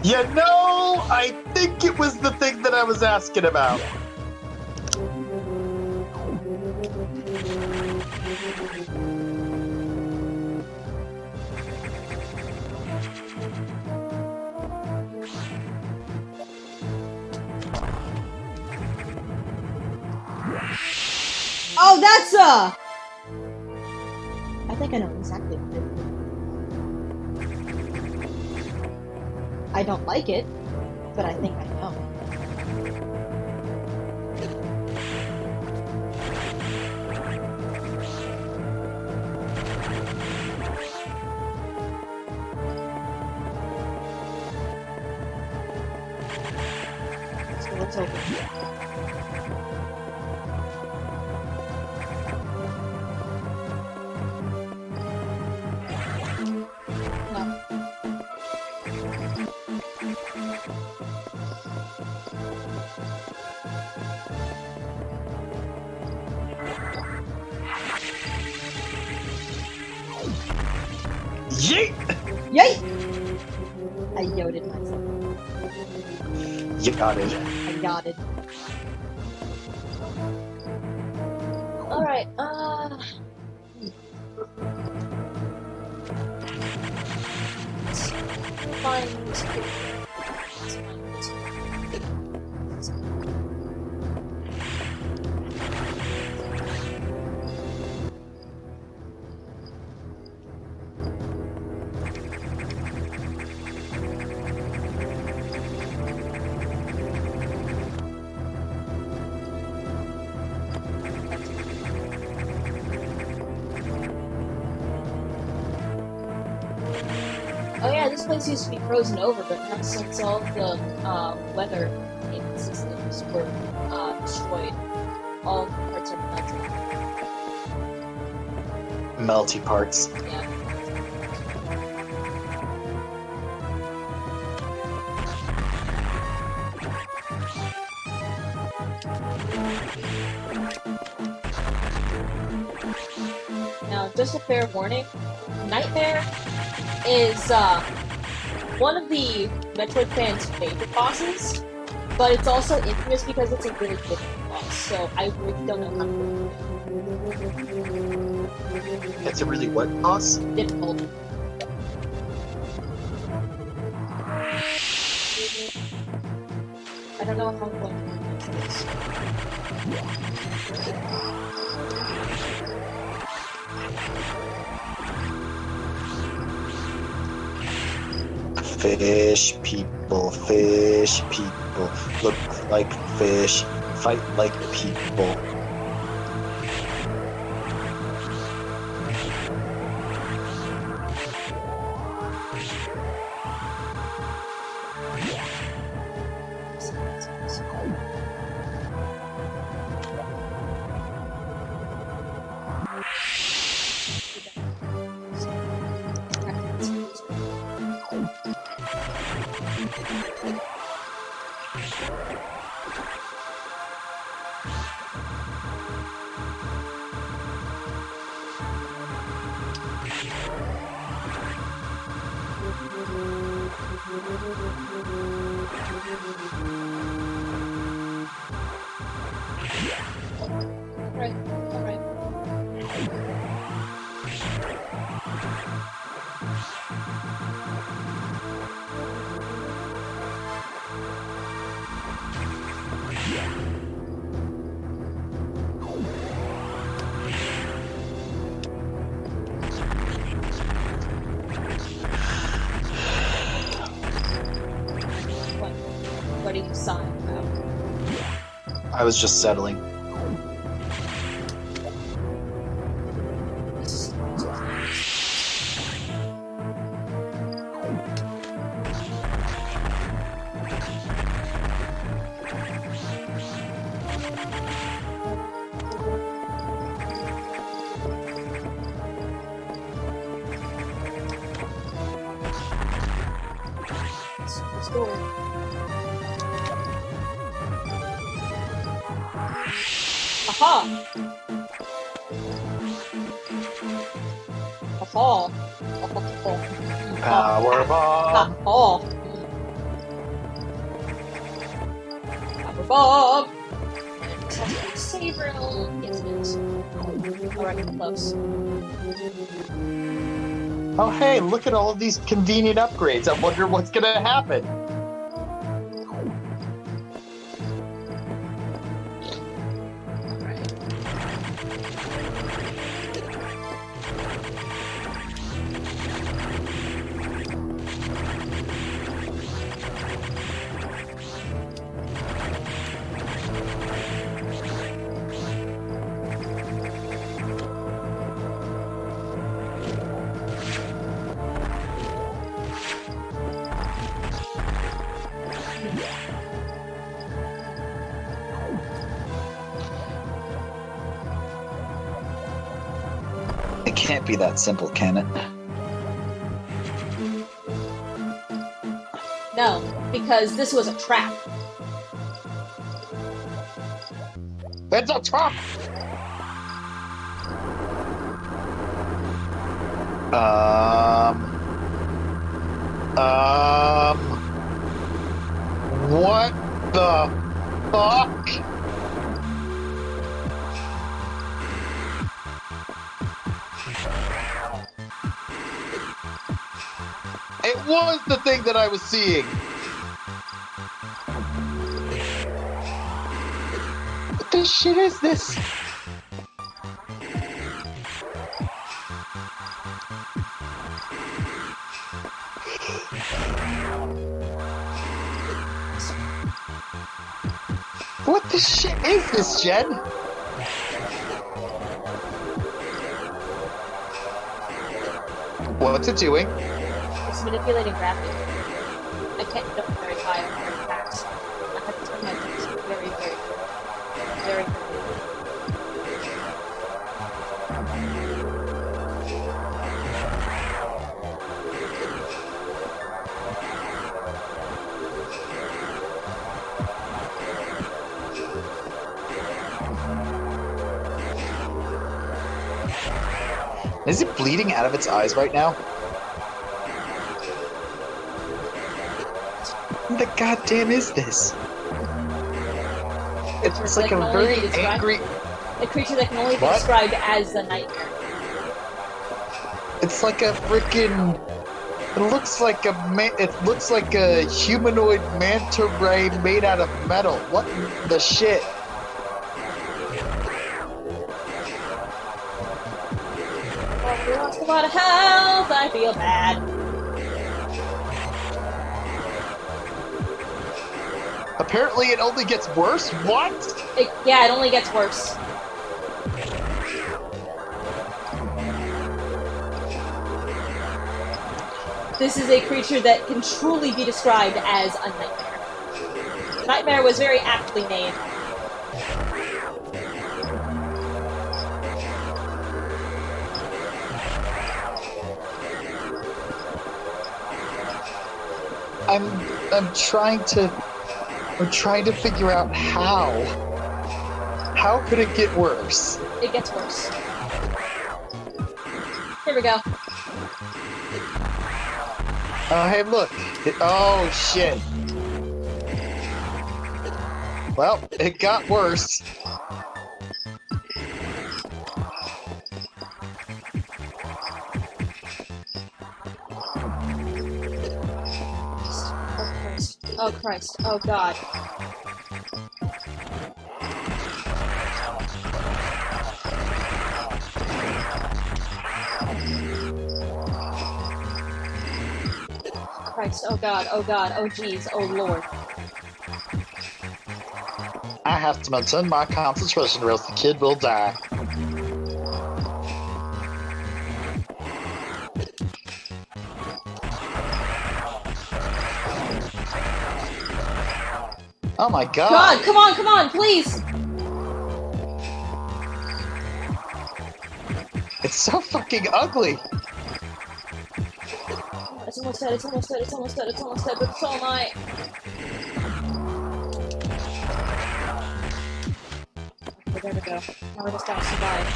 You know, I think it was the thing that I was asking about. Oh, that's I think I know exactly what it is. I don't like it, but I think I know. So let's open it. Yeet! Yay! I yoded myself. You got it. I yoded. Alright, let's find... Oh yeah, this place used to be frozen over, but now since all the weather systems were destroyed, all the parts are melted. Melty parts. Yeah. Now, just a fair warning, Nightmare is one of the Metroid fans' favorite bosses, but it's also infamous because it's a really difficult boss, so I really don't know how to do It's a really what boss? it. Difficult. I don't know how I'm going to do this. Fish people, look like fish, fight like people. Alright. What are you sighing about? I was just settling. Let's go. Aha! Oh. Power bomb. Oh. Power bomb. Save room. Yes, it is. Already close. Oh, hey, look at all of these convenient upgrades. I wonder what's gonna happen. It can't be that simple, can it? No, because this was a trap. It's a trap! What the fuck? It was the thing that I was seeing. What the shit is this? What the shit is this, Jen? What's it doing? It's manipulating gravity. I can't jump very high or very fast. I have to turn my jumps very, very quickly. Is it bleeding out of its eyes right now? What the goddamn is this? It's like a very angry... A creature that can only be What? described as a nightmare. It's like a freaking... It looks like a humanoid manta ray made out of metal. What the shit? Oh, we lost a lot of health. I feel bad. Apparently it only gets worse? What? Yeah, it only gets worse. This is a creature that can truly be described as a nightmare. Nightmare was very aptly named. I'm trying to figure out how. How could it get worse? It gets worse. Here we go. Oh, hey, look. Oh, shit. Well, it got worse. Oh Christ. Oh God. Christ. Oh God. Oh God. Oh jeez. Oh Lord. I have to maintain my concentration or else the kid will die. Oh my god! God, come on, please! It's so fucking ugly! It's almost dead, it's almost dead, it's almost dead, it's almost dead, but so am I. Okay, there we go. Now we just gotta survive.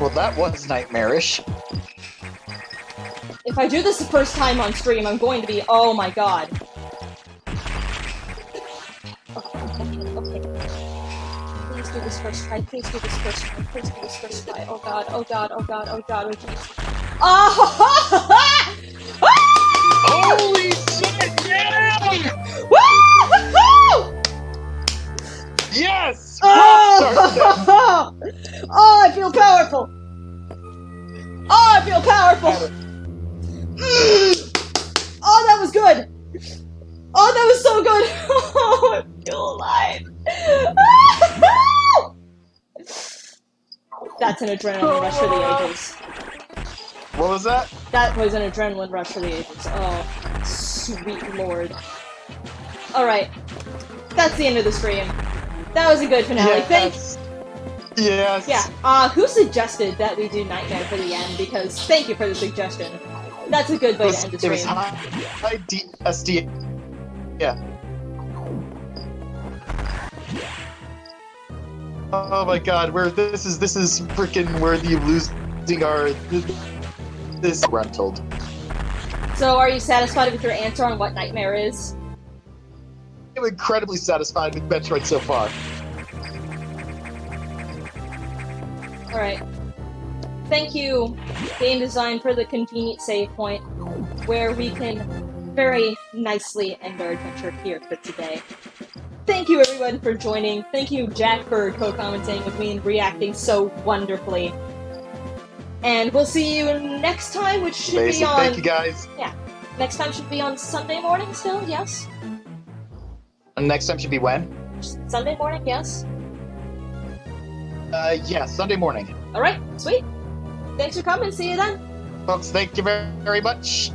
Well, that was nightmarish. If I do this the first time on stream, I'm going to be, oh my god. Okay. Please do this first try, please do this first try, please do this first try. Oh god, oh god, oh god, oh god, oh jeez. Oh! Holy shit, yeah! Woo! Yes! Oh! Oh, I feel powerful! Oh, I feel powerful! Oh, that was good! Oh, that was so good! Oh, I feel alive! That's an adrenaline rush for the ages. What was that? That was an adrenaline rush for the ages. Oh, sweet lord. Alright. That's the end of the stream. That was a good finale. Yes. Yes. Yeah. Who suggested that we do Nightmare for the end? Because thank you for the suggestion. That's a good way to end the stream. It was high SD. Yeah. Oh my god, this is freaking worthy of losing our this rentaled. So are you satisfied with your answer on what Nightmare is? I'm incredibly satisfied with Metroid so far. Alright. Thank you, Game Design, for the convenient save point where we can very nicely end our adventure here for today. Thank you everyone for joining. Thank you, Jack, for co-commenting with me and reacting so wonderfully. And we'll see you next time, which should be on... Thank you, guys. Yeah. Next time should be on Sunday morning still, yes? And next time should be when? Sunday morning, yes? Yeah, Sunday morning. Alright, sweet. Thanks for coming, see you then. Folks, thank you very, very much.